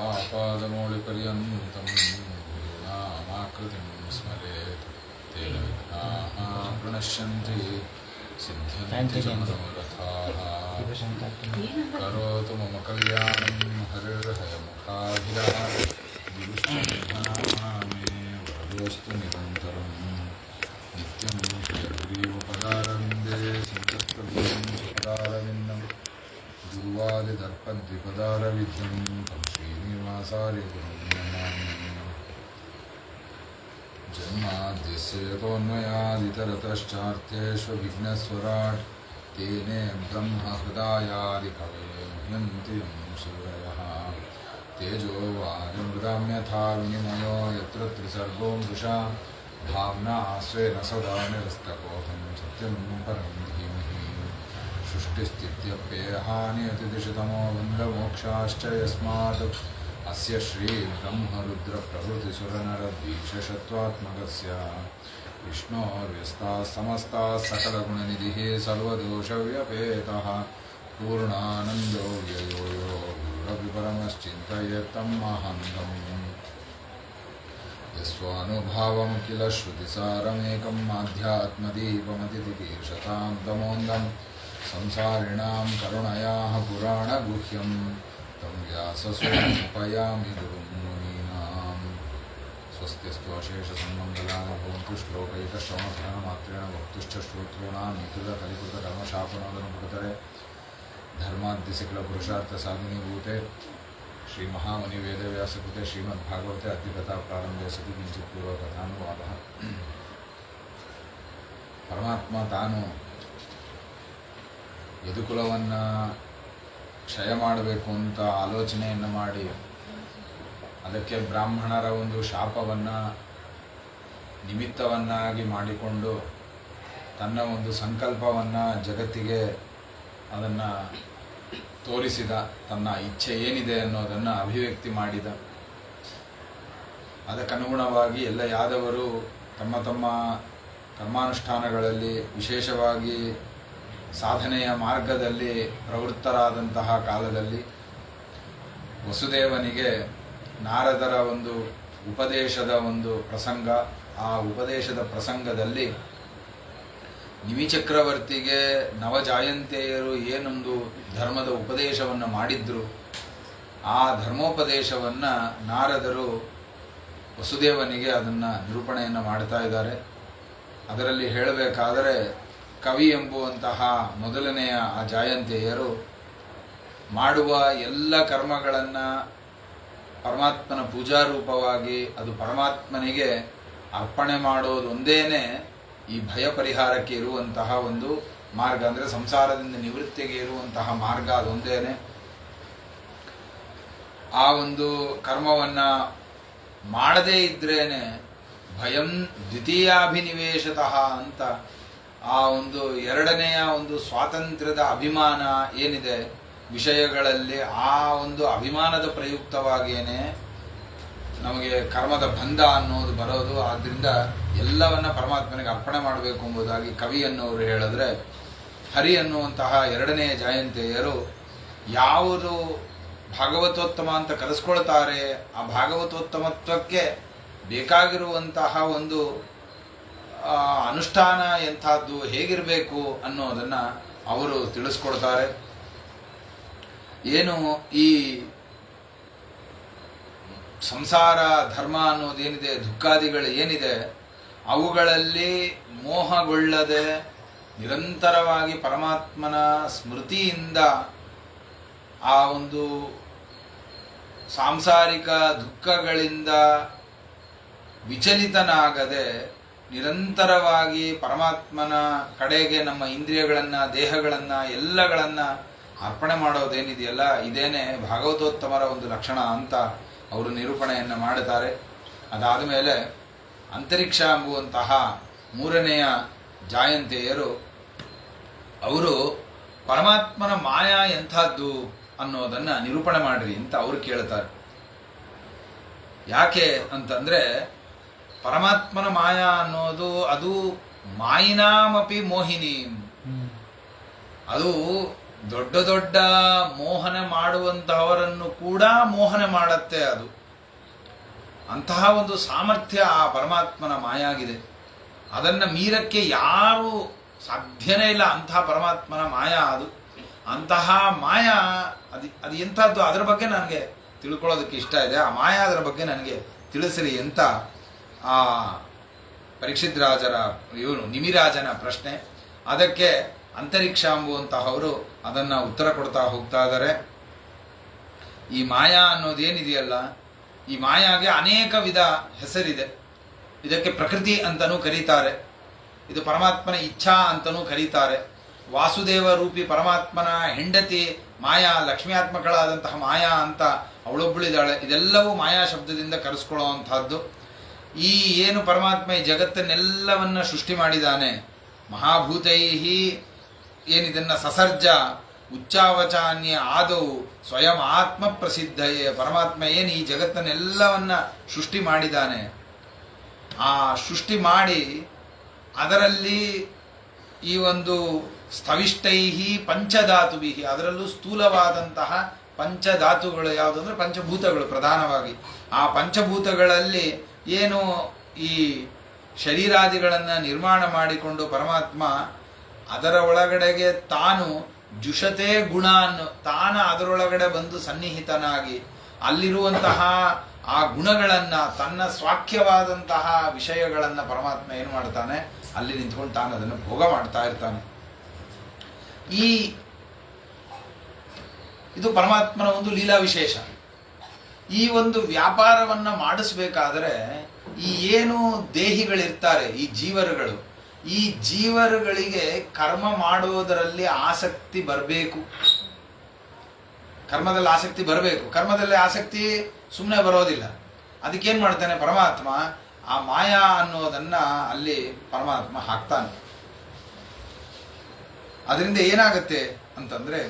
आपादमौलिपर्यन्तं गुरूणामाकृतिं स्मरेत् तेन विघ्नाः प्रणश्यन्ति सिद्ध्यन्ति च मनोरथाः करोतु मम कल्याणं हरिर्हयमुखाभिराः मे वरदोऽस्तु निरन्तरं नित्यं श्रीहरिग्रीवपदारविन्दे सन्ततप्रभुं सुपदारविन्दं गुरुवादिदर्पद्विपदारविध्यं तं श्रीनिवासार्य गुरुं नमामि। जन्माद्यस्य यतोऽन्वयादितरतश्चार्थेष्वभिघ्नस्वराट् तेने ब्रह्महृदायादिकवये मुह्यन्ति यं सूरयः तेजो वारिमृदाम्यथा विनिमयो यत्र त्रिसर्गो मृषा भावना स्वेन सदा निरस्तकोऽहं सत्यं परं धीमहि सृष्टिस्थित्यप्ययहानियतिदिशतमो बन्धमोक्षाश्च यस्मात् अस्य श्रीब्रह्मरुद्रप्रभृतिसुरनरद्वीषशत्वात्मकस्य विष्णोर्व्यस्ताः समस्ताः सकलगुणनिधिः सर्वदोषव्यपेतः पूर्णानन्दो व्ययो यो गुरुरपि परमश्चिन्तयेत्तं महान्तम् यस्वानुभावमखिल श्रुतिसारमेकम् आध्यात्मदीपमतिदितीर्षतां तमोन्दं संसारिणां करुणयाः पुराणगुह्यं तं व्याससूनुमुपयामि गुरुं मुनीनां। स्वस्त्यस्तु अशेषसन्मङ्गलानि भवन्तु श्लोकैकश्रवणमात्रेण वक्तुश्च श्रोतॄणां निखिलकलिपुतकर्मशापनोदनुपतरे धर्माद्यसकलपुरुषार्थसाधिनीभूते श्रीमहामुनिवेदव्यासकृते श्रीमद्भागवते अद्यकथाप्रारम्भे सति किञ्चित् पूर्वकथानुवादः। ಪರಮಾತ್ಮ ತಾನು ಯದುಕುಲವನ್ನು ಕ್ಷಯ ಮಾಡಬೇಕು ಅಂತ ಆಲೋಚನೆಯನ್ನು ಮಾಡಿ ಅದಕ್ಕೆ ಬ್ರಾಹ್ಮಣರ ಒಂದು ಶಾಪವನ್ನು ನಿಮಿತ್ತವನ್ನಾಗಿ ಮಾಡಿಕೊಂಡು ತನ್ನ ಒಂದು ಸಂಕಲ್ಪವನ್ನು ಜಗತ್ತಿಗೆ ಅದನ್ನು ತೋರಿಸಿದ, ತನ್ನ ಇಚ್ಛೆ ಏನಿದೆ ಅನ್ನೋದನ್ನು ಅಭಿವ್ಯಕ್ತಿ ಮಾಡಿದ. ಅದಕ್ಕನುಗುಣವಾಗಿ ಎಲ್ಲ ಯಾದವರು ತಮ್ಮ ತಮ್ಮ ಕರ್ಮಾನುಷ್ಠಾನಗಳಲ್ಲಿ ವಿಶೇಷವಾಗಿ ಸಾಧನೆಯ ಮಾರ್ಗದಲ್ಲಿ ಪ್ರವೃತ್ತರಾದಂತಹ ಕಾಲದಲ್ಲಿ ವಸುದೇವನಿಗೆ ನಾರದರ ಒಂದು ಉಪದೇಶದ ಒಂದು ಪ್ರಸಂಗ, ಆ ಉಪದೇಶದ ಪ್ರಸಂಗದಲ್ಲಿ ನಿಮಿಚಕ್ರವರ್ತಿಗೆ ನವಜಾಯಂತೆಯರು ಏನೊಂದು ಧರ್ಮದ ಉಪದೇಶವನ್ನು ಮಾಡಿದ್ರು, ಆ ಧರ್ಮೋಪದೇಶವನ್ನು ನಾರದರು ವಸುದೇವನಿಗೆ ಅದನ್ನು ನಿರೂಪಣೆಯನ್ನು ಮಾಡ್ತಾ ಇದ್ದಾರೆ. ಅದರಲ್ಲಿ ಹೇಳಬೇಕಾದರೆ ಕವಿ ಎಂಬುವಂತಹ ಮೊದಲನೆಯ ಆ ಜಾಯಂತೆಯರು ಮಾಡುವ ಎಲ್ಲ ಕರ್ಮಗಳನ್ನು ಪರಮಾತ್ಮನ ಪೂಜಾರೂಪವಾಗಿ ಅದು ಪರಮಾತ್ಮನಿಗೆ ಅರ್ಪಣೆ ಮಾಡೋದು ಒಂದೇನೆ ಈ ಭಯ ಪರಿಹಾರಕ್ಕೆ ಇರುವಂತಹ ಒಂದು ಮಾರ್ಗ, ಅಂದರೆ ಸಂಸಾರದಿಂದ ನಿವೃತ್ತಿಗೆ ಇರುವಂತಹ ಮಾರ್ಗ ಅದೊಂದೇನೆ. ಆ ಒಂದು ಕರ್ಮವನ್ನು ಮಾಡದೇ ಇದ್ರೇನೆ ಭಯಂ ದ್ವಿತೀಯಾಭಿನಿವೇಶತಃ ಅಂತ ಆ ಒಂದು ಎರಡನೆಯ ಒಂದು ಸ್ವಾತಂತ್ರ್ಯದ ಅಭಿಮಾನ ಏನಿದೆ ವಿಷಯಗಳಲ್ಲಿ, ಆ ಒಂದು ಅಭಿಮಾನದ ಪ್ರಯುಕ್ತವಾಗಿಯೇ ನಮಗೆ ಕರ್ಮದ ಬಂಧ ಅನ್ನೋದು ಬರೋದು. ಆದ್ದರಿಂದ ಎಲ್ಲವನ್ನ ಪರಮಾತ್ಮನಿಗೆ ಅರ್ಪಣೆ ಮಾಡಬೇಕು ಎಂಬುದಾಗಿ ಕವಿ ಅನ್ನೋರು ಹೇಳಿದ್ರೆ, ಹರಿ ಅನ್ನುವಂತಹ ಎರಡನೆಯ ಜಯಂತಿಯರು ಯಾವುದು ಭಾಗವತೋತ್ತಮ ಅಂತ ಕರೆಸ್ಕೊಳ್ತಾರೆ, ಆ ಭಾಗವತೋತ್ತಮತ್ವಕ್ಕೆ ಬೇಕಾಗಿರುವಂತಹ ಒಂದು ಅನುಷ್ಠಾನ ಎಂಥದ್ದು, ಹೇಗಿರಬೇಕು ಅನ್ನೋದನ್ನು ಅವರು ತಿಳಿಸ್ಕೊಡ್ತಾರೆ. ಏನು ಈ ಸಂಸಾರ ಧರ್ಮ ಅನ್ನೋದೇನಿದೆ, ದುಃಖಾದಿಗಳು ಏನಿದೆ, ಅವುಗಳಲ್ಲಿ ಮೋಹಗೊಳ್ಳದೆ ನಿರಂತರವಾಗಿ ಪರಮಾತ್ಮನ ಸ್ಮೃತಿಯಿಂದ ಆ ಒಂದು ಸಾಂಸಾರಿಕ ದುಃಖಗಳಿಂದ ವಿಚಲಿತನಾಗದೆ ನಿರಂತರವಾಗಿ ಪರಮಾತ್ಮನ ಕಡೆಗೆ ನಮ್ಮ ಇಂದ್ರಿಯಗಳನ್ನು, ದೇಹಗಳನ್ನು, ಎಲ್ಲಗಳನ್ನು ಅರ್ಪಣೆ ಮಾಡೋದೇನಿದೆಯಲ್ಲ, ಇದೇನೆ ಭಾಗವತೋತ್ತಮರ ಒಂದು ಲಕ್ಷಣ ಅಂತ ಅವರು ನಿರೂಪಣೆಯನ್ನು ಮಾಡುತ್ತಾರೆ. ಅದಾದ ಮೇಲೆ ಅಂತರಿಕ್ಷ ಎಂಬುವಂತಹ ಮೂರನೆಯ ಜಾಯಂತೆಯರು ಅವರು ಪರಮಾತ್ಮನ ಮಾಯಾ ಎಂಥದ್ದು ಅನ್ನೋದನ್ನು ನಿರೂಪಣೆ ಮಾಡ್ರಿ ಅಂತ ಅವರು ಕೇಳ್ತಾರೆ. ಯಾಕೆ ಅಂತಂದರೆ ಪರಮಾತ್ಮನ ಮಾಯಾ ಅನ್ನೋದು ಅದು ಮಾಯಿನಾಮಪಿ ಮೋಹಿನೀಂ. ಅದು ದೊಡ್ಡ ದೊಡ್ಡ ಮೋಹನೆ ಮಾಡುವಂತಹವರನ್ನು ಕೂಡ ಮೋಹನೆ ಮಾಡತ್ತೆ. ಅದು ಅಂತಹ ಒಂದು ಸಾಮರ್ಥ್ಯ ಆ ಪರಮಾತ್ಮನ ಮಾಯಾಗಿದೆ. ಅದನ್ನು ಮೀರಕ್ಕೆ ಯಾರು ಸಾಧ್ಯನೇ ಇಲ್ಲ. ಅಂತಹ ಪರಮಾತ್ಮನ ಮಾಯಾ ಅದು. ಅಂತಹ ಮಾಯಾ ಅದು ಎಂಥದ್ದು, ಅದರ ಬಗ್ಗೆ ನನಗೆ ತಿಳ್ಕೊಳ್ಳೋದಕ್ಕೆ ಇಷ್ಟ ಇದೆ. ಆ ಮಾಯಾ ಅದರ ಬಗ್ಗೆ ನನಗೆ ತಿಳಿಸಿರಿ ಅಂತ ಆ ಪರೀಕ್ಷಿತ್ ರಾಜರ ನಿಮಿರಾಜನ ಪ್ರಶ್ನೆ. ಅದಕ್ಕೆ ಅಂತರಿಕ್ಷ ಎಂಬುವಂತಹವರು ಅದನ್ನು ಉತ್ತರ ಕೊಡ್ತಾ ಹೋಗ್ತಾ ಇದ್ದಾರೆ. ಈ ಮಾಯಾ ಅನ್ನೋದೇನಿದೆಯಲ್ಲ, ಈ ಮಾಯಾಗೆ ಅನೇಕ ವಿಧ ಹೆಸರಿದೆ. ಇದಕ್ಕೆ ಪ್ರಕೃತಿ ಅಂತಲೂ ಕರೀತಾರೆ, ಇದು ಪರಮಾತ್ಮನ ಇಚ್ಛಾ ಅಂತಲೂ ಕರೀತಾರೆ. ವಾಸುದೇವ ರೂಪಿ ಪರಮಾತ್ಮನ ಹೆಂಡತಿ ಮಾಯಾ, ಲಕ್ಷ್ಮೀಯಾತ್ಮಕಳಾದಂತಹ ಮಾಯಾ ಅಂತ ಅವಳೊಬ್ಬಳಿದ್ದಾಳೆ. ಇದೆಲ್ಲವೂ ಮಾಯಾ ಶಬ್ದದಿಂದ ಕರೆಸ್ಕೊಳ್ಳುವಂತಹದ್ದು. ಈ ಏನು ಪರಮಾತ್ಮ ಈ ಜಗತ್ತನ್ನೆಲ್ಲವನ್ನ ಸೃಷ್ಟಿ ಮಾಡಿದ್ದಾನೆ, ಮಹಾಭೂತೈಹಿ ಏನಿದನ್ನು ಸಸರ್ಜ ಉಚ್ಚಾವಚಾನ್ಯ ಆದವು ಸ್ವಯಂ ಆತ್ಮ ಪ್ರಸಿದ್ಧಯೇ. ಪರಮಾತ್ಮ ಏನು ಈ ಜಗತ್ತನ್ನೆಲ್ಲವನ್ನ ಸೃಷ್ಟಿ ಮಾಡಿದ್ದಾನೆ, ಆ ಸೃಷ್ಟಿ ಮಾಡಿ ಅದರಲ್ಲಿ ಈ ಒಂದು ಸ್ಥವಿಷ್ಟೈಹಿ ಪಂಚಧಾತುವಿಹಿ, ಅದರಲ್ಲೂ ಸ್ಥೂಲವಾದಂತಹ ಪಂಚಧಾತುಗಳು ಯಾವುದು ಅಂದರೆ ಪಂಚಭೂತಗಳು ಪ್ರಧಾನವಾಗಿ. ಆ ಪಂಚಭೂತಗಳಲ್ಲಿ ಏನು ಈ ಶರೀರಾದಿಗಳನ್ನು ನಿರ್ಮಾಣ ಮಾಡಿಕೊಂಡು ಪರಮಾತ್ಮ ಅದರ ಒಳಗಡೆಗೆ ತಾನು ಜುಷತೆ ಗುಣ ಅನ್ನು ಅದರೊಳಗಡೆ ಬಂದು ಸನ್ನಿಹಿತನಾಗಿ ಅಲ್ಲಿರುವಂತಹ ಆ ಗುಣಗಳನ್ನು, ತನ್ನ ಸ್ವಾಖ್ಯವಾದಂತಹ ವಿಷಯಗಳನ್ನು ಪರಮಾತ್ಮ ಏನು ಮಾಡ್ತಾನೆ, ಅಲ್ಲಿ ನಿಂತ್ಕೊಂಡು ತಾನು ಅದನ್ನು ಭೋಗ ಮಾಡ್ತಾ ಇರ್ತಾನೆ. ಇದು ಪರಮಾತ್ಮನ ಒಂದು ಲೀಲಾ ವಿಶೇಷ. ಈ ಒಂದು ವ್ಯಾಪಾರವನ್ನು ಮಾಡಿಸ್ಬೇಕಾದ್ರೆ ಈ ಏನು ದೇಹಿಗಳಿರ್ತಾರೆ, ಈ ಜೀವರುಗಳು, ಈ ಜೀವರುಗಳಿಗೆ ಕರ್ಮ ಮಾಡೋದರಲ್ಲಿ ಆಸಕ್ತಿ ಬರಬೇಕು. ಕರ್ಮದಲ್ಲಿ ಆಸಕ್ತಿ ಬರಬೇಕು. ಕರ್ಮದಲ್ಲಿ ಆಸಕ್ತಿ ಸುಮ್ಮನೆ ಬರೋದಿಲ್ಲ. ಅದಕ್ಕೇನು ಮಾಡ್ತಾನೆ ಪರಮಾತ್ಮ, ಆ ಮಾಯಾ ಅನ್ನೋದನ್ನ ಅಲ್ಲಿ ಪರಮಾತ್ಮ ಹಾಕ್ತಾನೆ. ಅದರಿಂದ ಏನಾಗತ್ತೆ ಅಂತಂದ್ರೆ,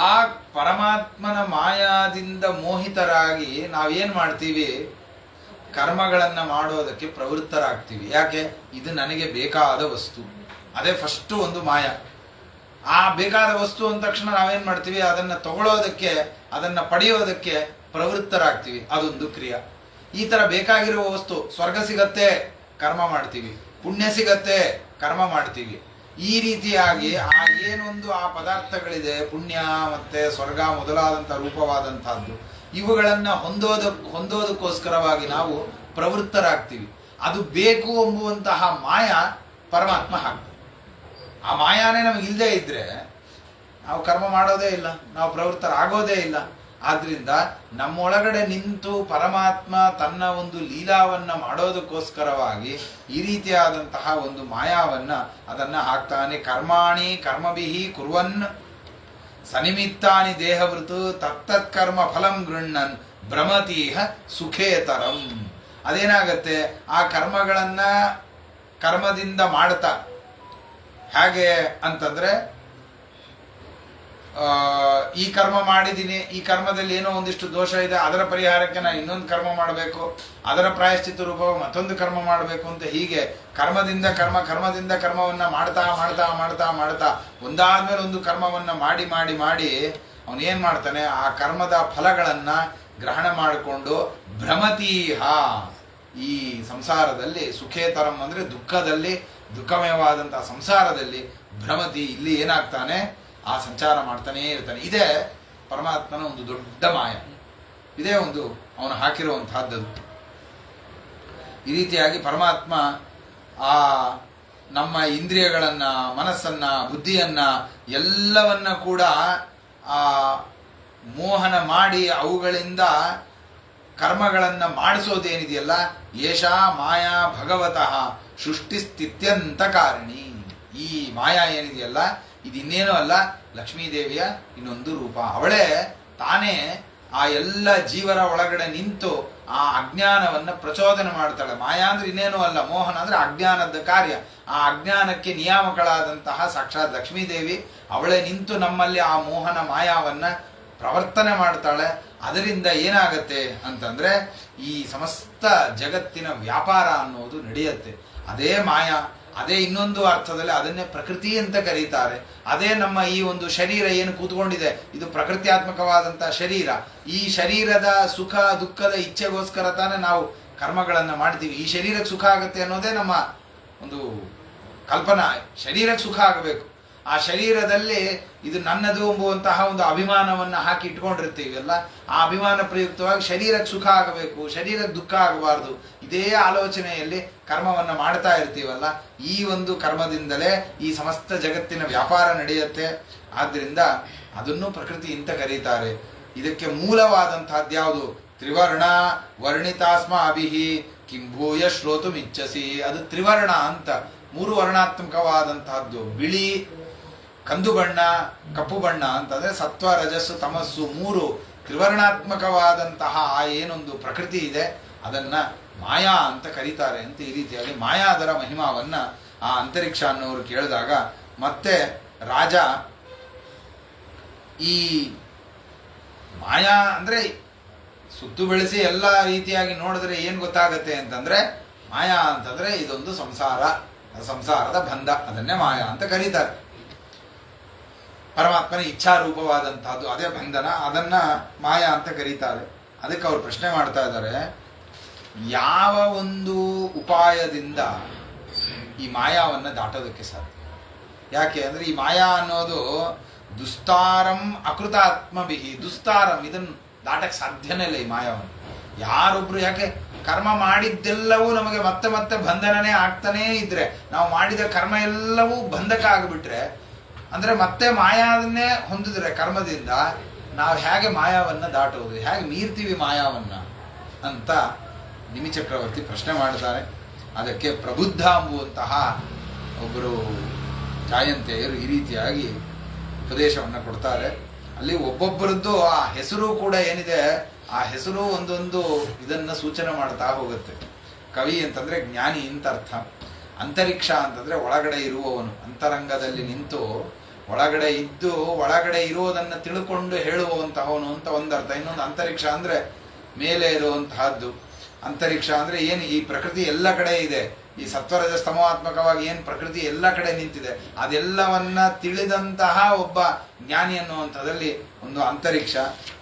ಆ ಪರಮಾತ್ಮನ ಮಾಯಾದಿಂದ ಮೋಹಿತರಾಗಿ ನಾವೇನ್ ಮಾಡ್ತೀವಿ, ಕರ್ಮಗಳನ್ನು ಮಾಡೋದಕ್ಕೆ ಪ್ರವೃತ್ತರಾಗ್ತೀವಿ. ಯಾಕೆ? ಇದು ನನಗೆ ಬೇಕಾದ ವಸ್ತು. ಅದೇ ಫಸ್ಟ್ ಒಂದು ಮಾಯ. ಆ ಬೇಕಾದ ವಸ್ತು ಅಂದ ತಕ್ಷಣ ನಾವೇನ್ ಮಾಡ್ತೀವಿ, ಅದನ್ನ ತಗೊಳ್ಳೋದಕ್ಕೆ, ಅದನ್ನ ಪಡೆಯೋದಕ್ಕೆ ಪ್ರವೃತ್ತರಾಗ್ತೀವಿ. ಅದೊಂದು ಕ್ರಿಯೆ. ಈ ತರ ಬೇಕಾಗಿರುವ ವಸ್ತು, ಸ್ವರ್ಗ ಸಿಗತ್ತೆ ಕರ್ಮ ಮಾಡ್ತೀವಿ, ಪುಣ್ಯ ಸಿಗತ್ತೆ ಕರ್ಮ ಮಾಡ್ತೀವಿ. ಈ ರೀತಿಯಾಗಿ ಆ ಏನೊಂದು ಆ ಪದಾರ್ಥಗಳಿದೆ, ಪುಣ್ಯ ಮತ್ತೆ ಸ್ವರ್ಗ ಮೊದಲಾದಂಥ ರೂಪವಾದಂತಹದ್ದು, ಇವುಗಳನ್ನ ಹೊಂದೋದಕ್ಕೋಸ್ಕರವಾಗಿ ನಾವು ಪ್ರವೃತ್ತರಾಗ್ತೀವಿ. ಅದು ಬೇಕು ಎಂಬುವಂತಹ ಮಾಯ ಪರಮಾತ್ಮ ಹಾಕ್ತಾನೆ. ಆ ಮಾಯಾನೇ ನಮಗೆ ಇಲ್ಲದೆ ಇದ್ರೆ ನಾವು ಕರ್ಮ ಮಾಡೋದೇ ಇಲ್ಲ, ನಾವು ಪ್ರವೃತ್ತರಾಗೋದೇ ಇಲ್ಲ. ಆದ್ರಿಂದ ನಮ್ಮೊಳಗಡೆ ನಿಂತು ಪರಮಾತ್ಮ ತನ್ನ ಒಂದು ಲೀಲಾವನ್ನ ಮಾಡೋದಕ್ಕೋಸ್ಕರವಾಗಿ ಈ ರೀತಿಯಾದಂತಹ ಒಂದು ಮಾಯಾವನ್ನ ಅದನ್ನ ಹಾಕ್ತಾನೆ. ಕರ್ಮಾಣಿ ಕರ್ಮಭಿಹಿ ಕುರ್ವನ್ ಸನಿಮಿತ್ತಾನಿ ದೇಹವೃತು ತತ್ತತ್ ಕರ್ಮ ಫಲಂ ಗೃಣ್ಣನ್ ಭ್ರಮತೀಹ ಸುಖೇತರಂ. ಅದೇನಾಗತ್ತೆ, ಆ ಕರ್ಮದಿಂದ ಮಾಡ್ತಾ, ಹೇಗೆ ಅಂತಂದ್ರೆ, ಈ ಕರ್ಮ ಮಾಡಿದ್ದೀನಿ, ಈ ಕರ್ಮದಲ್ಲಿ ಏನೋ ಒಂದಿಷ್ಟು ದೋಷ ಇದೆ, ಅದರ ಪರಿಹಾರಕ್ಕೆ ನಾನು ಇನ್ನೊಂದು ಕರ್ಮ ಮಾಡಬೇಕು, ಅದರ ಪ್ರಾಯಶ್ಚಿತ್ತ ರೂಪ ಮತ್ತೊಂದು ಕರ್ಮ ಮಾಡಬೇಕು ಅಂತ ಹೀಗೆ ಕರ್ಮದಿಂದ ಕರ್ಮವನ್ನ ಮಾಡ್ತಾ ಮಾಡ್ತಾ ಮಾಡ್ತಾ ಮಾಡ್ತಾ ಒಂದಾದ್ಮೇಲೆ ಒಂದು ಕರ್ಮವನ್ನ ಮಾಡಿ ಮಾಡಿ ಮಾಡಿ ಅವನೇನ್ ಮಾಡ್ತಾನೆ, ಆ ಕರ್ಮದ ಫಲಗಳನ್ನ ಗ್ರಹಣ ಮಾಡಿಕೊಂಡು ಭ್ರಮತೀಹ, ಈ ಸಂಸಾರದಲ್ಲಿ ಸುಖೇತರಂ ಅಂದ್ರೆ ದುಃಖಮಯವಾದಂತಹ ಸಂಸಾರದಲ್ಲಿ ಭ್ರಮತಿ, ಇಲ್ಲಿ ಏನಾಗ್ತಾನೆ, ಆ ಸಂಚಾರ ಮಾಡ್ತಾನೇ ಇರ್ತಾನೆ. ಇದೇ ಪರಮಾತ್ಮನ ಒಂದು ದೊಡ್ಡ ಮಾಯ. ಇದೇ ಒಂದು ಅವನು ಹಾಕಿರುವಂತಹದ್ದು. ಈ ರೀತಿಯಾಗಿ ಪರಮಾತ್ಮ ಆ ನಮ್ಮ ಇಂದ್ರಿಯಗಳನ್ನ, ಮನಸ್ಸನ್ನ, ಬುದ್ಧಿಯನ್ನ ಎಲ್ಲವನ್ನ ಕೂಡ ಆ ಮೋಹನ ಮಾಡಿ ಅವುಗಳಿಂದ ಕರ್ಮಗಳನ್ನ ಮಾಡಿಸೋದೇನಿದೆಯಲ್ಲ, ಏಷಾ ಮಾಯಾ ಭಗವತಃ ಸೃಷ್ಟಿ ಸ್ಥಿತ್ಯಂತ ಕಾರಣಿ. ಈ ಮಾಯಾ ಏನಿದೆಯಲ್ಲ, ಇದಿನ್ನೇನೂ ಅಲ್ಲ, ಲಕ್ಷ್ಮೀದೇವಿಯ ಇನ್ನೊಂದು ರೂಪ. ಅವಳೇ ತಾನೇ ಆ ಎಲ್ಲ ಜೀವರ ಒಳಗಡೆ ನಿಂತು ಆ ಅಜ್ಞಾನವನ್ನ ಪ್ರಚೋದನೆ ಮಾಡ್ತಾಳೆ. ಮಾಯಾ ಅಂದ್ರೆ ಇನ್ನೇನೂ ಅಲ್ಲ, ಮೋಹನ ಅಂದ್ರೆ ಅಜ್ಞಾನದ ಕಾರ್ಯ. ಆ ಅಜ್ಞಾನಕ್ಕೆ ನಿಯಾಮಕಳಾದಂತಹ ಸಾಕ್ಷಾತ್ ಲಕ್ಷ್ಮೀದೇವಿ ಅವಳೇ ನಿಂತು ನಮ್ಮಲ್ಲಿ ಆ ಮೋಹನ ಮಾಯಾವನ್ನ ಪ್ರವರ್ತನೆ ಮಾಡ್ತಾಳೆ. ಅದರಿಂದ ಏನಾಗತ್ತೆ ಅಂತಂದ್ರೆ ಈ ಸಮಸ್ತ ಜಗತ್ತಿನ ವ್ಯಾಪಾರ ಅನ್ನೋದು ನಡೆಯುತ್ತೆ. ಅದೇ ಮಾಯಾ. ಅದೇ ಇನ್ನೊಂದು ಅರ್ಥದಲ್ಲಿ ಅದನ್ನೇ ಪ್ರಕೃತಿ ಅಂತ ಕರೀತಾರೆ. ಅದೇ ನಮ್ಮ ಈ ಒಂದು ಶರೀರ ಏನು ಕೂತ್ಕೊಂಡಿದೆ, ಇದು ಪ್ರಕೃತ್ಯಾತ್ಮಕವಾದಂಥ ಶರೀರ. ಈ ಶರೀರದ ಸುಖ ದುಃಖದ ಇಚ್ಛೆಗೋಸ್ಕರ ತಾನೇ ನಾವು ಕರ್ಮಗಳನ್ನು ಮಾಡ್ತೀವಿ. ಈ ಶರೀರಕ್ಕೆ ಸುಖ ಆಗುತ್ತೆ ಅನ್ನೋದೇ ನಮ್ಮ ಒಂದು ಕಲ್ಪನಾ. ಶರೀರಕ್ಕೆ ಸುಖ ಆಗಬೇಕು. ಆ ಶರೀರದಲ್ಲಿ ಇದು ನನ್ನದು ಎಂಬುವಂತಹ ಒಂದು ಅಭಿಮಾನವನ್ನು ಹಾಕಿ ಇಟ್ಕೊಂಡಿರ್ತೀವಲ್ಲ, ಆ ಅಭಿಮಾನ ಪ್ರಯುಕ್ತವಾಗಿ ಶರೀರಕ್ಕೆ ಸುಖ ಆಗಬೇಕು, ಶರೀರಕ್ಕೆ ದುಃಖ ಆಗಬಾರ್ದು, ಇದೇ ಆಲೋಚನೆಯಲ್ಲಿ ಕರ್ಮವನ್ನು ಮಾಡ್ತಾ ಇರ್ತೀವಲ್ಲ. ಈ ಒಂದು ಕರ್ಮದಿಂದಲೇ ಈ ಸಮಸ್ತ ಜಗತ್ತಿನ ವ್ಯಾಪಾರ ನಡೆಯುತ್ತೆ. ಆದ್ದರಿಂದ ಅದನ್ನು ಪ್ರಕೃತಿ ಅಂತ ಕರೀತಾರೆ. ಇದಕ್ಕೆ ಮೂಲವಾದಂತಹದ್ದು ಯಾವುದು? ತ್ರಿವರ್ಣ ವರ್ಣಿತಾಸ್ಮಾಭಿಹಿ ಕಿಂಭೂಯ ಶ್ರೋತುಮಿಚ್ಛಸಿ. ಅದು ತ್ರಿವರ್ಣ ಅಂತ, ಮೂರು ವರ್ಣಾತ್ಮಕವಾದಂತಹದ್ದು. ಬಿಳಿ, ಕಂದು ಬಣ್ಣ, ಕಪ್ಪು ಬಣ್ಣ ಅಂತಂದ್ರೆ ಸತ್ವ, ರಜಸ್ಸು, ತಮಸ್ಸು, ಮೂರು ತ್ರಿವರ್ಣಾತ್ಮಕವಾದಂತಹ ಆ ಏನೊಂದು ಪ್ರಕೃತಿ ಇದೆ ಅದನ್ನ ಮಾಯಾ ಅಂತ ಕರೀತಾರೆ ಅಂತ. ಈ ರೀತಿಯಾಗಿ ಮಾಯಾದರ ಮಹಿಮಾವನ್ನ ಆ ಅಂತರಿಕ್ಷ ಅನ್ನೋರು ಕೇಳಿದಾಗ, ಮತ್ತೆ ರಾಜ ಈ ಮಾಯಾ ಅಂದ್ರೆ ಸುತ್ತು ಬೆಳೆಸಿ ಎಲ್ಲ ರೀತಿಯಾಗಿ ನೋಡಿದ್ರೆ ಏನ್ ಗೊತ್ತಾಗತ್ತೆ ಅಂತಂದ್ರೆ, ಮಾಯಾ ಅಂತಂದ್ರೆ ಇದೊಂದು ಸಂಸಾರ, ಸಂಸಾರದ ಬಂಧ, ಅದನ್ನೇ ಮಾಯಾ ಅಂತ ಕರೀತಾರೆ. ಪರಮಾತ್ಮನ ಇಚ್ಛಾರೂಪವಾದಂತಹದ್ದು ಅದೇ ಬಂಧನ, ಅದನ್ನ ಮಾಯಾ ಅಂತ ಕರೀತಾರೆ. ಅದಕ್ಕೆ ಅವ್ರು ಪ್ರಶ್ನೆ ಮಾಡ್ತಾ ಇದ್ದಾರೆ, ಯಾವ ಒಂದು ಉಪಾಯದಿಂದ ಈ ಮಾಯಾವನ್ನ ದಾಟೋದಕ್ಕೆ ಸಾಧ್ಯ? ಯಾಕೆ ಅಂದ್ರೆ ಈ ಮಾಯಾ ಅನ್ನೋದು ದುಸ್ತಾರಂ ಅಕೃತಾತ್ಮಭಿಹಿ, ದುಸ್ತಾರಂ, ಇದನ್ನು ದಾಟಕ್ಕೆ ಸಾಧ್ಯನೇ ಇಲ್ಲ ಈ ಮಾಯಾವನ್ನು. ಯಾರೊಬ್ರು, ಯಾಕೆ ಕರ್ಮ ಮಾಡಿದ್ದೆಲ್ಲವೂ ನಮಗೆ ಮತ್ತೆ ಮತ್ತೆ ಬಂಧನನೇ ಆಗ್ತಾನೇ ಇದ್ರೆ, ನಾವು ಮಾಡಿದ ಕರ್ಮ ಎಲ್ಲವೂ ಬಂಧಕ ಆಗಿಬಿಟ್ರೆ, ಅಂದ್ರೆ ಮತ್ತೆ ಮಾಯಾವನ್ನೇ ಹೊಂದಿದ್ರೆ ಕರ್ಮದಿಂದ, ನಾವು ಹೇಗೆ ಮಾಯಾವನ್ನ ದಾಟುವುದು, ಹೇಗೆ ಮೀರ್ತೀವಿ ಮಾಯಾವನ್ನ ಅಂತ ನಿಮಿ ಚಕ್ರವರ್ತಿ ಪ್ರಶ್ನೆ ಮಾಡ್ತಾರೆ. ಅದಕ್ಕೆ ಪ್ರಬುದ್ಧ ಎಂಬುವಂತಹ ಒಬ್ಬರು ಜಾಯಂತೆಯರು ಈ ರೀತಿಯಾಗಿ ಉಪದೇಶವನ್ನು ಕೊಡ್ತಾರೆ. ಅಲ್ಲಿ ಒಬ್ಬೊಬ್ಬರದ್ದು ಆ ಹೆಸರು ಕೂಡ ಏನಿದೆ, ಆ ಹೆಸರು ಒಂದೊಂದು ಇದನ್ನ ಸೂಚನೆ ಮಾಡ್ತಾ ಹೋಗುತ್ತೆ. ಕವಿ ಅಂತಂದ್ರೆ ಜ್ಞಾನಿ ಅಂತ ಅರ್ಥ. ಅಂತರಿಕ್ಷ ಅಂತಂದ್ರೆ ಒಳಗಡೆ ಇರುವವನು, ಅಂತರಂಗದಲ್ಲಿ ನಿಂತು ಒಳಗಡೆ ಇದ್ದು ಒಳಗಡೆ ಇರುವುದನ್ನು ತಿಳ್ಕೊಂಡು ಹೇಳುವಂತಹವನು ಅಂತ ಒಂದರ್ಥ. ಇನ್ನೊಂದು ಅಂತರಿಕ್ಷ ಅಂದ್ರೆ ಮೇಲೆ ಇರುವಂತಹದ್ದು. ಅಂತರಿಕ್ಷ ಅಂದ್ರೆ ಏನು, ಈ ಪ್ರಕೃತಿ ಎಲ್ಲ ಕಡೆ ಇದೆ, ಈ ಸತ್ವರಜ ಸ್ತಮಾತ್ಮಕವಾಗಿ ಏನು ಪ್ರಕೃತಿ ಎಲ್ಲ ಕಡೆ ನಿಂತಿದೆ, ಅದೆಲ್ಲವನ್ನ ತಿಳಿದಂತಹ ಒಬ್ಬ ಜ್ಞಾನಿ ಅನ್ನುವಂಥದ್ದಲ್ಲಿ ಒಂದು ಅಂತರಿಕ್ಷ.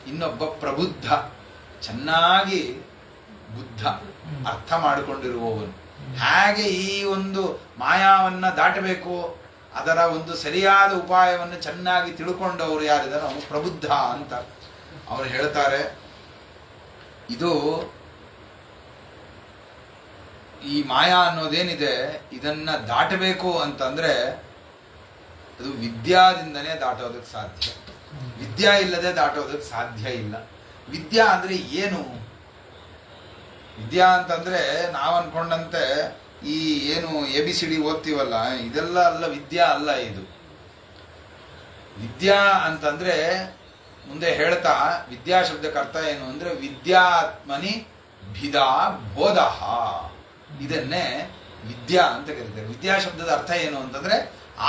ಇನ್ನೊಬ್ಬ ಪ್ರಬುದ್ಧ, ಚೆನ್ನಾಗಿ ಬುದ್ಧ, ಅರ್ಥ ಮಾಡಿಕೊಂಡಿರುವವನು. ಹಾಗೆ ಈ ಒಂದು ಮಾಯಾವನ್ನ ದಾಟಬೇಕು, ಅದರ ಒಂದು ಸರಿಯಾದ ಉಪಾಯವನ್ನು ಚೆನ್ನಾಗಿ ತಿಳ್ಕೊಂಡವರು ಯಾರಿದ್ದಾರೆ ಅವನು ಪ್ರಬುದ್ಧ ಅಂತ ಅವರು ಹೇಳ್ತಾರೆ. ಇದು ಈ ಮಾಯಾ ಅನ್ನೋದೇನಿದೆ ಇದನ್ನ ದಾಟಬೇಕು ಅಂತಂದ್ರೆ ಅದು ವಿದ್ಯಾದಿಂದನೇ ದಾಟೋದಕ್ಕೆ ಸಾಧ್ಯ. ವಿದ್ಯಾ ಇಲ್ಲದೆ ದಾಟೋದಕ್ಕೆ ಸಾಧ್ಯ ಇಲ್ಲ. ವಿದ್ಯಾ ಅಂದ್ರೆ ಏನು? ವಿದ್ಯಾ ಅಂತಂದ್ರೆ ನಾವು ಅನ್ಕೊಂಡಂತೆ ಈ ಏನು ABCD ಓದ್ತೀವಲ್ಲ, ಇದೆಲ್ಲ ಅಲ್ಲ, ವಿದ್ಯಾ ಅಲ್ಲ ಇದು. ವಿದ್ಯಾ ಅಂತಂದ್ರೆ ಮುಂದೆ ಹೇಳ್ತಾ, ವಿದ್ಯಾ ಶಬ್ದಕ್ಕೆ ಅರ್ಥ ಏನು ಅಂದ್ರೆ ವಿದ್ಯಾತ್ಮನಿ ಭಿದಾ ಬೋಧಃ, ಇದನ್ನೇ ವಿದ್ಯಾ ಅಂತ ಕರೀತಾರೆ. ವಿದ್ಯಾ ಶಬ್ದದ ಅರ್ಥ ಏನು ಅಂತಂದ್ರೆ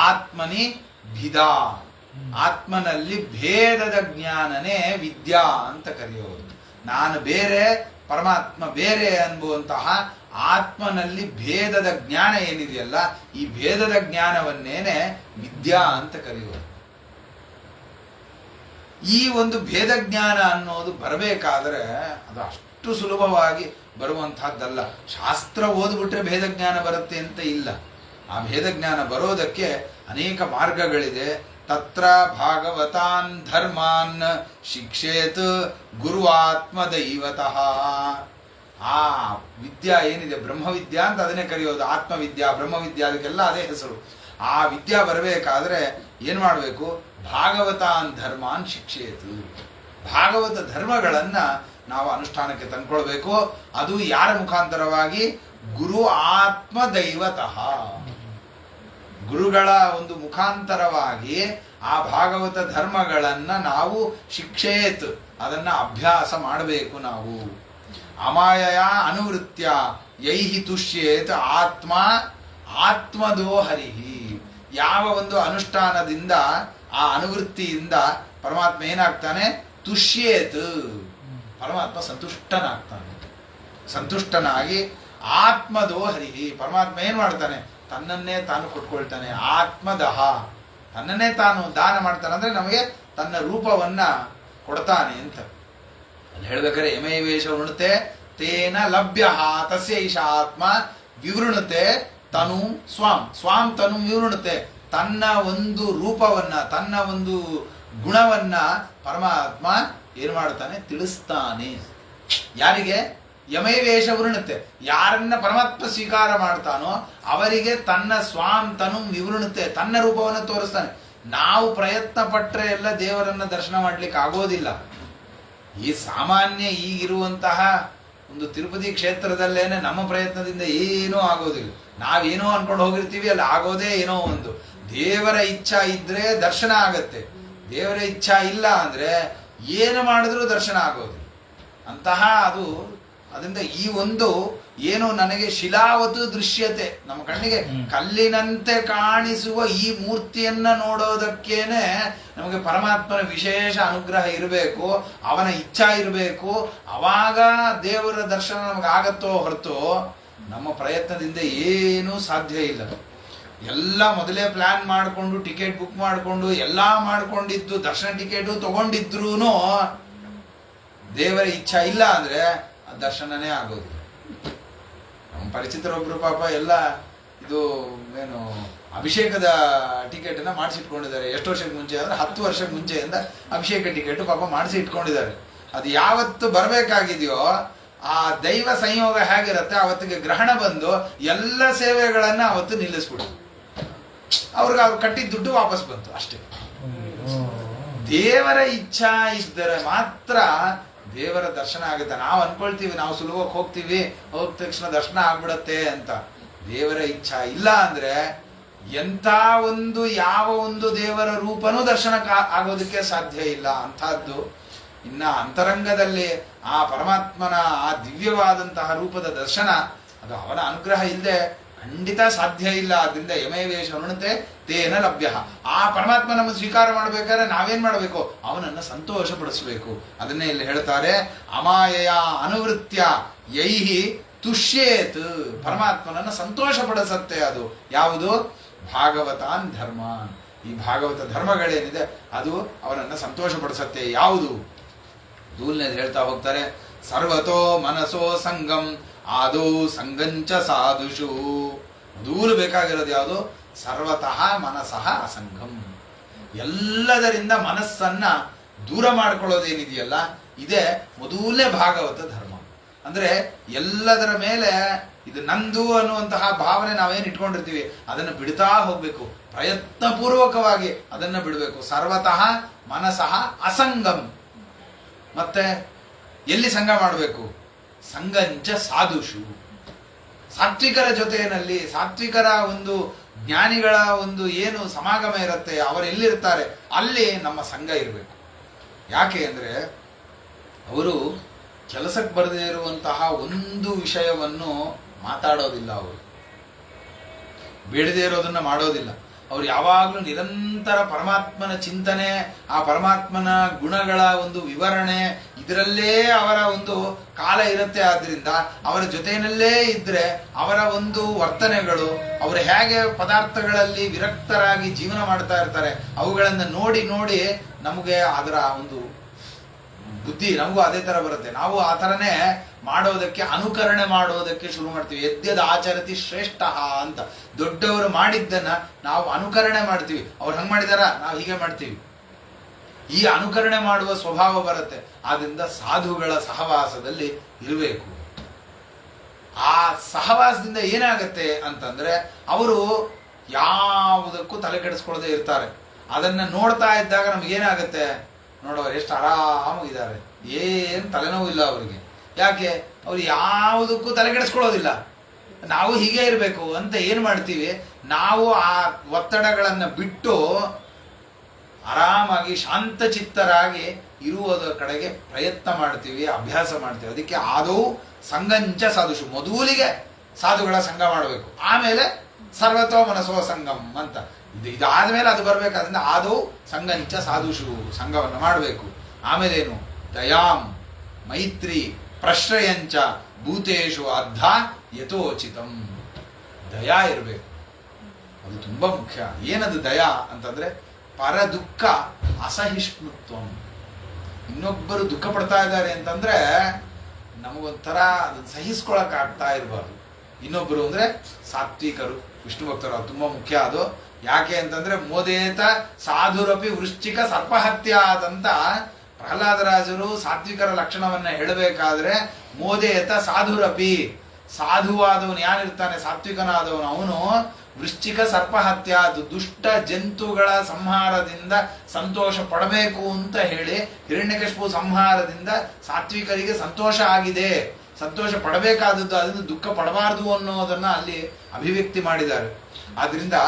ಆತ್ಮನಿ ಭಿದಾ, ಆತ್ಮನಲ್ಲಿ ಭೇದದ ಜ್ಞಾನನೇ ವಿದ್ಯಾ ಅಂತ ಕರೆಯೋದು. ನಾನು ಬೇರೆ, ಪರಮಾತ್ಮ ಬೇರೆ ಅನ್ನುವಂತಹ ಆತ್ಮನಲ್ಲಿ ಭೇದದ ಜ್ಞಾನ ಏನಿದೆಯಲ್ಲ, ಈ ಭೇದದ ಜ್ಞಾನವನ್ನೇನೆ ವಿದ್ಯಾ ಅಂತ ಕರೆಯೋದು. ಈ ಒಂದು ಭೇದ ಜ್ಞಾನ ಅನ್ನೋದು ಬರಬೇಕಾದ್ರೆ ಅದು ಅಷ್ಟು ಸುಲಭವಾಗಿ ಬರುವಂತಹದ್ದಲ್ಲ. ಶಾಸ್ತ್ರ ಓದ್ಬಿಟ್ರೆ ಭೇದ ಜ್ಞಾನ ಬರುತ್ತೆ ಅಂತ ಇಲ್ಲ. ಆ ಭೇದ ಜ್ಞಾನ ಬರೋದಕ್ಕೆ ಅನೇಕ ಮಾರ್ಗಗಳಿದೆ. ತತ್ರ ಭಾಗವತಾನ್ ಧರ್ಮಾನ್ ಶಿಕ್ಷೇತ್ ಗುರುವಾತ್ಮ ದೈವತಃ. ಆ ವಿದ್ಯಾ ಏನಿದೆ ಬ್ರಹ್ಮವಿದ್ಯಾ ಅಂತ ಅದನ್ನೇ ಕರೆಯೋದು. ಆತ್ಮವಿದ್ಯಾ, ಬ್ರಹ್ಮವಿದ್ಯಾ, ಅದಕ್ಕೆಲ್ಲ ಅದೇ ಹೆಸರು. ಆ ವಿದ್ಯಾ ಬರಬೇಕಾದ್ರೆ ಏನ್ ಮಾಡಬೇಕು? ಭಾಗವತಾನ್ ಧರ್ಮಾನ್ ಶಿಕ್ಷೇತ್. ಭಾಗವತ ಧರ್ಮಗಳನ್ನ ನಾವು ಅನುಷ್ಠಾನಕ್ಕೆ ತಂದ್ಕೊಳ್ಬೇಕು. ಅದು ಯಾರ ಮುಖಾಂತರವಾಗಿ? ಗುರು ಆತ್ಮ ದೈವತಃ, ಗುರುಗಳ ಒಂದು ಮುಖಾಂತರವಾಗಿ ಆ ಭಾಗವತ ಧರ್ಮಗಳನ್ನ ನಾವು ಶಿಕ್ಷೇತ್, ಅದನ್ನ ಅಭ್ಯಾಸ ಮಾಡಬೇಕು ನಾವು. ಅಮಾಯಯ ಅನುವೃತ್ಯ ಯೈಹಿ ತುಷ್ಯೇತ್ ಆತ್ಮ ಆತ್ಮದೋ ಹರಿಹಿ. ಯಾವ ಒಂದು ಅನುಷ್ಠಾನದಿಂದ, ಆ ಅನುವೃತ್ತಿಯಿಂದ ಪರಮಾತ್ಮ ಏನಾಗ್ತಾನೆ? ತುಷ್ಯೇತ್, ಪರಮಾತ್ಮ ಸಂತುಷ್ಟನಾಗಿ ಆತ್ಮದೋ ಹರಿಹಿ, ಪರಮಾತ್ಮ ಏನು ಮಾಡ್ತಾನೆ, ತನ್ನನ್ನೇ ತಾನು ಕೊಟ್ಕೊಳ್ತಾನೆ. ಆತ್ಮದಹ, ತನ್ನನ್ನೇ ತಾನು ದಾನ ಮಾಡ್ತಾನೆ ಅಂದರೆ ನಮಗೆ ತನ್ನ ರೂಪವನ್ನ ಕೊಡ್ತಾನೆ ಅಂತ. ಅಲ್ಲಿ ಹೇಳ್ಬೇಕಾದ್ರೆ ಯಮೈವೇಶ ವೃಣತೆ ತೇನ ಲಭ್ಯ ತಸ್ಯ ಈಶ ಆತ್ಮ ವಿವೃಣತೆ ತನು ಸ್ವಾಂ ತನು ವಿವೃಣತೆ. ತನ್ನ ಒಂದು ರೂಪವನ್ನ, ತನ್ನ ಒಂದು ಗುಣವನ್ನ ಪರಮಾತ್ಮ ಏನು ಮಾಡ್ತಾನೆ, ತಿಳಿಸ್ತಾನೆ. ಯಾರಿಗೆ? ಯಮೈವೇಶ ವೃಣತೆ, ಯಾರನ್ನ ಪರಮಾತ್ಮ ಸ್ವೀಕಾರ ಮಾಡ್ತಾನೋ ಅವರಿಗೆ ತನ್ನ ಸ್ವಾಂ ತನು ವಿವೃಣತೆ, ತನ್ನ ರೂಪವನ್ನು ತೋರಿಸ್ತಾನೆ. ನಾವು ಪ್ರಯತ್ನ ಪಟ್ಟರೆ ಎಲ್ಲ ದೇವರನ್ನ ದರ್ಶನ ಮಾಡ್ಲಿಕ್ಕೆ ಆಗೋದಿಲ್ಲ. ಈ ಸಾಮಾನ್ಯ ಈಗಿರುವಂತಹ ಒಂದು ತಿರುಪತಿ ಕ್ಷೇತ್ರದಲ್ಲೇನೆ ನಮ್ಮ ಪ್ರಯತ್ನದಿಂದ ಏನೂ ಆಗೋದಿಲ್ಲ. ನಾವೇನೋ ಅನ್ಕೊಂಡು ಹೋಗಿರ್ತೀವಿ, ಅಲ್ಲಿ ಆಗೋದೇ ಏನೋ ಒಂದು. ದೇವರ ಇಚ್ಛಾ ಇದ್ರೆ ದರ್ಶನ ಆಗತ್ತೆ, ದೇವರ ಇಚ್ಛಾ ಇಲ್ಲ ಅಂದ್ರೆ ಏನು ಮಾಡಿದ್ರೂ ದರ್ಶನ ಆಗೋದಿಲ್ಲ. ಅಂತಹ ಅದರಿಂದ ಈ ಒಂದು ಏನು ನನಗೆ ಶಿಲಾವತು ದೃಶ್ಯತೆ, ನಮ್ಮ ಕಣ್ಣಿಗೆ ಕಲ್ಲಿನಂತೆ ಕಾಣಿಸುವ ಈ ಮೂರ್ತಿಯನ್ನ ನೋಡೋದಕ್ಕೇನೆ ನಮಗೆ ಪರಮಾತ್ಮನ ವಿಶೇಷ ಅನುಗ್ರಹ ಇರಬೇಕು, ಅವನ ಇಚ್ಛಾ ಇರಬೇಕು. ಅವಾಗ ದೇವರ ದರ್ಶನ ನಮಗೆ ಆಗತ್ತೋ ಹೊರತು ನಮ್ಮ ಪ್ರಯತ್ನದಿಂದ ಏನೂ ಸಾಧ್ಯ ಇಲ್ಲ. ಎಲ್ಲ ಮೊದಲೇ ಪ್ಲಾನ್ ಮಾಡಿಕೊಂಡು ಟಿಕೆಟ್ ಬುಕ್ ಮಾಡಿಕೊಂಡು ಎಲ್ಲ ಮಾಡ್ಕೊಂಡಿದ್ದು, ದರ್ಶನ ಟಿಕೆಟು ತಗೊಂಡಿದ್ರು ದೇವರ ಇಚ್ಛಾ ಇಲ್ಲ ಅಂದ್ರೆ ಆ ದರ್ಶನನೇ ಆಗೋದಿಲ್ಲ. ನಮ್ಮ ಪರಿಚಿತರೊಬ್ರು ಪಾಪ ಎಲ್ಲ ಇದು ಏನು ಅಭಿಷೇಕದ ಟಿಕೆಟ್ ಅನ್ನ ಮಾಡಿಸಿಟ್ಕೊಂಡಿದ್ದಾರೆ. ಎಷ್ಟು ವರ್ಷಕ್ಕೆ ಮುಂಚೆ ಅಂದ್ರೆ 10 ವರ್ಷಕ್ಕೆ ಮುಂಚೆಯಿಂದ ಅಭಿಷೇಕ ಟಿಕೆಟ್ ಪಾಪ ಮಾಡಿಸಿ ಇಟ್ಕೊಂಡಿದ್ದಾರೆ. ಅದು ಯಾವತ್ತು ಬರಬೇಕಾಗಿದೆಯೋ ಆ ದೈವ ಸಂಯೋಗ ಹೇಗಿರುತ್ತೆ, ಅವತ್ತಿಗೆ ಗ್ರಹಣ ಬಂದು ಎಲ್ಲ ಸೇವೆಗಳನ್ನ ಅವತ್ತು ನಿಲ್ಲಿಸ್ಬಿಡು. ಅವ್ರು ಕಟ್ಟಿದ ದುಡ್ಡು ವಾಪಸ್ ಬಂತು ಅಷ್ಟೇ. ದೇವರ ಇಚ್ಛಾ ಇದ್ದರೆ ಮಾತ್ರ ದೇವರ ದರ್ಶನ ಆಗುತ್ತೆ. ನಾವು ಅನ್ಕೊಳ್ತೀವಿ ನಾವು ಸುಲಭಕ್ಕೆ ಹೋಗ್ತೀವಿ, ಹೋದ ತಕ್ಷಣ ದರ್ಶನ ಆಗ್ಬಿಡತ್ತೆ ಅಂತ. ದೇವರ ಇಚ್ಛಾ ಇಲ್ಲ ಅಂದ್ರೆ ಎಂಥ ಒಂದು ಯಾವ ಒಂದು ದೇವರ ರೂಪನೂ ದರ್ಶನಕ್ಕೆ ಆಗೋದಕ್ಕೆ ಸಾಧ್ಯ ಇಲ್ಲ. ಅಂಥದ್ದು ಇನ್ನ ಅಂತರಂಗದಲ್ಲಿ ಆ ಪರಮಾತ್ಮನ ಆ ದಿವ್ಯವಾದಂತಹ ರೂಪದ ದರ್ಶನ ಅದು ಅವನ ಅನುಗ್ರಹ ಇಲ್ಲದೆ ಖಂಡಿತ ಸಾಧ್ಯ ಇಲ್ಲ. ಅದರಿಂದ ಯಮೈವೇಶ ವೃಣತೆ ತೇನ ಲಭ್ಯ. ಆ ಪರಮಾತ್ಮ ನಮ್ಮನ್ನು ಸ್ವೀಕಾರ ಮಾಡಬೇಕಾದ್ರೆ ನಾವೇನ್ ಮಾಡಬೇಕು, ಅವನನ್ನ ಸಂತೋಷ ಪಡಿಸಬೇಕು. ಅದನ್ನೇ ಇಲ್ಲಿ ಹೇಳ್ತಾರೆ, ಅಮಾಯಯ ಅನುವೃತ್ಯ ಯೈಹಿ ತುಷ್ಯೇತ್. ಪರಮಾತ್ಮನನ್ನ ಸಂತೋಷ ಪಡಿಸತ್ತೆ. ಅದು ಯಾವುದು? ಭಾಗವತಾನ್ ಧರ್ಮಾನ್. ಈ ಭಾಗವತ ಧರ್ಮಗಳೇನಿದೆ ಅದು ಅವನನ್ನ ಸಂತೋಷ ಪಡಿಸತ್ತೆ. ಯಾವುದು? ದೂಲ್ನೇದು ಹೇಳ್ತಾ ಹೋಗ್ತಾರೆ, ಸರ್ವತೋ ಮನಸೋ ಸಂಗಂ ಆದೌ ಸಂಗಂಚ ಸಾಧುಷು. ಮೊದಲು ಬೇಕಾಗಿರೋದು ಯಾವುದು? ಸರ್ವತಃ ಮನಸಃ ಅಸಂಗಂ. ಎಲ್ಲದರಿಂದ ಮನಸ್ಸನ್ನ ದೂರ ಮಾಡ್ಕೊಳ್ಳೋದೇನಿದೆಯಲ್ಲ ಇದೇ ಮೊದಲೇ ಭಾಗವತ ಧರ್ಮ. ಅಂದ್ರೆ ಎಲ್ಲದರ ಮೇಲೆ ಇದು ನಂದು ಅನ್ನುವಂತಹ ಭಾವನೆ ನಾವೇನು ಇಟ್ಕೊಂಡಿರ್ತೀವಿ ಅದನ್ನು ಬಿಡ್ತಾ ಹೋಗ್ಬೇಕು, ಪ್ರಯತ್ನ ಪೂರ್ವಕವಾಗಿ ಅದನ್ನ ಬಿಡಬೇಕು. ಸರ್ವತಃ ಮನಸಃ ಅಸಂಗಂ. ಮತ್ತೆ ಎಲ್ಲಿ ಸಂಘ ಮಾಡಬೇಕು? ಸಂಗಂಚ ಸಾಧುಷು. ಸಾತ್ವಿಕರ ಜೊತೆಯಲ್ಲಿ, ಸಾತ್ವಿಕರ ಒಂದು ಜ್ಞಾನಿಗಳ ಒಂದು ಏನು ಸಮಾಗಮ ಇರುತ್ತೆ, ಅವರು ಎಲ್ಲಿರ್ತಾರೆ ಅಲ್ಲಿ ನಮ್ಮ ಸಂಘ ಇರಬೇಕು. ಯಾಕೆ ಅಂದ್ರೆ ಅವರು ಕೆಲಸಕ್ಕೆ ಬರದೇ ಇರುವಂತಹ ಒಂದು ವಿಷಯವನ್ನು ಮಾತಾಡೋದಿಲ್ಲ, ಅವರು ಬೇಡದೇ ಇರೋದನ್ನ ಮಾಡೋದಿಲ್ಲ. ಅವ್ರು ಯಾವಾಗಲೂ ನಿರಂತರ ಪರಮಾತ್ಮನ ಚಿಂತನೆ, ಆ ಪರಮಾತ್ಮನ ಗುಣಗಳ ಒಂದು ವಿವರಣೆ, ಇದರಲ್ಲೇ ಅವರ ಒಂದು ಕಾಲ ಇರುತ್ತೆ. ಆದ್ರಿಂದ ಅವರ ಜೊತೆಯಲ್ಲೇ ಇದ್ರೆ ಅವರ ಒಂದು ವರ್ತನೆಗಳು, ಅವರು ಹೇಗೆ ಪದಾರ್ಥಗಳಲ್ಲಿ ವಿರಕ್ತರಾಗಿ ಜೀವನ ಮಾಡ್ತಾ ಇರ್ತಾರೆ, ಅವುಗಳನ್ನು ನೋಡಿ ನೋಡಿ ನಮಗೆ ಅದರ ಒಂದು ಬುದ್ಧಿ ನಮಗೂ ಅದೇ ತರ ಬರುತ್ತೆ. ನಾವು ಆ ಥರನೇ ಮಾಡೋದಕ್ಕೆ, ಅನುಕರಣೆ ಮಾಡೋದಕ್ಕೆ ಶುರು ಮಾಡ್ತೀವಿ. ಯದ್ಯದ ಆಚರತಿ ಶ್ರೇಷ್ಠ ಅಂತ. ದೊಡ್ಡವರು ಮಾಡಿದ್ದನ್ನ ನಾವು ಅನುಕರಣೆ ಮಾಡ್ತೀವಿ. ಅವ್ರು ಹಂಗೆ ಮಾಡಿದಾರ, ನಾವು ಹೀಗೆ ಮಾಡ್ತೀವಿ. ಈ ಅನುಕರಣೆ ಮಾಡುವ ಸ್ವಭಾವ ಬರುತ್ತೆ. ಆದ್ರಿಂದ ಸಾಧುಗಳ ಸಹವಾಸದಲ್ಲಿ ಇರಬೇಕು. ಆ ಸಹವಾಸದಿಂದ ಏನಾಗತ್ತೆ ಅಂತಂದ್ರೆ ಅವರು ಯಾವುದಕ್ಕೂ ತಲೆ ಕೆಡಿಸ್ಕೊಳ್ಳದೆ ಇರ್ತಾರೆ. ಅದನ್ನ ನೋಡ್ತಾ ಇದ್ದಾಗ ನಮಗೇನಾಗತ್ತೆ, ನೋಡೋರು ಎಷ್ಟು ಆರಾಮಾಗಿದ್ದಾರೆ, ಏನು ತಲೆನೋವು ಇಲ್ಲ ಅವರಿಗೆ. ಯಾಕೆ? ಅವ್ರು ಯಾವುದಕ್ಕೂ ತಲೆ ಕೆಡಿಸ್ಕೊಳ್ಳೋದಿಲ್ಲ. ನಾವು ಹೀಗೆ ಇರಬೇಕು ಅಂತ ಏನು ಮಾಡ್ತೀವಿ, ನಾವು ಆ ಒತ್ತಡಗಳನ್ನು ಬಿಟ್ಟು ಆರಾಮಾಗಿ ಶಾಂತಚಿತ್ತರಾಗಿ ಇರುವುದರ ಕಡೆಗೆ ಪ್ರಯತ್ನ ಮಾಡ್ತೀವಿ, ಅಭ್ಯಾಸ ಮಾಡ್ತೀವಿ. ಅದಕ್ಕೆ ಆದೌ ಸಂಗಂಚ ಸಾಧುಷು. ಮೊದಲಿಗೆ ಸಾಧುಗಳ ಸಂಘ ಮಾಡಬೇಕು, ಆಮೇಲೆ ಸರ್ವತೋ ಮನಸೋ ಸಂಗಂ ಅಂತ. ಇದಾದ್ಮೇಲೆ ಅದು ಬರ್ಬೇಕಾದ್ರಿಂದ ಆದೌ ಸಂಗಂಚ ಸಾಧುಷು, ಸಂಘವನ್ನು ಮಾಡಬೇಕು. ಆಮೇಲೆ ಏನು? ದಯಾಂ, ಮೈತ್ರಿ ಪ್ರಶ್ರಯಂಚ ಭೂತೇಶು ಅರ್ಧ ಯಥೋಚಿತಂ. ದಯಾ ಇರಬೇಕು, ಅದು ತುಂಬ ಮುಖ್ಯ. ಏನದು ದಯಾ ಅಂತಂದ್ರೆ ಪರ ದುಃಖ ಅಸಹಿಷ್ಣುತ್ವ. ಇನ್ನೊಬ್ಬರು ದುಃಖ ಪಡ್ತಾ ಇದ್ದಾರೆ ಅಂತಂದ್ರೆ ನಮಗೊಂಥರ ಅದನ್ನು ಸಹಿಸ್ಕೊಳಕ್ ಆಗ್ತಾ ಇರಬಾರ್ದು. ಇನ್ನೊಬ್ಬರು ಅಂದ್ರೆ ಸಾತ್ವಿಕರು, ವಿಷ್ಣು ಭಕ್ತರು, ಅದು ತುಂಬಾ ಮುಖ್ಯ. ಅದು ಯಾಕೆ ಅಂತಂದ್ರೆ ಮೋದೇತ ಸಾಧುರಪಿ ವೃಶ್ಚಿಕ ಸರ್ಪಹತ್ಯಾತ್ ಅಂತ ಪ್ರಹ್ಲಾದರಾಜರು ಸಾತ್ವಿಕರ ಲಕ್ಷಣವನ್ನ ಹೇಳಬೇಕಾದ್ರೆ ಮೋದೇತ ಸಾಧುರಪಿ, ಸಾಧುವಾದವನು ಯಾನಿರ್ತಾನೆ ಸಾತ್ವಿಕನಾದವನು ಅವನು ವೃಶ್ಚಿಕ ಸರ್ಪಹತ್ಯ, ದುಷ್ಟ ಜಂತುಗಳ ಸಂಹಾರದಿಂದ ಸಂತೋಷ ಪಡಬೇಕು ಅಂತ ಹೇಳಿ ಹಿರಣ್ಯಕಶಿಪು ಸಂಹಾರದಿಂದ ಸಾತ್ವಿಕರಿಗೆ ಸಂತೋಷ ಆಗಿದೆ, ಸಂತೋಷ ಪಡಬೇಕಾದದ್ದು, ಅದರಿಂದ ದುಃಖ ಪಡಬಾರದು ಅನ್ನೋದನ್ನ ಅಲ್ಲಿ ಅಭಿವ್ಯಕ್ತಿ ಮಾಡಿದ್ದಾರೆ. ಆದ್ರಿಂದ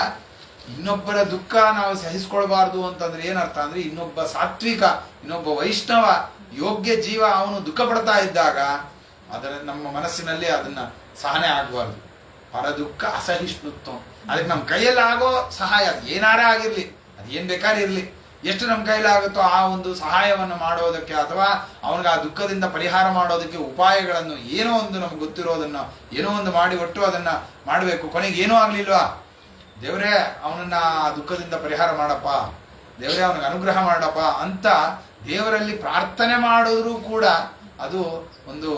ಇನ್ನೊಬ್ಬರ ದುಃಖ ನಾವು ಸಹಿಸ್ಕೊಳ್ಬಾರ್ದು ಅಂತಂದ್ರೆ ಏನರ್ಥ ಅಂದ್ರೆ ಇನ್ನೊಬ್ಬ ಸಾತ್ವಿಕ, ಇನ್ನೊಬ್ಬ ವೈಷ್ಣವ ಯೋಗ್ಯ ಜೀವ ಅವನು ದುಃಖ ಪಡ್ತಾ ಇದ್ದಾಗ ಅದರ ನಮ್ಮ ಮನಸ್ಸಿನಲ್ಲಿ ಅದನ್ನ ಸಹನೆ ಆಗಬಾರ್ದು. ಪರ ದುಃಖ ಅಸಹಿಷ್ಣುತ್ವ. ಅದಕ್ಕೆ ನಮ್ಮ ಕೈಯಲ್ಲಿ ಆಗೋ ಸಹಾಯ ಏನಾರೇ ಆಗಿರ್ಲಿ, ಅದು ಏನ್ ಬೇಕಾದ್ರೆ ಇರ್ಲಿ, ಎಷ್ಟು ನಮ್ಮ ಕೈಲಾಗುತ್ತೋ ಆ ಒಂದು ಸಹಾಯವನ್ನು ಮಾಡೋದಕ್ಕೆ ಅಥವಾ ಅವನಿಗೆ ಆ ದುಃಖದಿಂದ ಪರಿಹಾರ ಮಾಡೋದಕ್ಕೆ ಉಪಾಯಗಳನ್ನು ಏನೋ ಒಂದು ನಮ್ಗೆ ಗೊತ್ತಿರೋದನ್ನ ಏನೋ ಒಂದು ಮಾಡಿ ಒಟ್ಟು ಅದನ್ನ ಮಾಡಬೇಕು. ಕೊನೆಗೆ ಏನೂ ಆಗ್ಲಿಲ್ವಾ, ದೇವರೇ ಅವನನ್ನ ಆ ದುಃಖದಿಂದ ಪರಿಹಾರ ಮಾಡಪ್ಪ, ದೇವರೇ ಅವನಿಗೆ ಅನುಗ್ರಹ ಮಾಡಪ್ಪ ಅಂತ ದೇವರಲ್ಲಿ ಪ್ರಾರ್ಥನೆ ಮಾಡಿದ್ರು ಕೂಡ ಅದು ಒಂದು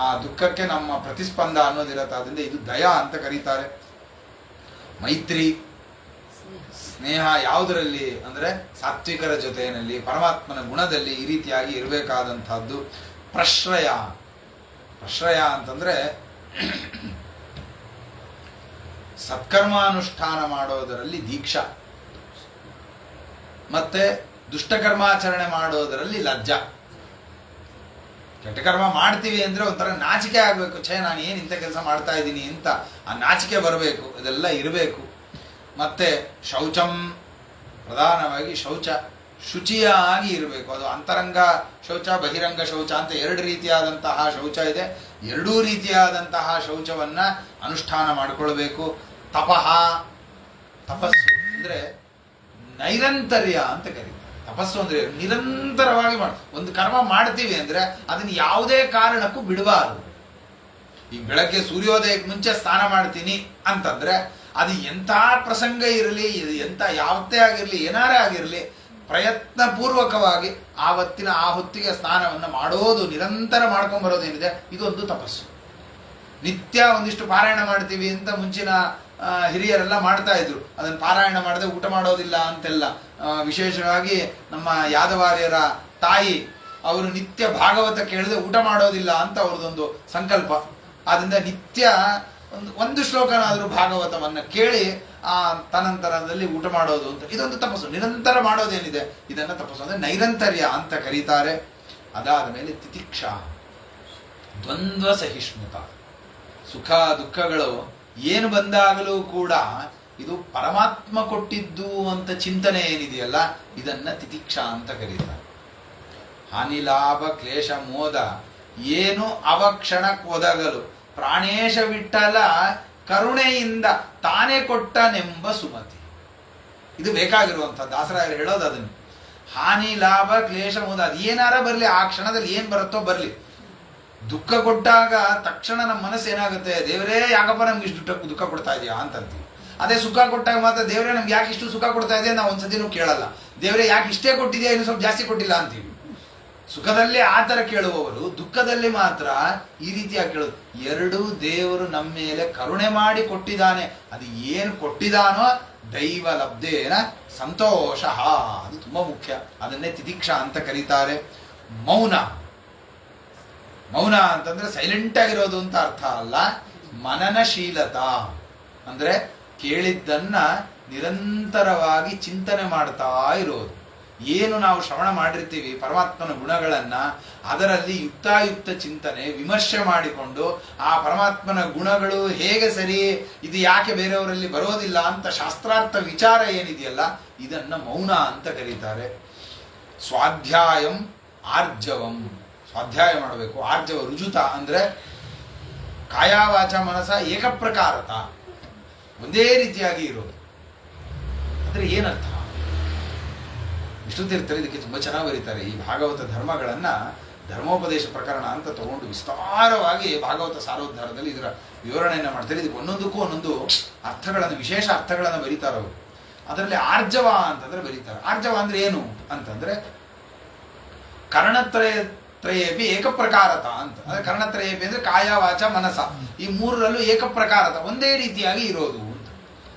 ಆ ದುಃಖಕ್ಕೆ ನಮ್ಮ ಪ್ರತಿಸ್ಪಂದ ಅನ್ನೋದಿರತ್ತೆ. ಅದರಿಂದ ಇದು ದಯಾ ಅಂತ ಕರೀತಾರೆ. ಮೈತ್ರಿ ಸ್ನೇಹ ಯಾವುದರಲ್ಲಿ ಅಂದ್ರೆ ಸಾತ್ವಿಕರ ಜೊತೆಯಲ್ಲಿ ಪರಮಾತ್ಮನ ಗುಣದಲ್ಲಿ ಈ ರೀತಿಯಾಗಿ ಇರಬೇಕಾದಂತಹದ್ದು. ಪ್ರಶ್ರಯ, ಪ್ರಶ್ರಯ ಅಂತಂದ್ರೆ ಸತ್ಕರ್ಮಾನುಷ್ಠಾನ ಮಾಡೋದರಲ್ಲಿ ದೀಕ್ಷಾ, ಮತ್ತೆ ದುಷ್ಟಕರ್ಮಾಚರಣೆ ಮಾಡೋದರಲ್ಲಿ ಲಜ್ಜಾ. ಕೆಟ್ಟ ಕರ್ಮ ಮಾಡ್ತೀವಿ ಅಂದ್ರೆ ಒಂಥರ ನಾಚಿಕೆ ಆಗ್ಬೇಕು, ಛೇ ನಾನು ಏನು ಇಂಥ ಕೆಲಸ ಮಾಡ್ತಾ ಇದ್ದೀನಿ ಅಂತ ಆ ನಾಚಿಕೆ ಬರಬೇಕು, ಇದೆಲ್ಲ ಇರಬೇಕು. ಮತ್ತೆ ಶೌಚಂ, ಪ್ರಧಾನವಾಗಿ ಶೌಚ ಶುಚಿಯಾಗಿ ಇರಬೇಕು. ಅದು ಅಂತರಂಗ ಶೌಚ ಬಹಿರಂಗ ಶೌಚ ಅಂತ ಎರಡು ರೀತಿಯಾದಂತಹ ಶೌಚ ಇದೆ. ಎರಡೂ ರೀತಿಯಾದಂತಹ ಶೌಚವನ್ನ ಅನುಷ್ಠಾನ ಮಾಡಿಕೊಳ್ಬೇಕು. ತಪಃ, ತಪಸ್ಸು ಅಂದ್ರೆ ನೈರಂತರ್ಯ ಅಂತ ಕರೀತಾರೆ. ತಪಸ್ಸು ಅಂದ್ರೆ ನಿರಂತರವಾಗಿ ಒಂದು ಕರ್ಮ ಮಾಡ್ತೀವಿ ಅಂದ್ರೆ ಅದನ್ನ ಯಾವುದೇ ಕಾರಣಕ್ಕೂ ಬಿಡಬಾರದು. ಈಗ ಬೆಳಗ್ಗೆ ಸೂರ್ಯೋದಯಕ್ಕೆ ಮುಂಚೆ ಸ್ನಾನ ಮಾಡ್ತೀನಿ ಅಂತಂದ್ರೆ ಅದು ಎಂಥ ಪ್ರಸಂಗ ಇರಲಿ, ಎಂಥ ಯಾವತ್ತೇ ಆಗಿರಲಿ, ಏನಾರೇ ಆಗಿರಲಿ, ಪ್ರಯತ್ನ ಪೂರ್ವಕವಾಗಿ ಆವತ್ತಿನ ಆ ಹೊತ್ತಿಗೆ ಸ್ನಾನವನ್ನು ಮಾಡೋದು, ನಿರಂತರ ಮಾಡ್ಕೊಂಡ್ ಬರೋದೇನಿದೆ ಇದೊಂದು ತಪಸ್ಸು. ನಿತ್ಯ ಒಂದಿಷ್ಟು ಪಾರಾಯಣ ಮಾಡ್ತೀವಿ ಅಂತ ಮುಂಚಿನ ಹಿರಿಯರೆಲ್ಲ ಮಾಡ್ತಾ ಇದ್ರು. ಅದನ್ನು ಪಾರಾಯಣ ಮಾಡದೆ ಊಟ ಮಾಡೋದಿಲ್ಲ ಅಂತೆಲ್ಲ. ವಿಶೇಷವಾಗಿ ನಮ್ಮ ಯಾದವಾರ್ಯರ ತಾಯಿ ಅವರು ನಿತ್ಯ ಭಾಗವತ ಕೇಳದೆ ಊಟ ಮಾಡೋದಿಲ್ಲ ಅಂತ ಅವ್ರದ್ದೊಂದು ಸಂಕಲ್ಪ. ಆದ್ರಿಂದ ನಿತ್ಯ ಒಂದು ಶ್ಲೋಕನಾದರೂ ಭಾಗವತವನ್ನ ಕೇಳಿ ಆ ತನಂತರದಲ್ಲಿ ಊಟ ಮಾಡೋದು ಅಂತ ಇದೊಂದು ತಪಸ್ಸು. ನಿರಂತರ ಮಾಡೋದೇನಿದೆ ಇದನ್ನ ತಪಸ್ಸು ಅಂದ್ರೆ ನೈರಂತರ್ಯ ಅಂತ ಕರೀತಾರೆ. ಅದಾದ ಮೇಲೆ ತಿತಿಕ್ಷಾ, ದ್ವಂದ್ವ ಸಹಿಷ್ಣುತ. ಸುಖ ದುಃಖಗಳು ಏನು ಬಂದಾಗಲೂ ಕೂಡ ಇದು ಪರಮಾತ್ಮ ಕೊಟ್ಟಿದ್ದು ಅಂತ ಚಿಂತನೆ ಏನಿದೆಯಲ್ಲ ಇದನ್ನ ತಿತಿಕ್ಷಾ ಅಂತ ಕರೀತಾರೆ. ಹಾನಿ ಲಾಭ ಕ್ಲೇಶ ಮೋದ ಏನು ಅವಕ್ಷಣಕ್ಕೆ ಒದಗಲು ಪ್ರಾಣೇಶ ವಿಠಲ ಕರುಣೆಯಿಂದ ತಾನೇ ಕೊಟ್ಟನೆಂಬ ಸುಮತಿ. ಇದು ಬೇಕಾಗಿರುವಂಥದ್ದು. ದಾಸರಾಯರು ಹೇಳೋದು ಅದನ್ನು. ಹಾನಿ ಲಾಭ ಕ್ಲೇಶ ಮೋದ ಅದು ಏನಾರ ಬರಲಿ, ಆ ಕ್ಷಣದಲ್ಲಿ ಏನ್ ಬರುತ್ತೋ ಬರಲಿ. ದುಃಖ ಕೊಟ್ಟಾಗ ತಕ್ಷಣ ನಮ್ಮ ಮನಸ್ಸು ಏನಾಗುತ್ತೆ, ದೇವರೇ ಯಾಕಪ್ಪ ನಮ್ಗೆ ಇಷ್ಟು ದುಃಖ ಕೊಡ್ತಾ ಇದೆಯಾ ಅಂತೀವಿ. ಅದೇ ಸುಖ ಕೊಟ್ಟಾಗ ಮಾತ್ರ ದೇವರೇ ನಮ್ಗೆ ಯಾಕೆ ಇಷ್ಟು ಸುಖ ಕೊಡ್ತಾ ಇದೆಯಾ ನಾವು ಒಂದ್ಸತಿನೂ ಕೇಳಲ್ಲ. ದೇವರೇ ಯಾಕೆ ಇಷ್ಟೇ ಕೊಟ್ಟಿದೆಯಾ ಇನ್ನು ಸ್ವಲ್ಪ ಜಾಸ್ತಿ ಕೊಟ್ಟಿಲ್ಲ ಅಂತೀವಿ. ಸುಖದಲ್ಲಿ ಆ ಥರ ಕೇಳುವವರು ದುಃಖದಲ್ಲಿ ಮಾತ್ರ ಈ ರೀತಿಯಾಗಿ ಕೇಳೋದು. ಎರಡೂ ದೇವರು ನಮ್ಮ ಮೇಲೆ ಕರುಣೆ ಮಾಡಿ ಕೊಟ್ಟಿದ್ದಾನೆ. ಅದು ಏನು ಕೊಟ್ಟಿದಾನೋ ದೈವ ಲಬ್ಧೇನ ಸಂತೋಷ, ಅದು ತುಂಬಾ ಮುಖ್ಯ. ಅದನ್ನೇ ತಿತಿಕ್ಷಾ ಅಂತ ಕರೀತಾರೆ. ಮೌನ, ಮೌನ ಅಂತಂದ್ರೆ ಸೈಲೆಂಟ್ ಆಗಿರೋದು ಅಂತ ಅರ್ಥ ಅಲ್ಲ. ಮನನಶೀಲತಾ ಅಂದ್ರೆ ಕೇಳಿದ್ದನ್ನ ನಿರಂತರವಾಗಿ ಚಿಂತನೆ ಮಾಡ್ತಾ ಇರೋದು. ಏನು ನಾವು ಶ್ರವಣ ಮಾಡಿರ್ತೀವಿ ಪರಮಾತ್ಮನ ಗುಣಗಳನ್ನ, ಅದರಲ್ಲಿ ಯುಕ್ತಾಯುಕ್ತ ಚಿಂತನೆ ವಿಮರ್ಶೆ ಮಾಡಿಕೊಂಡು ಆ ಪರಮಾತ್ಮನ ಗುಣಗಳು ಹೇಗೆ ಸರಿ, ಇದು ಯಾಕೆ ಬೇರೆಯವರಲ್ಲಿ ಬರೋದಿಲ್ಲ ಅಂತ ಶಾಸ್ತ್ರಾರ್ಥ ವಿಚಾರ ಏನಿದೆಯಲ್ಲ ಇದನ್ನ ಮೌನ ಅಂತ ಕರೀತಾರೆ. ಸ್ವಾಧ್ಯಾಯಂ ಆರ್ಜವಂ, ಸ್ವಾಧ್ಯಾಯ ಮಾಡಬೇಕು. ಆರ್ಜವ ರುಜುತ ಅಂದ್ರೆ ಕಾಯಾವಾಚ ಮನಸ ಏಕಪ್ರಕಾರತ, ಒಂದೇ ರೀತಿಯಾಗಿ ಇರೋದು. ಅಂದ್ರೆ ಏನರ್ಥ? ವಿಷ್ಣು ತೀರ್ಥರು ಇದಕ್ಕೆ ತುಂಬಾ ಚೆನ್ನಾಗಿ ಬರೀತಾರೆ. ಈ ಭಾಗವತ ಧರ್ಮಗಳನ್ನ ಧರ್ಮೋಪದೇಶ ಪ್ರಕರಣ ಅಂತ ತಗೊಂಡು ವಿಸ್ತಾರವಾಗಿ ಭಾಗವತ ಸಾರೋದ್ಧಾರದಲ್ಲಿ ಇದರ ವಿವರಣೆಯನ್ನು ಮಾಡ್ತಾರೆ. ಇದಕ್ಕೆ ಒಂದೊಂದಕ್ಕೂ ಒಂದೊಂದು ಅರ್ಥಗಳನ್ನು, ವಿಶೇಷ ಅರ್ಥಗಳನ್ನು ಬರೀತಾರೆ ಅವರು. ಅದರಲ್ಲಿ ಆರ್ಜವ ಅಂತಂದ್ರೆ ಬರೀತಾರೆ. ಆರ್ಜವ ಅಂದ್ರೆ ಏನು ಅಂತಂದ್ರೆ ಕರ್ಣತ್ರಯೇಪಿ ಏಕಪ್ರಕಾರತ ಅಂತ. ಅಂದ್ರೆ ಕರ್ಣತ್ರಯೇಪಿ ಅಂದ್ರೆ ಕಾಯ ವಾಚ ಮನಸ, ಈ ಮೂರರಲ್ಲೂ ಏಕಪ್ರಕಾರತ, ಒಂದೇ ರೀತಿಯಾಗಿ ಇರೋದು ಅಂತ.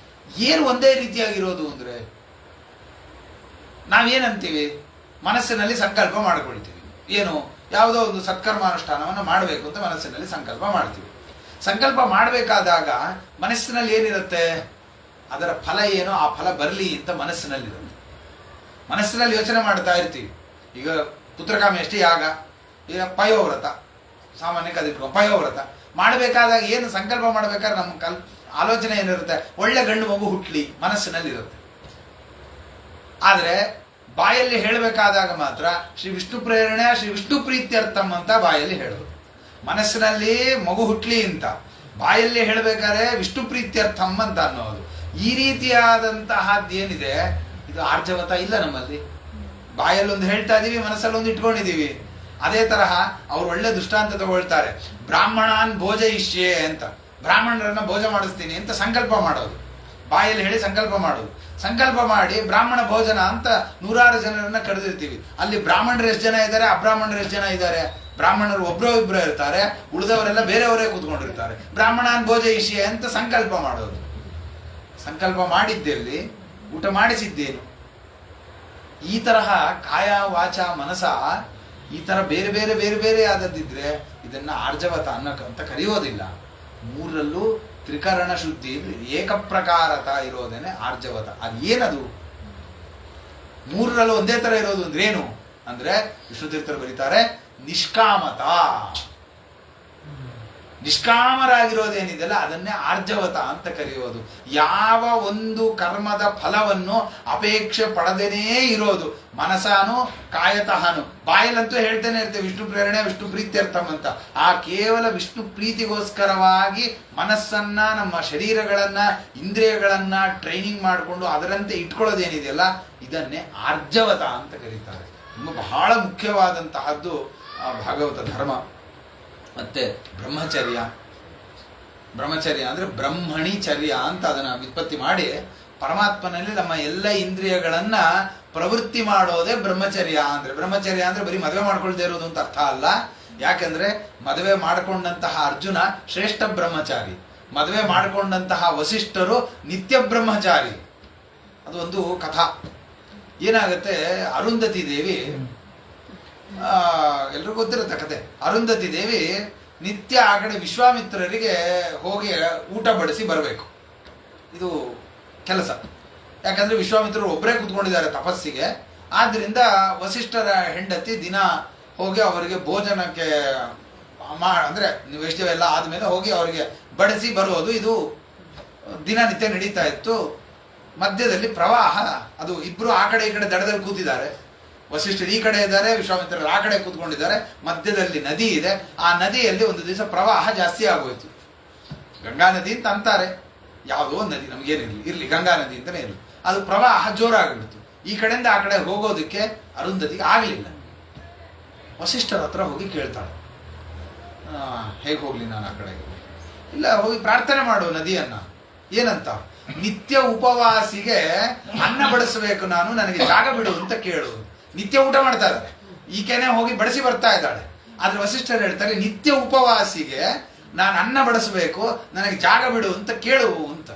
ಏನು ಒಂದೇ ರೀತಿಯಾಗಿ ಇರೋದು ಅಂದ್ರೆ ನಾವೇನಂತೀವಿ, ಮನಸ್ಸಿನಲ್ಲಿ ಸಂಕಲ್ಪ ಮಾಡ್ಕೊಳ್ತೀವಿ. ಏನು, ಯಾವುದೋ ಒಂದು ಸತ್ಕರ್ಮಾನುಷ್ಠಾನವನ್ನು ಮಾಡಬೇಕು ಅಂತ ಮನಸ್ಸಿನಲ್ಲಿ ಸಂಕಲ್ಪ ಮಾಡ್ತೀವಿ. ಸಂಕಲ್ಪ ಮಾಡಬೇಕಾದಾಗ ಮನಸ್ಸಿನಲ್ಲಿ ಏನಿರುತ್ತೆ, ಅದರ ಫಲ ಏನೋ ಆ ಫಲ ಬರಲಿ ಅಂತ ಮನಸ್ಸಿನಲ್ಲಿರುತ್ತೆ. ಮನಸ್ಸಿನಲ್ಲಿ ಯೋಚನೆ ಮಾಡ್ತಾ ಇರ್ತೀವಿ. ಈಗ ಪುತ್ರಕಾಮಿ ಅಷ್ಟೇ ಯಾಗ, ಈಗ ಪಯೋವ್ರತ ಸಾಮಾನ್ಯ ಕದಿಟ್ಕೊಂಡು ಪಯೋವ್ರತ ಮಾಡಬೇಕಾದಾಗ ಏನು ಸಂಕಲ್ಪ ಮಾಡಬೇಕಾದ್ರೆ ನಮ್ಮ ಆಲೋಚನೆ ಏನಿರುತ್ತೆ, ಒಳ್ಳೆ ಗಂಡು ಮಗು ಹುಟ್ಲಿ ಮನಸ್ಸಿನಲ್ಲಿರುತ್ತೆ. ಆದರೆ ಬಾಯಲ್ಲಿ ಹೇಳಬೇಕಾದಾಗ ಮಾತ್ರ ಶ್ರೀ ವಿಷ್ಣು ಪ್ರೇರಣೆ ಶ್ರೀ ವಿಷ್ಣು ಪ್ರೀತ್ಯರ್ಥಂ ಅಂತ ಬಾಯಲ್ಲಿ ಹೇಳೋದು. ಮನಸ್ಸಿನಲ್ಲಿ ಮಗು ಹುಟ್ಲಿ ಅಂತ, ಬಾಯಲ್ಲಿ ಹೇಳಬೇಕಾದ್ರೆ ವಿಷ್ಣು ಪ್ರೀತ್ಯರ್ಥಂ ಅಂತ ಅನ್ನೋದು. ಈ ರೀತಿಯಾದಂತಹದ್ದೇನಿದೆ ಇದು ಆರ್ಜವತ ಇಲ್ಲ ನಮ್ಮಲ್ಲಿ. ಬಾಯಲ್ಲಿ ಒಂದು ಹೇಳ್ತಾ ಇದೀವಿ, ಮನಸ್ಸಲ್ಲಿ ಒಂದು ಇಟ್ಕೊಂಡಿದೀವಿ. ಅದೇ ತರಹ ಅವ್ರು ಒಳ್ಳೆ ದೃಷ್ಟಾಂತ ತಗೊಳ್ತಾರೆ. ಬ್ರಾಹ್ಮಣಾನ್ ಭೋಜಯಿಷ್ಯೆ ಅಂತ, ಬ್ರಾಹ್ಮಣರನ್ನ ಭೋಜ ಮಾಡಿಸ್ತೀನಿ ಅಂತ ಸಂಕಲ್ಪ ಮಾಡೋದು, ಬಾಯಲ್ಲಿ ಹೇಳಿ ಸಂಕಲ್ಪ ಮಾಡೋದು. ಸಂಕಲ್ಪ ಮಾಡಿ ಬ್ರಾಹ್ಮಣ ಭೋಜನ ಅಂತ 100 ಜನರನ್ನ ಕರೆದಿರ್ತೀವಿ. ಅಲ್ಲಿ ಬ್ರಾಹ್ಮಣರು ಎಷ್ಟು ಜನ ಇದ್ದಾರೆ, ಅಬ್ರಾಹ್ಮಣರು ಎಷ್ಟು ಜನ ಇದ್ದಾರೆ? ಬ್ರಾಹ್ಮಣರು ಒಬ್ಬರೋ ಇಬ್ಬರು ಇರ್ತಾರೆ, ಉಳಿದವರೆಲ್ಲ ಬೇರೆಯವರೇ ಕೂತ್ಕೊಂಡಿರ್ತಾರೆ. ಬ್ರಾಹ್ಮಣಾನ್ ಭೋಜಯಿಷ್ಯೆ ಅಂತ ಸಂಕಲ್ಪ ಮಾಡೋದು. ಸಂಕಲ್ಪ ಮಾಡಿದ್ದೆಲ್ಲಿ, ಊಟ ಮಾಡಿಸಿದ್ದೇನು? ಈ ತರಹ ಕಾಯ ವಾಚ ಮನಸ ಈ ತರ ಬೇರೆ ಬೇರೆ ಬೇರೆ ಬೇರೆ ಆದದ್ದಿದ್ರೆ ಇದನ್ನ ಆರ್ಜವತ ಅಂತ ಕರೆಯೋದಿಲ್ಲ. ಮೂರರಲ್ಲೂ ತ್ರಿಕರಣ ಶುದ್ಧಿ ಏಕಪ್ರಕಾರತ ಇರೋದೇನೆ ಆರ್ಜವತ. ಅದು ಏನದು? ಮೂರರಲ್ಲೂ ಒಂದೇ ತರ ಇರೋದು ಅಂದ್ರೆ ಏನು ಅಂದ್ರೆ ವಿಷ್ಣುತೀರ್ಥರು ಬರೀತಾರೆ, ನಿಷ್ಕಾಮತ. ನಿಷ್ಕಾಮರಾಗಿರೋದೇನಿದೆಯಲ್ಲ ಅದನ್ನೇ ಆರ್ಜವತ ಅಂತ ಕರೆಯೋದು. ಯಾವ ಒಂದು ಕರ್ಮದ ಫಲವನ್ನು ಅಪೇಕ್ಷೆ ಪಡದೇನೇ ಇರೋದು. ಮನಸಾನು ಕಾಯತಃನು, ಬಾಯಲ್ಲಂತೂ ಹೇಳ್ತೇನೆ ಇರ್ತೇವೆ ವಿಷ್ಣು ಪ್ರೇರಣೆ ವಿಷ್ಣು ಪ್ರೀತ್ಯರ್ಥಂ ಅಂತ. ಆ ಕೇವಲ ವಿಷ್ಣು ಪ್ರೀತಿಗೋಸ್ಕರವಾಗಿ ಮನಸ್ಸನ್ನ, ನಮ್ಮ ಶರೀರಗಳನ್ನ, ಇಂದ್ರಿಯಗಳನ್ನ ಟ್ರೈನಿಂಗ್ ಮಾಡಿಕೊಂಡು ಅದರಂತೆ ಇಟ್ಕೊಳ್ಳೋದೇನಿದೆಯಲ್ಲ ಇದನ್ನೇ ಆರ್ಜವತ ಅಂತ ಕರೀತಾರೆ. ತುಂಬ ಬಹಳ ಮುಖ್ಯವಾದಂತಹದ್ದು ಭಾಗವತ ಧರ್ಮ. ಮತ್ತೆ ಬ್ರಹ್ಮಚರ್ಯ. ಬ್ರಹ್ಮಚರ್ಯ ಅಂದ್ರೆ ಬ್ರಹ್ಮಣಿಚರ್ಯ ಅಂತ ಅದನ್ನ ವ್ಯುತ್ಪತ್ತಿ ಮಾಡಿ ಪರಮಾತ್ಮನಲ್ಲಿ ನಮ್ಮ ಎಲ್ಲ ಇಂದ್ರಿಯಗಳನ್ನ ಪ್ರವೃತ್ತಿ ಮಾಡೋದೇ ಬ್ರಹ್ಮಚರ್ಯ ಅಂದ್ರೆ. ಬ್ರಹ್ಮಚರ್ಯ ಅಂದ್ರೆ ಬರೀ ಮದುವೆ ಮಾಡ್ಕೊಳ್ದೇ ಇರೋದು ಅಂತ ಅರ್ಥ ಅಲ್ಲ. ಯಾಕಂದ್ರೆ ಮದುವೆ ಮಾಡಿಕೊಂಡಂತಹ ಅರ್ಜುನ ಶ್ರೇಷ್ಠ ಬ್ರಹ್ಮಚಾರಿ, ಮದುವೆ ಮಾಡಿಕೊಂಡಂತಹ ವಸಿಷ್ಠರು ನಿತ್ಯ ಬ್ರಹ್ಮಚಾರಿ. ಅದು ಒಂದು ಕಥಾ. ಏನಾಗುತ್ತೆ, ಅರುಂಧತಿ ದೇವಿ, ಎಲ್ರಿಗೂ ಗೊತ್ತಿರುತ್ತೆ ಕತೆ. ಅರುಂಧತಿ ದೇವಿ ನಿತ್ಯ ಆ ಕಡೆ ವಿಶ್ವಾಮಿತ್ರರಿಗೆ ಹೋಗಿ ಊಟ ಬಡಿಸಿ ಬರಬೇಕು. ಇದು ಕೆಲಸ. ಯಾಕಂದ್ರೆ ವಿಶ್ವಾಮಿತ್ರರು ಒಬ್ಬರೇ ಕೂತ್ಕೊಂಡಿದ್ದಾರೆ ತಪಸ್ಸಿಗೆ. ಆದ್ರಿಂದ ವಸಿಷ್ಠರ ಹೆಂಡತಿ ದಿನ ಹೋಗಿ ಅವರಿಗೆ ಭೋಜನಕ್ಕೆ ಅಂದ್ರೆ ವೈಷ್ಣವೆಲ್ಲ ಆದ್ಮೇಲೆ ಹೋಗಿ ಅವರಿಗೆ ಬಡಿಸಿ ಬರೋದು. ಇದು ದಿನನಿತ್ಯ ನಡೀತಾ ಇತ್ತು. ಮಧ್ಯದಲ್ಲಿ ಪ್ರವಾಹ, ಅದು ಇಬ್ರು ಆ ಕಡೆ ಈ ಕಡೆ ದಡದಲ್ಲಿ ಕೂತಿದ್ದಾರೆ. ವಸಿಷ್ಠರು ಈ ಕಡೆ ಇದ್ದಾರೆ, ವಿಶ್ವಾಮಿತ್ರರು ಆ ಕಡೆ ಕೂತ್ಕೊಂಡಿದ್ದಾರೆ. ಮಧ್ಯದಲ್ಲಿ ನದಿ ಇದೆ. ಆ ನದಿಯಲ್ಲಿ ಒಂದು ದಿವಸ ಪ್ರವಾಹ ಜಾಸ್ತಿ ಆಗೋಯ್ತು. ಗಂಗಾ ನದಿ ಅಂತ ಅಂತಾರೆ, ಯಾವುದೋ ನದಿ, ನಮಗೇನಿರಲಿ ಗಂಗಾ ನದಿ ಅಂತಾನೆ ಇರಲಿ. ಅದು ಪ್ರವಾಹ ಜೋರಾಗಿಬಿಡ್ತು. ಈ ಕಡೆಯಿಂದ ಆ ಕಡೆ ಹೋಗೋದಕ್ಕೆ ಅರುಂಧತಿಗೆ ಆಗಲಿಲ್ಲ. ವಸಿಷ್ಠರ ಹತ್ರ ಹೋಗಿ ಕೇಳ್ತಾಳೆ, ಹೇಗೆ ಹೋಗ್ಲಿ ನಾನು ಆ ಕಡೆಗೆ? ಇಲ್ಲ, ಹೋಗಿ ಪ್ರಾರ್ಥನೆ ಮಾಡು ನದಿಯನ್ನ. ಏನಂತ? ನಿತ್ಯ ಉಪವಾಸಿಗೆ ಅನ್ನ ಬಡಿಸಬೇಕು ನಾನು, ನನಗೆ ಜಾಗ ಬಿಡು ಅಂತ ಕೇಳು. ನಿತ್ಯ ಊಟ ಮಾಡ್ತಾ ಇದ್ದಾರೆ, ಈಕೆನೆ ಹೋಗಿ ಬಡಿಸಿ ಬರ್ತಾ ಇದ್ದಾಳೆ. ಆದ್ರೆ ವಸಿಷ್ಠರು ಹೇಳ್ತಾರೆ, ನಿತ್ಯ ಉಪವಾಸಿಗೆ ನಾನು ಅನ್ನ ಬಡಿಸಬೇಕು, ನನಗೆ ಜಾಗ ಬಿಡು ಅಂತ ಕೇಳು ಅಂತ.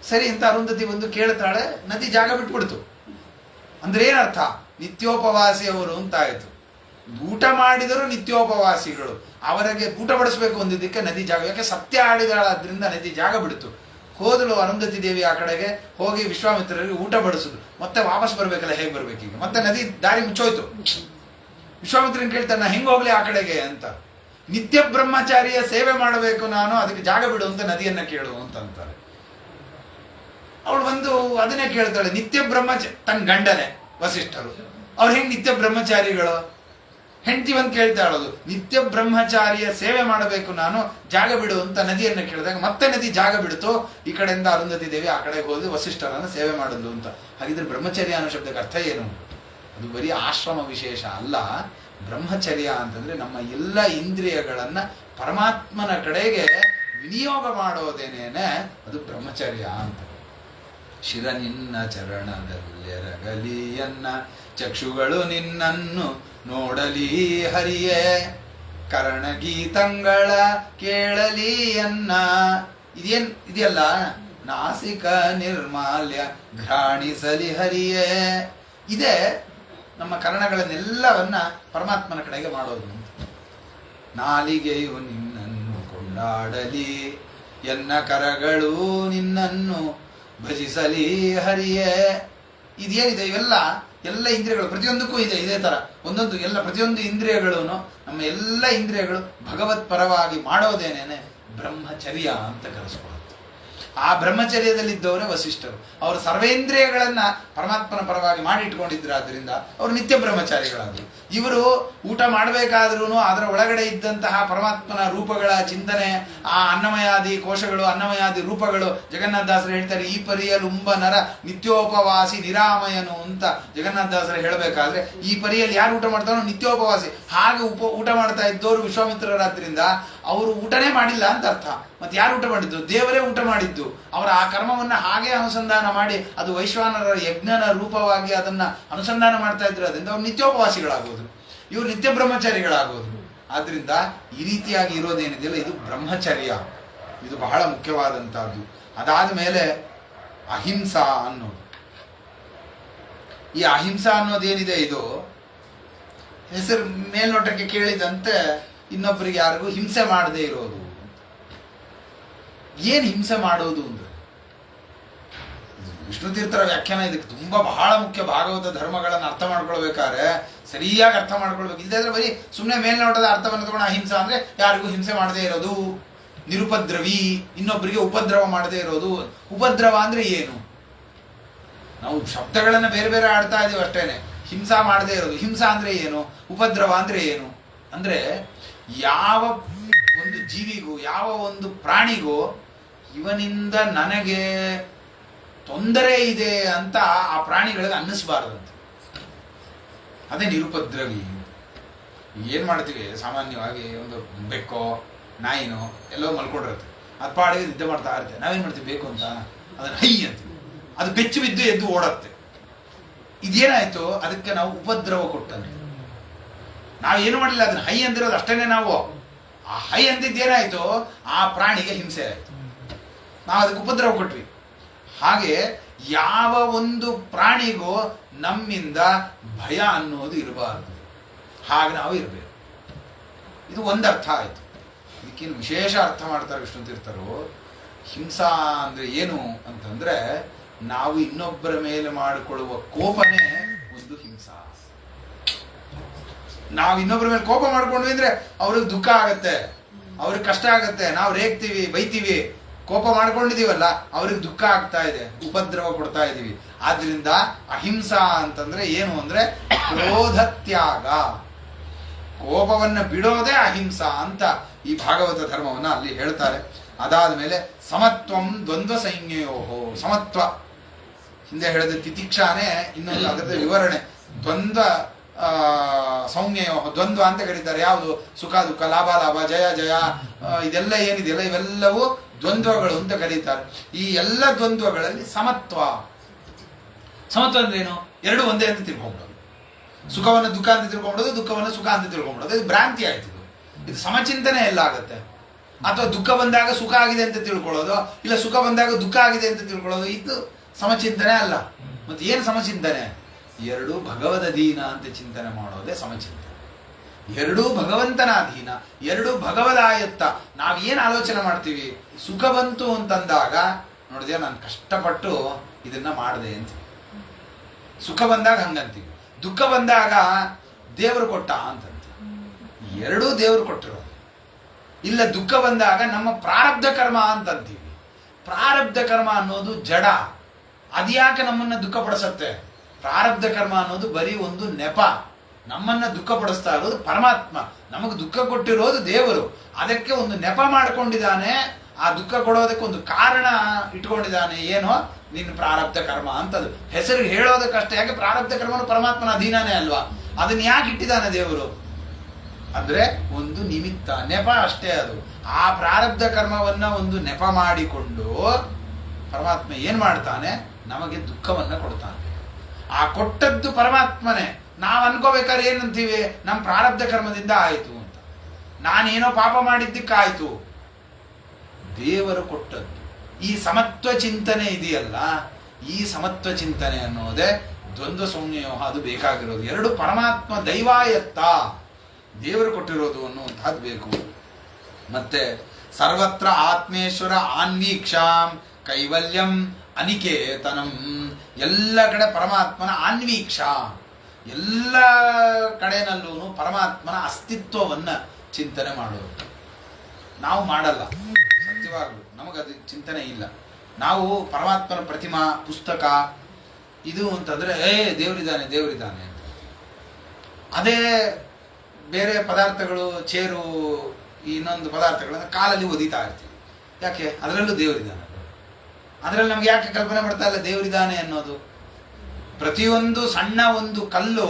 ಸರಿ ಅಂತ ಅರುಂಧತಿ ಬಂದು ಕೇಳ್ತಾಳೆ. ನದಿ ಜಾಗ ಬಿಟ್ಬಿಡ್ತು. ಅಂದ್ರೆ ಏನರ್ಥ? ನಿತ್ಯೋಪವಾಸಿಯವರು ಅಂತ ಆಯ್ತು. ಊಟ ಮಾಡಿದರೂ ನಿತ್ಯೋಪವಾಸಿಗಳು, ಅವರಿಗೆ ಊಟ ಬಡಿಸ್ಬೇಕು ಅಂದಿದ್ದಕ್ಕೆ ನದಿ ಜಾಗ, ಯಾಕೆ ಸತ್ಯ ಆಡಿದಾಳಾದ್ರಿಂದ ನದಿ ಜಾಗ ಬಿಡ್ತು. ಹೋದಳು ಅರುಂಧತಿ ದೇವಿ ಆ ಕಡೆಗೆ, ಹೋಗಿ ವಿಶ್ವಾಮಿತ್ರರಿಗೆ ಊಟ ಬಡಿಸುದು. ಮತ್ತೆ ವಾಪಸ್ ಬರ್ಬೇಕಲ್ಲ, ಹೇಗೆ ಬರ್ಬೇಕೀಗ? ಮತ್ತೆ ನದಿ ದಾರಿ ಮುಚ್ಚೋಯ್ತು. ವಿಶ್ವಾಮಿತ್ರನ್ ಕೇಳ್ತಾನೆ, ನಾ ಹೆಂಗ್ ಹೋಗ್ಲಿ ಆ ಕಡೆಗೆ ಅಂತ. ನಿತ್ಯ ಬ್ರಹ್ಮಚಾರಿಯ ಸೇವೆ ಮಾಡಬೇಕು ನಾನು, ಅದಕ್ಕೆ ಜಾಗ ಬಿಡು ಅಂತ ನದಿಯನ್ನ ಕೇಳು ಅಂತ ಅಂತಾರೆ. ಅವಳು ಬಂದು ಅದನ್ನೇ ಕೇಳ್ತಾಳೆ, ನಿತ್ಯ ತನ್ನ ಗಂಡನೆ ವಸಿಷ್ಠರು, ಅವ್ರು ಹೆಂಗ್ ನಿತ್ಯ ಬ್ರಹ್ಮಚಾರಿಗಳು? ಹೆಂಡತಿ ಬಂದು ಕೇಳ್ತಾ ಹೇಳೋದು, ನಿತ್ಯ ಬ್ರಹ್ಮಚಾರಿಯ ಸೇವೆ ಮಾಡಬೇಕು ನಾನು, ಜಾಗ ಬಿಡು ಅಂತ ನದಿಯನ್ನ ಕೇಳಿದಾಗ ಮತ್ತೆ ನದಿ ಜಾಗ ಬಿಡ್ತು. ಈ ಕಡೆಯಿಂದ ಅರುಂಧತಿ ದೇವಿ ಆ ಕಡೆಗೆ ಹೋಗಿ ವಸಿಷ್ಠರನ್ನು ಸೇವೆ ಮಾಡಿದ್ಲು ಅಂತ. ಹಾಗಿದ್ರೆ ಬ್ರಹ್ಮಚರ್ಯ ಅನ್ನೋ ಶಬ್ದಕ್ಕೆ ಅರ್ಥ ಏನು? ಅದು ಬರೀ ಆಶ್ರಮ ವಿಶೇಷ ಅಲ್ಲ, ಬ್ರಹ್ಮಚರ್ಯ ಅಂತಂದ್ರೆ ನಮ್ಮ ಎಲ್ಲ ಇಂದ್ರಿಯಗಳನ್ನ ಪರಮಾತ್ಮನ ಕಡೆಗೆ ವಿನಿಯೋಗ ಮಾಡೋದೇನೇನೆ ಅದು ಬ್ರಹ್ಮಚರ್ಯ ಅಂತ. ಶಿರ ನಿನ್ನ ಚರಣದಲ್ಲೆರಗಲಿ ಎನ್ನ ಚಕ್ಷುಗಳು ನಿನ್ನನ್ನು ನೋಡಲಿ ಹರಿಯೇ, ಕರ್ಣಗೀತಂಗಳ ಕೇಳಲಿ ಎನ್ನ. ಇದೆಯಲ್ಲ, ನಾಸಿಕ ನಿರ್ಮಾಲ್ಯ ಘ್ರಾಣಿಸಲಿ ಹರಿಯೇ, ಇದೇ ನಮ್ಮ ಕರ್ಣಗಳನ್ನೆಲ್ಲವನ್ನ ಪರಮಾತ್ಮನ ಕಡೆಗೆ ಮಾಡೋದು. ನಾಲಿಗೆಯು ನಿನ್ನನ್ನು ಕೊಂಡಾಡಲಿ ಎನ್ನ ಕರಗಳು ನಿನ್ನನ್ನು ಭಜಿಸಲಿ ಹರಿಯೇ. ಇದೇನಿದೆ ಇವೆಲ್ಲ ಎಲ್ಲ ಇಂದ್ರಿಯಗಳು ಪ್ರತಿಯೊಂದಕ್ಕೂ ಇದೆ ಇದೇ ತರ ಒಂದೊಂದು ಎಲ್ಲ ಪ್ರತಿಯೊಂದು ಇಂದ್ರಿಯಗಳು ನಮ್ಮ ಎಲ್ಲ ಇಂದ್ರಿಯಗಳು ಭಗವತ್ ಪರವಾಗಿ ಮಾಡೋದೇನೇನೆ ಬ್ರಹ್ಮಚರ್ಯ ಅಂತ ಕರೆಸ್ಕೊಳ್ಳುತ್ತೆ. ಆ ಬ್ರಹ್ಮಚರ್ಯದಲ್ಲಿದ್ದವರೇ ವಸಿಷ್ಠರು. ಅವರು ಸರ್ವೇಂದ್ರಿಯಗಳನ್ನ ಪರಮಾತ್ಮನ ಪರವಾಗಿ ಮಾಡಿಟ್ಕೊಂಡಿದ್ರಾದ್ರಿಂದ ಅವರು ನಿತ್ಯ ಬ್ರಹ್ಮಚಾರಿಗಳಾದರು. ಇವರು ಊಟ ಮಾಡಬೇಕಾದ್ರೂ ಅದರ ಒಳಗಡೆ ಇದ್ದಂತಹ ಪರಮಾತ್ಮನ ರೂಪಗಳ ಚಿಂತನೆ, ಆ ಅನ್ನಮಯಾದಿ ಕೋಶಗಳು ಅನ್ನಮಯಾದಿ ರೂಪಗಳು, ಜಗನ್ನಾಥದಾಸರು ಹೇಳ್ತಾರೆ ಈ ಪರಿಯಲ್ಲಿ ಉಂಬನರ ನಿತ್ಯೋಪವಾಸಿ ನಿರಾಮಯನು ಅಂತ ಜಗನ್ನಾಥದಾಸರು ಹೇಳಬೇಕಾದ್ರೆ, ಈ ಪರಿಯಲ್ಲಿ ಯಾರು ಊಟ ಮಾಡ್ತಾರೋ ನಿತ್ಯೋಪವಾಸಿ. ಹಾಗೆ ಊಟ ಮಾಡ್ತಾ ಇದ್ದವರು ವಿಶ್ವಾಮಿತ್ರರಾದ್ರಿಂದ ಅವರು ಊಟನೇ ಮಾಡಿಲ್ಲ ಅಂತ ಅರ್ಥ. ಮತ್ತೆ ಯಾರು ಊಟ ಮಾಡಿದ್ದು? ದೇವರೇ ಊಟ ಮಾಡಿದ್ದು. ಅವರ ಆ ಕರ್ಮವನ್ನ ಹಾಗೆ ಅನುಸಂಧಾನ ಮಾಡಿ ಅದು ವೈಶ್ವಾನರ ಯಜ್ಞನ ರೂಪವಾಗಿ ಅದನ್ನ ಅನುಸಂಧಾನ ಮಾಡ್ತಾ ಇದ್ರು. ಅದರಿಂದ ಅವ್ರು ನಿತ್ಯೋಪವಾಸಿಗಳಾಗೋದು, ಇವರು ನಿತ್ಯ ಬ್ರಹ್ಮಚಾರಿಗಳಾಗೋದು. ಆದ್ರಿಂದ ಈ ರೀತಿಯಾಗಿ ಇರೋದೇನಿದೆಯಲ್ಲ ಇದು ಬ್ರಹ್ಮಚರ್ಯ, ಇದು ಬಹಳ ಮುಖ್ಯವಾದಂತಹದ್ದು. ಅದಾದ ಮೇಲೆ ಅಹಿಂಸಾ ಅನ್ನೋದು. ಈ ಅಹಿಂಸಾ ಅನ್ನೋದೇನಿದೆ ಇದು ಹೆಸರು ಮೇಲ್ನೋಟಕ್ಕೆ ಕೇಳಿದಂತೆ ಇನ್ನೊಬ್ಬರಿಗೆ ಯಾರಿಗೂ ಹಿಂಸೆ ಮಾಡದೇ ಇರೋದು. ಏನ್ ಹಿಂಸೆ ಮಾಡೋದು ಅಂದ್ರೆ ವಿಷ್ಣು ತೀರ್ಥರ ವ್ಯಾಖ್ಯಾನ ಇದಕ್ಕೆ ತುಂಬಾ ಬಹಳ ಮುಖ್ಯ. ಭಾಗವತ ಧರ್ಮಗಳನ್ನು ಅರ್ಥ ಮಾಡ್ಕೊಳ್ಬೇಕಾದ್ರೆ ಸರಿಯಾಗಿ ಅರ್ಥ ಮಾಡ್ಕೊಳ್ಬೇಕು. ಇಲ್ಲದ್ರೆ ಬರೀ ಸುಮ್ಮನೆ ಮೇಲ್ನೋಟದ ಅರ್ಥವನ್ನು ತಗೊಂಡು ಅಹಿಂಸಾ ಅಂದ್ರೆ ಯಾರಿಗೂ ಹಿಂಸೆ ಮಾಡದೇ ಇರೋದು, ನಿರುಪದ್ರವಿ, ಇನ್ನೊಬ್ಬರಿಗೆ ಉಪದ್ರವ ಮಾಡದೇ ಇರೋದು. ಉಪದ್ರವ ಅಂದ್ರೆ ಏನು? ನಾವು ಶಬ್ದಗಳನ್ನ ಬೇರೆ ಬೇರೆ ಆಡ್ತಾ ಇದೀವಿ ಅಷ್ಟೇನೆ. ಹಿಂಸಾ ಮಾಡದೇ ಇರೋದು, ಹಿಂಸಾ ಅಂದ್ರೆ ಏನು, ಉಪದ್ರವ ಅಂದ್ರೆ ಏನು ಅಂದ್ರೆ ಯಾವ ಒಂದು ಜೀವಿಗೂ ಯಾವ ಒಂದು ಪ್ರಾಣಿಗೂ ಇವನಿಂದ ನನಗೆ ತೊಂದರೆ ಇದೆ ಅಂತ ಆ ಪ್ರಾಣಿಗಳಿಗೆ ಅನ್ನಿಸ್ಬಾರ್ದಂತೆ. ಅದೇ ನಿರುಪದ್ರವಿ. ಏನ್ ಮಾಡ್ತೀವಿ ಸಾಮಾನ್ಯವಾಗಿ, ಒಂದು ಬೆಕ್ಕೋ ನಾಯಿನೋ ಎಲ್ಲೋ ಮಲ್ಕೊಂಡಿರುತ್ತೆ, ಅದು ಪಾಡಿಗೆ ನಿದ್ದೆ ಮಾಡ್ತಾ ಇರುತ್ತೆ. ನಾವೇನ್ ಮಾಡ್ತೀವಿ? ಬೇಕು ಅಂತ ಅದನ್ನ ಹೈ ಅಂತೀವಿ, ಅದು ಬೆಚ್ಚು ಬಿದ್ದು ಎದ್ದು ಓಡತ್ತೆ. ಇದೇನಾಯ್ತು? ಅದಕ್ಕೆ ನಾವು ಉಪದ್ರವ ಕೊಟ್ಟಂತೆ. ನಾವೇನು ಮಾಡಲಿಲ್ಲ, ಅದನ್ನ ಹೈ ಅಂದಿರೋದು ಅಷ್ಟೇನೆ. ನಾವು ಆ ಹೈ ಅಂದಿದ್ದೇನಾಯ್ತು? ಆ ಪ್ರಾಣಿಗೆ ಹಿಂಸೆ ಆಯ್ತು, ನಾವು ಅದಕ್ಕೆ ಉಪದ್ರವ ಕೊಟ್ವಿ. ಹಾಗೆ ಯಾವ ಒಂದು ಪ್ರಾಣಿಗೂ ನಮ್ಮಿಂದ ಭಯ ಅನ್ನೋದು ಇರಬಾರದು, ಹಾಗೆ ನಾವು ಇರಬೇಕು. ಇದು ಒಂದು ಅರ್ಥ ಆಯ್ತು. ಇದಕ್ಕಿಂತ ವಿಶೇಷ ಅರ್ಥ ಮಾಡ್ತಾರೆ ವಿಷ್ಣು ತೀರ್ಥರು. ಹಿಂಸಾ ಅಂದ್ರೆ ಏನು ಅಂತಂದ್ರೆ ನಾವು ಇನ್ನೊಬ್ಬರ ಮೇಲೆ ಮಾಡಿಕೊಳ್ಳುವ ಕೋಪನೇ ಒಂದು ಹಿಂಸಾ. ನಾವು ಇನ್ನೊಬ್ಬರ ಮೇಲೆ ಕೋಪ ಮಾಡ್ಕೊಂಡ್ವಿ ಅಂದ್ರೆ ಅವ್ರಿಗೆ ದುಃಖ ಆಗತ್ತೆ, ಅವ್ರಿಗೆ ಕಷ್ಟ ಆಗತ್ತೆ. ನಾವು ರೇಗ್ತೀವಿ, ಬೈತೀವಿ, ಕೋಪ ಮಾಡ್ಕೊಂಡಿದೀವಲ್ಲ, ಅವ್ರಿಗೆ ದುಃಖ ಆಗ್ತಾ ಇದೆ, ಉಪದ್ರವ ಕೊಡ್ತಾ ಇದೀವಿ. ಆದ್ರಿಂದ ಅಹಿಂಸಾ ಅಂತಂದ್ರೆ ಏನು ಅಂದ್ರೆ ಕ್ರೋಧ ತ್ಯಾಗ, ಕೋಪವನ್ನ ಬಿಡೋದೇ ಅಹಿಂಸಾ ಅಂತ ಈ ಭಾಗವತ ಧರ್ಮವನ್ನ ಅಲ್ಲಿ ಹೇಳ್ತಾರೆ. ಅದಾದ ಮೇಲೆ ಸಮತ್ವಂ ದ್ವಂದ್ವ ಸಂಜ್ಞೆಯೋಹೋ. ಸಮತ್ವ ಹಿಂದೆ ಹೇಳಿದ ತಿತಿಕ್ಷಾನೇ ಇನ್ನೊಂದು ಅದರದ ವಿವರಣೆ. ದ್ವಂದ್ವ ಸೌಮ್ಯೋ, ದ್ವಂದ್ವ ಅಂತ ಕರೀತಾರೆ. ಯಾವುದು? ಸುಖ ದುಃಖ, ಲಾಭ ಲಾಭ, ಜಯ ಜಯ, ಇದೆಲ್ಲ ಏನಿದೆಯಲ್ಲ ಇವೆಲ್ಲವೂ ದ್ವಂದ್ವಗಳು ಅಂತ ಕರೀತಾರೆ. ಈ ಎಲ್ಲ ದ್ವಂದ್ವಗಳಲ್ಲಿ ಸಮತ್ವ. ಸಮತ್ವ ಅಂದ್ರೆ ಏನು? ಎರಡು ಒಂದೇ ಅಂತ ತಿಳ್ಕೊಂಬಿಡೋದು. ಸುಖವನ್ನು ದುಃಖ ಅಂತ ತಿಳ್ಕೊಂಬಿಡೋದು, ದುಃಖವನ್ನು ಸುಖ ಅಂತ ತಿಳ್ಕೊಂಬಿಡೋದು. ಇದು ಭ್ರಾಂತಿ ಆಯ್ತು. ಇದು ಸಮಚಿಂತನೆ ಎಲ್ಲ ಆಗುತ್ತೆ. ಅಥವಾ ದುಃಖ ಬಂದಾಗ ಸುಖ ಆಗಿದೆ ಅಂತ ತಿಳ್ಕೊಳ್ಳೋದು, ಇಲ್ಲ ಸುಖ ಬಂದಾಗ ದುಃಖ ಆಗಿದೆ ಅಂತ ತಿಳ್ಕೊಳ್ಳೋದು, ಇದು ಸಮಚಿಂತನೆ ಅಲ್ಲ. ಮತ್ತೆ ಏನು ಸಮಚಿಂತನೆ? ಎರಡೂ ಭಗವದ್ ಅಧೀನ ಅಂತ ಚಿಂತನೆ ಮಾಡೋದೇ ಸಮಚಿಂತನೆ. ಎರಡೂ ಭಗವಂತನ ಅಧೀನ, ಎರಡೂ ಭಗವದಾಯತ್ತ. ನಾವೇನು ಆಲೋಚನೆ ಮಾಡ್ತೀವಿ? ಸುಖ ಬಂತು ಅಂತಂದಾಗ ನೋಡಿದ್ಯಾ, ನಾನು ಕಷ್ಟಪಟ್ಟು ಇದನ್ನ ಮಾಡಿದೆ ಅಂತ. ಸುಖ ಬಂದಾಗ ಹಂಗಂತೀವಿ. ದುಃಖ ಬಂದಾಗ ದೇವರು ಕೊಟ್ಟ ಅಂತಂತೀವಿ. ಎರಡೂ ದೇವರು ಕೊಟ್ಟಿರೋದು. ಇಲ್ಲ ದುಃಖ ಬಂದಾಗ ನಮ್ಮ ಪ್ರಾರಬ್ಧ ಕರ್ಮ ಅಂತಂತೀವಿ. ಪ್ರಾರಬ್ಧ ಕರ್ಮ ಅನ್ನೋದು ಜಡ, ಅದ್ಯಾಕೆ ನಮ್ಮನ್ನ ದುಃಖ ಪಡಿಸತ್ತೆ? ಪ್ರಾರಬ್ಧ ಕರ್ಮ ಅನ್ನೋದು ಬರೀ ಒಂದು ನೆಪ. ನಮ್ಮನ್ನ ದುಃಖ ಪಡಿಸ್ತಾ ಇರೋದು ಪರಮಾತ್ಮ, ನಮಗೆ ದುಃಖ ಕೊಟ್ಟಿರೋದು ದೇವರು. ಅದಕ್ಕೆ ಒಂದು ನೆಪ ಮಾಡ್ಕೊಂಡಿದ್ದಾನೆ, ಆ ದುಃಖ ಕೊಡೋದಕ್ಕೆ ಒಂದು ಕಾರಣ ಇಟ್ಕೊಂಡಿದ್ದಾನೆ. ಏನೋ ನಿನ್ನ ಪ್ರಾರಬ್ಧ ಕರ್ಮ ಅಂತದು ಹೆಸರು ಹೇಳೋದಕ್ಕಷ್ಟೇ. ಯಾಕೆ? ಪ್ರಾರಬ್ಧ ಕರ್ಮನು ಪರಮಾತ್ಮನ ಅಧೀನನೇ ಅಲ್ವಾ? ಅದನ್ನ ಯಾಕೆ ಇಟ್ಟಿದ್ದಾನೆ ದೇವರು? ಅಂದ್ರೆ ಒಂದು ನಿಮಿತ್ತ, ನೆಪ ಅಷ್ಟೇ ಅದು. ಆ ಪ್ರಾರಬ್ಧ ಕರ್ಮವನ್ನ ಒಂದು ನೆಪ ಮಾಡಿಕೊಂಡು ಪರಮಾತ್ಮ ಏನ್ ಮಾಡ್ತಾನೆ, ನಮಗೆ ದುಃಖವನ್ನ ಕೊಡ್ತಾನೆ. ಆ ಕೊಟ್ಟದ್ದು ಪರಮಾತ್ಮನೇ. ನಾವು ಅನ್ಕೋಬೇಕಾದ್ರೆ ಏನಂತೀವಿ, ನಮ್ಮ ಪ್ರಾರಬ್ಧ ಕರ್ಮದಿಂದ ಆಯಿತು ಅಂತ, ನಾನೇನೋ ಪಾಪ ಮಾಡಿದ್ದಕ್ಕಾಯ್ತು. ದೇವರು ಕೊಟ್ಟದ್ದು. ಈ ಸಮತ್ವ ಚಿಂತನೆ ಇದೆಯಲ್ಲ, ಈ ಸಮತ್ವ ಚಿಂತನೆ ಅನ್ನೋದೇ ದ್ವಂದ್ವ ಸಂಯೋಹ, ಅದು ಬೇಕಾಗಿರೋದು. ಎರಡು ಪರಮಾತ್ಮ ದೈವಾಯತ್ತ, ದೇವರು ಕೊಟ್ಟಿರೋದು ಅನ್ನುವಂಥದ್ದು ಬೇಕು. ಮತ್ತೆ ಸರ್ವತ್ರ ಆತ್ಮೇಶ್ವರ ಆನ್ವೀಕ್ಷಾಂ ಕೈವಲ್ಯಂ ಅನಿಕೇತನಂ, ಎಲ್ಲ ಕಡೆ ಪರಮಾತ್ಮನ ಆನ್ವೀಕ್ಷ, ಎಲ್ಲ ಕಡೆನಲ್ಲೂ ಪರಮಾತ್ಮನ ಅಸ್ತಿತ್ವವನ್ನ ಚಿಂತನೆ ಮಾಡೋದು. ನಾವು ಮಾಡಲ್ಲ, ಸತ್ಯವಾಗ್ಲು ನಮಗದು ಚಿಂತನೆ ಇಲ್ಲ. ನಾವು ಪರಮಾತ್ಮನ ಪ್ರತಿಮಾ, ಪುಸ್ತಕ ಇದು ಅಂತಂದ್ರೆ ದೇವರಿದ್ದಾನೆ ದೇವರಿದ್ದಾನೆ ಅಂತ. ಅದೇ ಬೇರೆ ಪದಾರ್ಥಗಳು, ಚೇರು, ಇನ್ನೊಂದು ಪದಾರ್ಥಗಳನ್ನ ಕಾಲಲ್ಲಿ ಒದಿತಾ ಇರ್ತೀವಿ. ಯಾಕೆ? ಅದರಲ್ಲೂ ದೇವರಿದ್ದಾನೆ. ಅದರಲ್ಲಿ ನಮ್ಗೆ ಯಾಕೆ ಕಲ್ಪನೆ ಬರ್ತಾ ಇಲ್ಲ ದೇವರಿದ್ದಾನೆ ಅನ್ನೋದು? ಪ್ರತಿಯೊಂದು ಸಣ್ಣ ಒಂದು ಕಲ್ಲು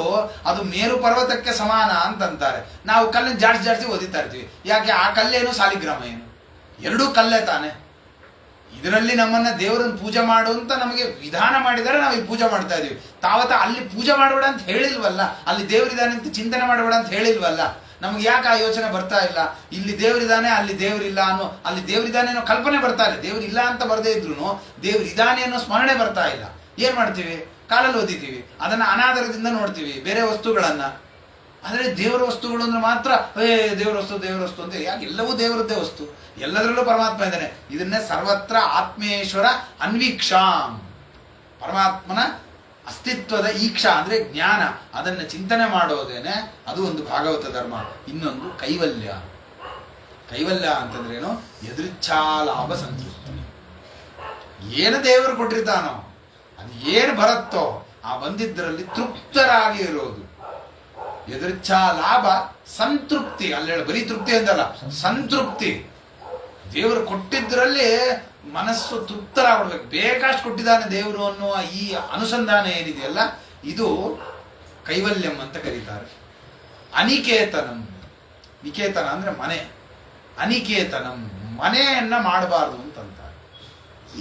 ಅದು ಮೇರು ಪರ್ವತಕ್ಕೆ ಸಮಾನ ಅಂತಂತಾರೆ. ನಾವು ಕಲ್ಲನ್ನು ಜಾಡ್ಸಿ ಜಾಡ್ಸಿ ಒದಿತಾ ಇರ್ತೀವಿ. ಯಾಕೆ? ಆ ಕಲ್ಲೇನು ಸಾಲಿಗ್ರಾಮ ಏನು, ಎರಡೂ ಕಲ್ಲೇ ತಾನೆ. ಇದರಲ್ಲಿ ನಮ್ಮನ್ನ ದೇವರನ್ನು ಪೂಜೆ ಮಾಡು ಅಂತ ನಮಗೆ ವಿಧಾನ ಮಾಡಿದರೆ ನಾವು ಈ ಪೂಜೆ ಮಾಡ್ತಾ ಇದೀವಿ. ತಾವತ್ತ ಅಲ್ಲಿ ಪೂಜೆ ಮಾಡಬೇಡ ಅಂತ ಹೇಳಿಲ್ವಲ್ಲ, ಅಲ್ಲಿ ದೇವರಿದ್ದಾನೆ ಅಂತ ಚಿಂತನೆ ಮಾಡಬೇಡ ಅಂತ ಹೇಳಿಲ್ವಲ್ಲ. ನಮ್ಗೆ ಯಾಕೆ ಆ ಯೋಚನೆ ಬರ್ತಾ ಇಲ್ಲ? ಇಲ್ಲಿ ದೇವರಿದ್ದಾನೆ, ಅಲ್ಲಿ ದೇವರಿಲ್ಲ ಅನ್ನೋ, ಅಲ್ಲಿ ದೇವರಿದ್ದಾನೆ ಅನ್ನೋ ಕಲ್ಪನೆ ಬರ್ತಾ ಇಲ್ಲ. ದೇವರಿಲ್ಲ ಅಂತ ಬರದೇ ಇದ್ರು ದೇವರಿದ್ದಾನೆ ಅನ್ನೋ ಸ್ಮರಣೆ ಬರ್ತಾ ಇಲ್ಲ. ಏನ್ ಮಾಡ್ತೀವಿ? ಕಾಲಲ್ಲಿ ಓದಿತೀವಿ, ಅದನ್ನ ಅನಾದರದಿಂದ ನೋಡ್ತೀವಿ ಬೇರೆ ವಸ್ತುಗಳನ್ನ. ಆದರೆ ದೇವರ ವಸ್ತುಗಳು ಅಂದ್ರೆ ಮಾತ್ರ ದೇವರ ವಸ್ತು ದೇವರ ವಸ್ತು ಅಂತ. ಯಾಕೆ? ಎಲ್ಲವೂ ದೇವರದ್ದೇ ವಸ್ತು, ಎಲ್ಲದರಲ್ಲೂ ಪರಮಾತ್ಮ ಇದ್ದಾನೆ. ಇದನ್ನೇ ಸರ್ವತ್ರ ಆತ್ಮೇಶ್ವರ ಅನ್ವೀಕ್ಷಾಂ, ಪರಮಾತ್ಮನ ಅಸ್ತಿತ್ವದ ಈಕ್ಷಾ ಅಂದ್ರೆ ಜ್ಞಾನ, ಅದನ್ನು ಚಿಂತನೆ ಮಾಡೋದೇನೆ ಅದು ಒಂದು ಭಾಗವತ ಧರ್ಮ. ಇನ್ನೊಂದು ಕೈವಲ್ಯ. ಕೈವಲ್ಯ ಅಂತಂದ್ರೇನು? ಎದೃಚ್ಛಾಲಾಭ ಸಂತೃಪ್ತಿ. ಏನು ದೇವರು ಕೊಟ್ಟಿರ್ತಾನೋ ಅದು ಏನು ಬರುತ್ತೋ ಆ ಬಂದಿದ್ದರಲ್ಲಿ ತೃಪ್ತರಾಗಿ ಇರೋದು. ಎದೃಚ್ಛಾ ಲಾಭ ಸಂತೃಪ್ತಿ. ಅಲ್ಲಿ ಹೇಳ ಬರೀ ತೃಪ್ತಿ ಅಂತಲ್ಲ, ಸಂತೃಪ್ತಿ. ದೇವರು ಕೊಟ್ಟಿದ್ದರಲ್ಲಿ ಮನಸ್ಸು ತೃಪ್ತರಾಗಬೇಕು. ಬೇಕಾಷ್ಟು ಕೊಟ್ಟಿದ್ದಾನೆ ದೇವರು ಅನ್ನುವ ಈ ಅನುಸಂಧಾನ ಏನಿದೆಯಲ್ಲ, ಇದು ಕೈವಲ್ಯಂ ಅಂತ ಕರೀತಾರೆ. ಅನಿಕೇತನಂ, ನಿಕೇತನ ಅಂದ್ರೆ ಮನೆ, ಅನಿಕೇತನಂ ಮನೆಯನ್ನ ಮಾಡಬಾರ್ದು ಅಂತಂತಾರೆ.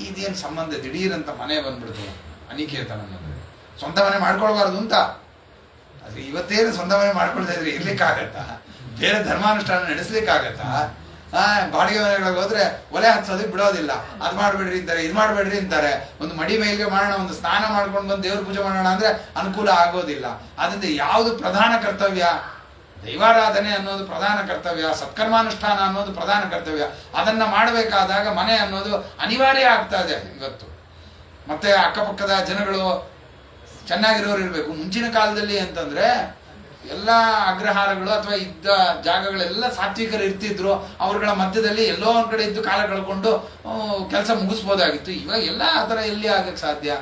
ಇದೇನು ಸಂಬಂಧ? ದಿಢೀರಂತ ಮನೆ ಬಂದ್ಬಿಡ್ತು ಅನಿಕೇತನಂ ಅಂದ್ರೆ. ಸ್ವಂತ ಮನೆ ಮಾಡ್ಕೊಳ್ಬಾರ್ದು ಅಂತ. ಅದು ಇವತ್ತೇನು ಸ್ವಂತ ಮನೆ ಮಾಡ್ಕೊಳ್ತಾ ಇದ್ರೆ ಇರ್ಲಿಕ್ಕಾಗತ್ತಾ? ಬೇರೆ ಧರ್ಮಾನುಷ್ಠಾನ ನಡೆಸ್ಲಿಕ್ಕಾಗತ್ತಾ? ಬಾಡಿಗೆ ಮನೆಗಳಿಗೆ ಹೋದ್ರೆ ಒಲೆ ಹಚ್ಚೋದಕ್ಕೆ ಬಿಡೋದಿಲ್ಲ. ಅದು ಮಾಡ್ಬೇಡ್ರಿ ಅಂತಾರೆ, ಇದು ಮಾಡ್ಬೇಡ್ರಿ ಅಂತಾರೆ. ಒಂದು ಮಡಿ ಮೈಲಿಗೆ ಮಾಡೋಣ, ಒಂದು ಸ್ನಾನ ಮಾಡ್ಕೊಂಡು ಬಂದು ದೇವ್ರ ಪೂಜೆ ಮಾಡೋಣ ಅಂದ್ರೆ ಅನುಕೂಲ ಆಗೋದಿಲ್ಲ. ಅದರಿಂದ ಯಾವುದು ಪ್ರಧಾನ ಕರ್ತವ್ಯ? ದೈವಾರಾಧನೆ ಅನ್ನೋದು ಪ್ರಧಾನ ಕರ್ತವ್ಯ, ಸತ್ಕರ್ಮಾನುಷ್ಠಾನ ಅನ್ನೋದು ಪ್ರಧಾನ ಕರ್ತವ್ಯ. ಅದನ್ನ ಮಾಡಬೇಕಾದಾಗ ಮನೆ ಅನ್ನೋದು ಅನಿವಾರ್ಯ ಆಗ್ತಾ ಇದೆ ಇವತ್ತು. ಮತ್ತೆ ಅಕ್ಕಪಕ್ಕದ ಜನಗಳು ಚೆನ್ನಾಗಿರೋರು ಇರಬೇಕು. ಮುಂಚಿನ ಕಾಲದಲ್ಲಿ ಅಂತಂದ್ರೆ ಎಲ್ಲ ಅಗ್ರಹಾರಗಳು ಅಥವಾ ಇದ್ದ ಜಾಗಗಳೆಲ್ಲ ಸಾತ್ವಿಕರು ಇರ್ತಿದ್ರು. ಅವ್ರಗಳ ಮಧ್ಯದಲ್ಲಿ ಎಲ್ಲೋ ಒಂದ್ ಕಡೆ ಇದ್ದು ಕಾಲ ಕಳ್ಕೊಂಡು ಕೆಲಸ ಮುಗಿಸ್ಬೋದಾಗಿತ್ತು. ಇವಾಗ ಎಲ್ಲ ಆ ಥರ ಎಲ್ಲಿ ಆಗಕ್ಕೆ ಸಾಧ್ಯ?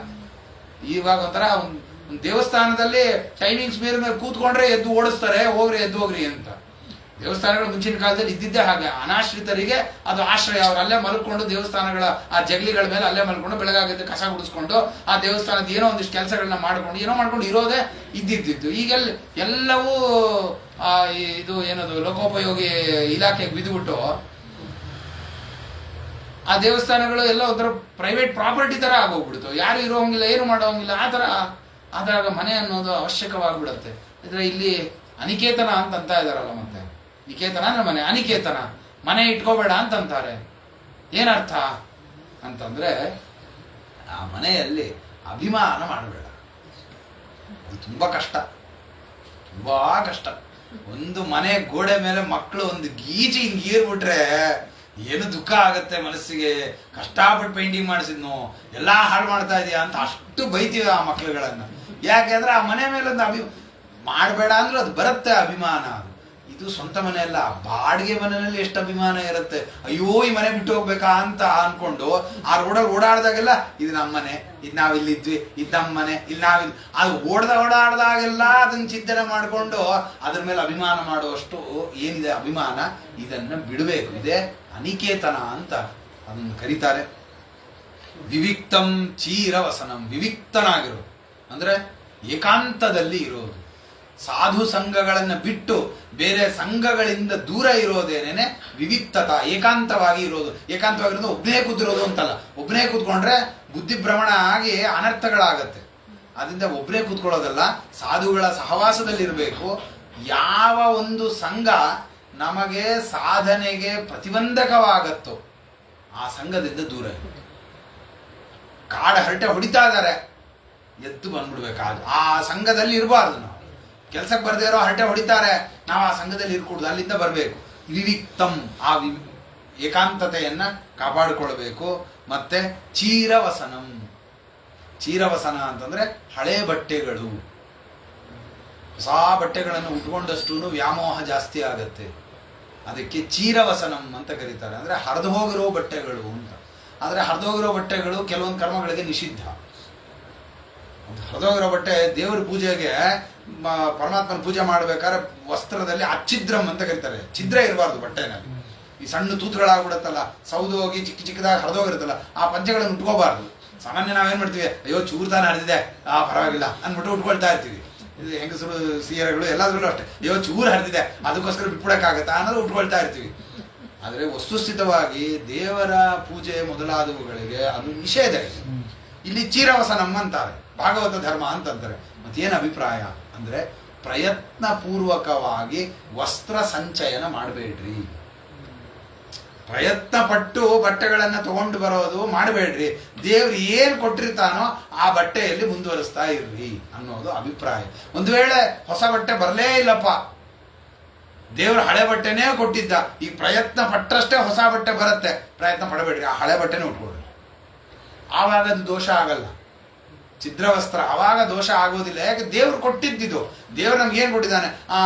ಇವಾಗ ಒಂಥರ ಒಂದು ದೇವಸ್ಥಾನದಲ್ಲಿ ಟೈಮಿಂಗ್ಸ್ ಮೇಲೆ ಕೂತ್ಕೊಂಡ್ರೆ ಎದ್ದು ಓಡಿಸ್ತಾರೆ, ಹೋಗ್ರಿ ಎದ್ದು ಹೋಗ್ರಿ ಅಂತ. ದೇವಸ್ಥಾನಗಳು ಮುಂಚಿನ ಕಾಲದಲ್ಲಿ ಇದ್ದಿದ್ದೇ ಹಾಗೆ. ಅನಾಶ್ರಿತರಿಗೆ ಅದು ಆಶ್ರಯ. ಅವ್ರು ಅಲ್ಲೇ ಮಲ್ಕೊಂಡು ದೇವಸ್ಥಾನಗಳ ಆ ಜಗಲಿಗಳ ಮೇಲೆ ಅಲ್ಲೇ ಮಲ್ಕೊಂಡು ಬೆಳಗಾಗಿದ್ದು ಕಸ ಗುಡಿಸ್ಕೊಂಡು ಆ ದೇವಸ್ಥಾನದ ಏನೋ ಒಂದಿಷ್ಟು ಕೆಲಸಗಳನ್ನ ಮಾಡ್ಕೊಂಡು ಏನೋ ಮಾಡ್ಕೊಂಡು ಇರೋದೇ ಇದ್ದಿದ್ದು. ಈಗೆಲ್ಲ ಎಲ್ಲವೂ ಇದು ಏನದು ಲೋಕೋಪಯೋಗಿ ಇಲಾಖೆಗೆ ಬಿದ್ದುಬಿಟ್ಟು ಆ ದೇವಸ್ಥಾನಗಳು ಎಲ್ಲ ಒಂಥರ ಪ್ರೈವೇಟ್ ಪ್ರಾಪರ್ಟಿ ತರ ಆಗೋಗ್ಬಿಡ್ತು. ಯಾರು ಇರೋಂಗಿಲ್ಲ, ಏನು ಮಾಡೋಂಗಿಲ್ಲ. ಆ ತರ ಆದಾಗ ಮನೆ ಅನ್ನೋದು ಅವಶ್ಯಕವಾಗ್ಬಿಡತ್ತೆ. ಇದ್ರೆ ಇಲ್ಲಿ ಅನಿಕೇತನ ಅಂತ ಇದಾರಲ್ಲ, ಮತ್ತೆ ನಿಕೇತನ ಅಂದ್ರೆ ಮನೆ, ಅನಿಕೇತನ ಮನೆ ಇಟ್ಕೋಬೇಡ ಅಂತಂತಾರೆ. ಏನರ್ಥ ಅಂತಂದ್ರೆ ಆ ಮನೆಯಲ್ಲಿ ಅಭಿಮಾನ ಮಾಡಬೇಡ. ಅದು ತುಂಬಾ ಕಷ್ಟ, ತುಂಬಾ ಕಷ್ಟ. ಒಂದು ಮನೆ ಗೋಡೆ ಮೇಲೆ ಮಕ್ಕಳು ಒಂದು ಗೀಚಿ ಹಿಂಗ್ ಗೀರ್ಬಿಟ್ರೆ ಏನು ದುಃಖ ಆಗತ್ತೆ ಮನಸ್ಸಿಗೆ. ಕಷ್ಟಪಟ್ಟು ಪೇಂಟಿಂಗ್ ಮಾಡಿಸಿದ್ನು, ಎಲ್ಲಾ ಹಾಳು ಮಾಡ್ತಾ ಇದೀಯ ಅಂತ ಅಷ್ಟು ಬೈತೀವಿ ಆ ಮಕ್ಳುಗಳನ್ನ. ಯಾಕೆಂದ್ರೆ ಆ ಮನೆ ಮೇಲೆ ಒಂದು ಮಾಡಬೇಡ ಅಂದ್ರೆ ಅದು ಬರುತ್ತೆ ಅಭಿಮಾನ. ಇದು ಸ್ವಂತ ಮನೆ ಅಲ್ಲ, ಬಾಡಿಗೆ ಮನೆಯಲ್ಲಿ ಎಷ್ಟು ಅಭಿಮಾನ ಇರುತ್ತೆ. ಅಯ್ಯೋ ಈ ಮನೆ ಬಿಟ್ಟು ಹೋಗ್ಬೇಕಾ ಅಂತ ಅನ್ಕೊಂಡು ಆ ರೋಡಲ್ಲಿ ಓಡಾಡ್ದಾಗೆಲ್ಲ ಇದು ನಮ್ಮ ಮನೆ, ಇದು ನಾವಿಲ್ಲಿದ್ವಿ, ಇದು ನಮ್ಮ ಮನೆ, ಇಲ್ಲಿ ನಾವಿಲ್ಲಿ, ಅದು ಓಡಾಡ್ದಾಗೆಲ್ಲ ಅದನ್ನ ಚಿಂತನೆ ಮಾಡ್ಕೊಂಡು ಅದ್ರ ಮೇಲೆ ಅಭಿಮಾನ ಮಾಡುವಷ್ಟು ಏನಿದೆ ಅಭಿಮಾನ, ಇದನ್ನ ಬಿಡಬೇಕು. ಇದೇ ಅನಿಕೇತನ ಅಂತ ಅದನ್ನು ಕರೀತಾರೆ. ವಿವಿಕ್ತಂ ಚೀರವಸನಂ, ವಿವಿಕ್ತನಾಗಿರೋದು ಅಂದ್ರೆ ಏಕಾಂತದಲ್ಲಿ ಇರೋದು. ಸಾಧು ಸಂಘಗಳನ್ನು ಬಿಟ್ಟು ಬೇರೆ ಸಂಘಗಳಿಂದ ದೂರ ಇರೋದೇನೇನೆ ವಿವಿಕ್ತತ, ಏಕಾಂತವಾಗಿ ಇರೋದು. ಏಕಾಂತವಾಗಿರೋದು ಒಬ್ಬನೇ ಕೂತಿರೋದು ಅಂತಲ್ಲ. ಒಬ್ಬನೇ ಕೂತ್ಕೊಂಡ್ರೆ ಬುದ್ಧಿಭ್ರಮಣ ಆಗಿ ಅನರ್ಥಗಳಾಗತ್ತೆ. ಅದರಿಂದ ಒಬ್ಬನೇ ಕೂತ್ಕೊಳ್ಳೋದಲ್ಲ, ಸಾಧುಗಳ ಸಹವಾಸದಲ್ಲಿರಬೇಕು. ಯಾವ ಒಂದು ಸಂಘ ನಮಗೆ ಸಾಧನೆಗೆ ಪ್ರತಿಬಂಧಕವಾಗತ್ತೋ ಆ ಸಂಘದಿಂದ ದೂರ ಇರುತ್ತೆ. ಕಾಡ ಹರಟೆ ಹೊಡಿತಾ ಇದ್ದಾರೆ, ಎದ್ದು ಬಂದ್ಬಿಡ್ಬೇಕಾಗ ಆ ಸಂಘದಲ್ಲಿ ಇರಬಾರ್ದು. ನಾವು ಕೆಲ್ಸಕ್ಕೆ ಬರ್ದೇ ಇರೋ ಹರಟೆ ಹೊಡಿತಾರೆ, ನಾವು ಆ ಸಂಘದಲ್ಲಿ ಇರ್ಕೂಡ್ದು, ಅಲ್ಲಿಂದ ಬರಬೇಕು. ವಿವಿಕ್ತಂ, ಆ ಏಕಾಂತತೆಯನ್ನ ಕಾಪಾಡಿಕೊಳ್ಬೇಕು. ಮತ್ತೆ ಚೀರವಸನಂ. ಚೀರವಸನ ಅಂತಂದ್ರೆ ಹಳೆ ಬಟ್ಟೆಗಳು. ಹೊಸ ಬಟ್ಟೆಗಳನ್ನು ಉಟ್ಕೊಂಡಷ್ಟು ವ್ಯಾಮೋಹ ಜಾಸ್ತಿ ಆಗತ್ತೆ. ಅದಕ್ಕೆ ಚೀರವಸನಂ ಅಂತ ಕರೀತಾರೆ. ಅಂದ್ರೆ ಹರಿದು ಹೋಗಿರೋ ಬಟ್ಟೆಗಳು ಅಂತ. ಆದರೆ ಹರಿದು ಹೋಗಿರೋ ಬಟ್ಟೆಗಳು ಕೆಲವೊಂದು ಕರ್ಮಗಳಿಗೆ ನಿಷಿದ್ಧ. ಹರಿದೋಗಿರೋ ಬಟ್ಟೆ ದೇವರ ಪೂಜೆಗೆ, ಪರಮಾತ್ಮನ ಪೂಜೆ ಮಾಡ್ಬೇಕಾದ್ರೆ ವಸ್ತ್ರದಲ್ಲಿ ಅಚ್ಛಿದ್ರಂ ಅಂತ ಕರೀತಾರೆ. ಛಿದ್ರ ಇರಬಾರ್ದು ಬಟ್ಟೆನಲ್ಲಿ. ಈ ಸಣ್ಣ ತೂತುಗಳಾಗ್ಬಿಡತ್ತಲ್ಲ, ಸೌದು ಹೋಗಿ ಚಿಕ್ಕ ಚಿಕ್ಕದಾಗಿ ಹರಿದೋಗಿರುತ್ತಲ್ಲ, ಆ ಪಂಚೆಗಳನ್ನು ಉಟ್ಕೋಬಾರ್ದು. ಸಾಮಾನ್ಯ ನಾವೇನ್ ಮಾಡ್ತೀವಿ, ಅಯ್ಯೋ ಚೂರ್ತಾನ ಹರಿದಿದೆ, ಪರವಾಗಿಲ್ಲ ಅಂದ್ಬಿಟ್ಟು ಉಟ್ಕೊಳ್ತಾ ಇರ್ತೀವಿ. ಇದು ಹೆಂಗಸರು ಸೀರೆಗಳು ಎಲ್ಲಾದ್ರಲ್ಲೂ ಅಷ್ಟೇ, ಅಯ್ಯೋ ಚೂರು ಹರಿದಿದೆ ಅದಕ್ಕೋಸ್ಕರ ಬಿಟ್ಬಿಡಕ್ಕಾಗತ್ತಾ ಅನ್ನೋದು ಉಟ್ಕೊಳ್ತಾ ಇರ್ತೀವಿ. ಆದರೆ ವಸ್ತುಸ್ಥಿತವಾಗಿ ದೇವರ ಪೂಜೆ ಮೊದಲಾದವುಗಳಿಗೆ ಅದು ನಿಷೇಧ ಇದೆ. ಇಲ್ಲಿ ಚೀರವಸನಂ ಅಂತಾರೆ, ಭಾಗವತ ಧರ್ಮ ಅಂತಂತಾರೆ. ಮತ್ತೇನು ಅಭಿಪ್ರಾಯ ಅಂದ್ರೆ, ಪ್ರಯತ್ನ ಪೂರ್ವಕವಾಗಿ ವಸ್ತ್ರ ಸಂಚಯನ ಮಾಡಬೇಡ್ರಿ. ಪ್ರಯತ್ನ ಪಟ್ಟು ಬಟ್ಟೆಗಳನ್ನು ತಗೊಂಡು ಬರೋದು ಮಾಡಬೇಡ್ರಿ. ದೇವ್ರು ಏನು ಕೊಟ್ಟಿರ್ತಾನೋ ಆ ಬಟ್ಟೆಯಲ್ಲಿ ಮುಂದುವರಿಸ್ತಾ ಇರ್ರಿ ಅನ್ನೋದು ಅಭಿಪ್ರಾಯ. ಒಂದು ವೇಳೆ ಹೊಸ ಬಟ್ಟೆ ಬರಲೇ ಇಲ್ಲಪ್ಪ, ದೇವ್ರು ಹಳೆ ಬಟ್ಟೆನೇ ಕೊಟ್ಟಿದ್ದ, ಈಗ ಪ್ರಯತ್ನ ಪಟ್ಟರಷ್ಟೇ ಹೊಸ ಬಟ್ಟೆ ಬರುತ್ತೆ, ಪ್ರಯತ್ನ ಪಡಬೇಡ್ರಿ, ಆ ಹಳೆ ಬಟ್ಟೆನೇ ಉಟ್ಕೊಳ್ರಿ. ಆವಾಗ ಅದು ದೋಷ ಆಗಲ್ಲ. ಛಿದ್ರವಸ್ತ್ರ ಅವಾಗ ದೋಷ ಆಗೋದಿಲ್ಲ. ಯಾಕೆ, ದೇವ್ರು ಕೊಟ್ಟಿದ್ದಿದ್ದು. ದೇವ್ರು ನಮ್ಗೆ ಏನ್ ಕೊಟ್ಟಿದ್ದಾನೆ,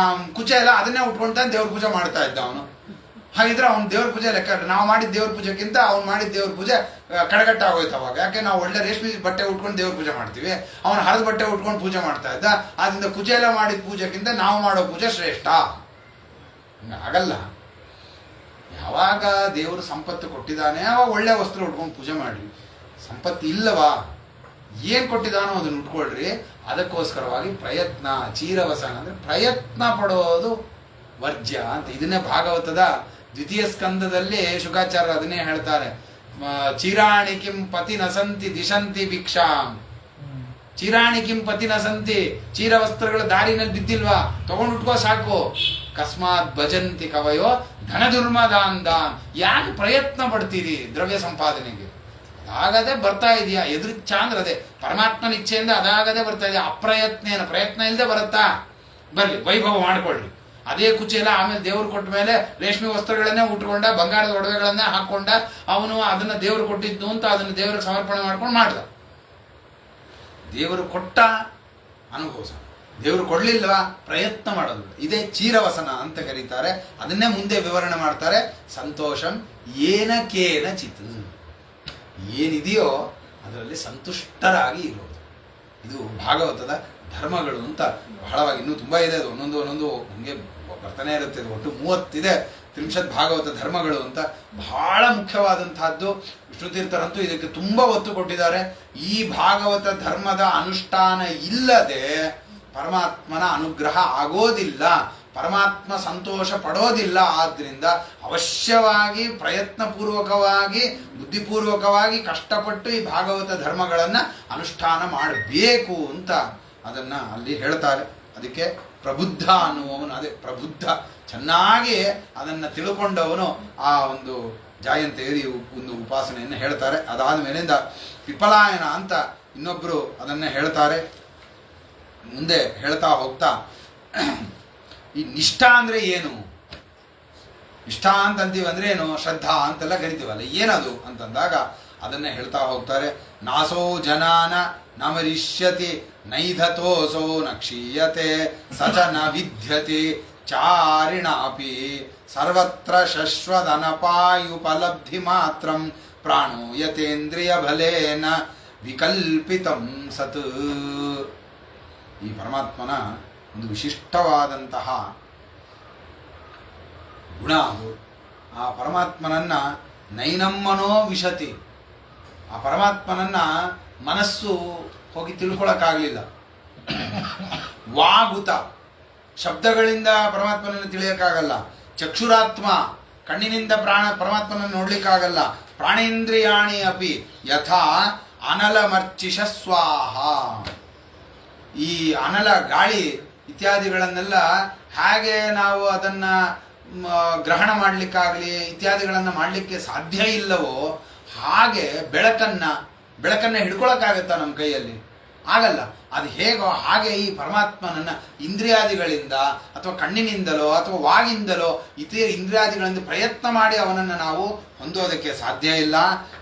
ಕುಚ ಎಲ್ಲ ಅದನ್ನೇ ಉಟ್ಕೊಂತಾನೆ ದೇವ್ರ ಪೂಜೆ ಮಾಡ್ತಾ ಇದ್ದ ಅವನು. ಹಾಗಿದ್ರೆ ಅವ್ನು ದೇವ್ರ ಪೂಜೆ ಲೆಕ್ಕ, ನಾವು ಮಾಡಿದ ದೇವ್ರ ಪೂಜೆಗಿಂತ ಅವ್ನು ಮಾಡಿದ ದೇವ್ರ ಪೂಜೆ ಕಡೆಗಟ್ಟಾಗೋಯ್ತು ಅವಾಗ. ಯಾಕೆ, ನಾವು ಒಳ್ಳೆ ರೇಷ್ಮೆ ಬಟ್ಟೆ ಉಟ್ಕೊಂಡು ದೇವ್ರ ಪೂಜೆ ಮಾಡ್ತೀವಿ, ಅವನು ಹರಿದ ಬಟ್ಟೆ ಉಟ್ಕೊಂಡು ಪೂಜೆ ಮಾಡ್ತಾ ಇದ್ದ. ಆದ್ರಿಂದ ಕುಚ ಎಲ್ಲ ಮಾಡಿದ ಪೂಜೆಗಿಂತ ನಾವು ಮಾಡೋ ಪೂಜೆ ಶ್ರೇಷ್ಠ. ಆಗಲ್ಲ. ಯಾವಾಗ ದೇವರು ಸಂಪತ್ತು ಕೊಟ್ಟಿದ್ದಾನೆ ಅವಾಗ ಒಳ್ಳೆ ವಸ್ತ್ರ ಉಟ್ಕೊಂಡು ಪೂಜೆ ಮಾಡಿ. ಸಂಪತ್ತು ಇಲ್ಲವಾ, ಏನ್ ಕೊಟ್ಟಿದ್ದಾನೋ ಅದನ್ನ ಉಟ್ಕೊಳ್ರಿ. ಅದಕ್ಕೋಸ್ಕರವಾಗಿ ಪ್ರಯತ್ನ, ಚೀರವಸನ ಅಂದ್ರೆ ಪ್ರಯತ್ನ ಪಡೋದು ವರ್ಜ್ಯ ಅಂತ. ಇದನ್ನೇ ಭಾಗವತದ ದ್ವಿತೀಯ ಸ್ಕಂದದಲ್ಲಿ ಶುಕಾಚಾರ್ಯರು ಅದನ್ನೇ ಹೇಳ್ತಾರೆ. ಚಿರಾಣಿ ಕಿಂ ಪತಿ ನಸಂತಿ ದಿಶಂತಿ ಭಿಕ್ಷಾಂ. ಚಿರಾಣಿ ಕಿಂ ಪತಿ ನಸಂತಿ, ಚೀರವಸ್ತ್ರಗಳ ದಾರಿನಲ್ಲಿ ಬಿದ್ದಿಲ್ವಾ, ತಗೊಂಡು ಉಟ್ಕೋ ಸಾಕು. ಕಸ್ಮಾತ್ ಭಜಂತಿ ಕವಯೋ ಧನ ದುರ್ಮದಾನ್. ಯಾಕೆ ಪ್ರಯತ್ನ ಪಡ್ತೀರಿ ದ್ರವ್ಯ ಸಂಪಾದನೆಗೆ? ಅದಾಗದೆ ಬರ್ತಾ ಇದೆಯಾ, ಎದುರಿಚ್ಛ ಅಂದ್ರೆ ಅದೇ ಪರಮಾತ್ಮನ ಇಚ್ಛೆಯಿಂದ ಅದಾಗದೆ ಬರ್ತಾ ಇದೆಯಾ. ಅಪ್ರಯತ್ನೇನ, ಪ್ರಯತ್ನ ಇಲ್ಲದೆ ಬರುತ್ತಾ, ಬರ್ಲಿ ವೈಭವ ಮಾಡ್ಕೊಳ್ಳಿ. ಅದೇ ಕುಚೆಲ್ಲ ಆಮೇಲೆ ದೇವ್ರು ಕೊಟ್ಟ ಮೇಲೆ ರೇಷ್ಮೆ ವಸ್ತ್ರಗಳನ್ನೇ ಉಟ್ಕೊಂಡ, ಬಂಗಾರದ ಒಡವೆಗಳನ್ನೇ ಹಾಕೊಂಡ, ಅವನು ಅದನ್ನ ದೇವ್ರು ಕೊಟ್ಟಿದ್ದು ಅಂತ ಅದನ್ನ ದೇವರಿಗೆ ಸಮರ್ಪಣೆ ಮಾಡ್ಕೊಂಡು ಮಾಡ್ದ. ದೇವರು ಕೊಟ್ಟ ಅನುಭವಿಸ, ದೇವರು ಕೊಡ್ಲಿಲ್ವಾ ಪ್ರಯತ್ನ ಮಾಡೋದು. ಇದೇ ಚೀರವಸನ ಅಂತ ಕರೀತಾರೆ. ಅದನ್ನೇ ಮುಂದೆ ವಿವರಣೆ ಮಾಡ್ತಾರೆ. ಸಂತೋಷಂ ಏನಕೇನ ಚಿತ್, ಏನಿದೆಯೋ ಅದರಲ್ಲಿ ಸಂತುಷ್ಟರಾಗಿ ಇರೋದು. ಇದು ಭಾಗವತದ ಧರ್ಮಗಳು ಅಂತ ಬಹಳವಾಗಿ ಇನ್ನೂ ತುಂಬಾ ಇದೆ. ಅದು ಒಂದೊಂದು ಹಂಗೆ ಬರ್ತಾನೆ ಇರುತ್ತೆ. ಇದು ಒಟ್ಟು 30 ತ್ರಿಂಶತ್ ಭಾಗವತ ಧರ್ಮಗಳು ಅಂತ ಬಹಳ ಮುಖ್ಯವಾದಂತಹದ್ದು. ವಿಷ್ಣುತೀರ್ಥರಂತೂ ಇದಕ್ಕೆ ತುಂಬಾ ಒತ್ತು ಕೊಟ್ಟಿದ್ದಾರೆ. ಈ ಭಾಗವತ ಧರ್ಮದ ಅನುಷ್ಠಾನ ಇಲ್ಲದೆ ಪರಮಾತ್ಮನ ಅನುಗ್ರಹ ಆಗೋದಿಲ್ಲ, ಪರಮಾತ್ಮ ಸಂತೋಷ ಪಡೋದಿಲ್ಲ. ಆದ್ರಿಂದ ಅವಶ್ಯವಾಗಿ ಪ್ರಯತ್ನ ಪೂರ್ವಕವಾಗಿ, ಬುದ್ಧಿಪೂರ್ವಕವಾಗಿ ಕಷ್ಟಪಟ್ಟು ಈ ಭಾಗವತ ಧರ್ಮಗಳನ್ನ ಅನುಷ್ಠಾನ ಮಾಡಬೇಕು ಅಂತ ಅದನ್ನ ಅಲ್ಲಿ ಹೇಳ್ತಾರೆ. ಅದಕ್ಕೆ ಪ್ರಬುದ್ಧ ಅನ್ನುವವನು, ಅದೇ ಪ್ರಬುದ್ಧ, ಚೆನ್ನಾಗಿ ಅದನ್ನ ತಿಳ್ಕೊಂಡವನು ಆ ಒಂದು ಜಾಯಂತೇರಿ ಒಂದು ಉಪಾಸನೆಯನ್ನು ಹೇಳ್ತಾರೆ. ಅದಾದ ಮೇಲಿಂದ ವಿಪಲಾಯನ ಅಂತ ಇನ್ನೊಬ್ರು ಅದನ್ನ ಹೇಳ್ತಾರೆ. ಮುಂದೆ ಹೇಳ್ತಾ ಹೋಗ್ತಾ ಈ ನಿಷ್ಠಾ ಅಂದ್ರೆ ಏನು, ನಿಷ್ಠಾ ಅಂತಂತೀವಿ ಅಂದ್ರೆ ಏನು, ಶ್ರದ್ಧಾ ಅಂತೆಲ್ಲ ಕರಿತೀವಲ್ಲ, ಏನದು ಅಂತಂದಾಗ ಅದನ್ನೇ ಹೇಳ್ತಾ ಹೋಗ್ತಾರೆ. ನಾಸೋ ಜನಾನ ನಮರಿಷ್ಯತಿ ನೈಧತೋಸೋ ನ ಕ್ಷೀಯತೆ ಸಚ ನ ವಿದ್ಯತೆ ಚಾರಿಣಾಪಿ ಸರ್ವತ್ರ ಶಶ್ವದನಪಾಯುಪಲಬ್ಧಿ ಮಾತ್ರಂ ಪ್ರಾಣೋ ಯತೇಂದ್ರಿಯ ಬಲೇನ ವಿಕಲ್ಪಿತಂ ಸತ್. ಈ ಪರಮಾತ್ಮನ ಒಂದು ವಿಶಿಷ್ಟವಾದಂತಹ ಗುಣ ಅದು. ಆ ಪರಮಾತ್ಮನನ್ನ ನೈನಮ್ಮನೋ ವಿಶತಿ, ಆ ಪರಮಾತ್ಮನನ್ನ ಮನಸ್ಸು ಹೋಗಿ ತಿಳ್ಕೊಳಕ್ಕಾಗಲಿಲ್ಲ. ವಾಗುತ, ಶಬ್ದಗಳಿಂದ ಪರಮಾತ್ಮನನ್ನು ತಿಳಿಯಕ್ಕಾಗಲ್ಲ. ಚಕ್ಷುರಾತ್ಮ, ಕಣ್ಣಿನಿಂದ ಪರಮಾತ್ಮನನ್ನು ನೋಡ್ಲಿಕ್ಕಾಗಲ್ಲ. ಪ್ರಾಣೇಂದ್ರಿಯಾಣಿ ಅಪಿ ಯಥಾ ಅನಲಮರ್ಚಿಷ ಸ್ವಾಹ. ಈ ಅನಲ, ಗಾಳಿ ಇತ್ಯಾದಿಗಳನ್ನೆಲ್ಲ ಹೇಗೆ ನಾವು ಅದನ್ನು ಗ್ರಹಣ ಮಾಡಲಿಕ್ಕಾಗಲಿ ಇತ್ಯಾದಿಗಳನ್ನು ಮಾಡಲಿಕ್ಕೆ ಸಾಧ್ಯ ಇಲ್ಲವೋ ಹಾಗೆ ಬೆಳಕನ್ನು ಹಿಡ್ಕೊಳಕ್ಕಾಗತ್ತಾ ನಮ್ಮ ಕೈಯಲ್ಲಿ? ಆಗಲ್ಲ. ಅದು ಹೇಗೋ ಹಾಗೆ ಈ ಪರಮಾತ್ಮನನ್ನು ಇಂದ್ರಿಯಾದಿಗಳಿಂದ ಅಥವಾ ಕಣ್ಣಿನಿಂದಲೋ ಅಥವಾ ವಾಗಿಂದಲೋ ಇತರ ಇಂದ್ರಿಯಾದಿಗಳಿಂದ ಪ್ರಯತ್ನ ಮಾಡಿ ಅವನನ್ನು ನಾವು ಹೊಂದೋದಕ್ಕೆ ಸಾಧ್ಯ ಇಲ್ಲ.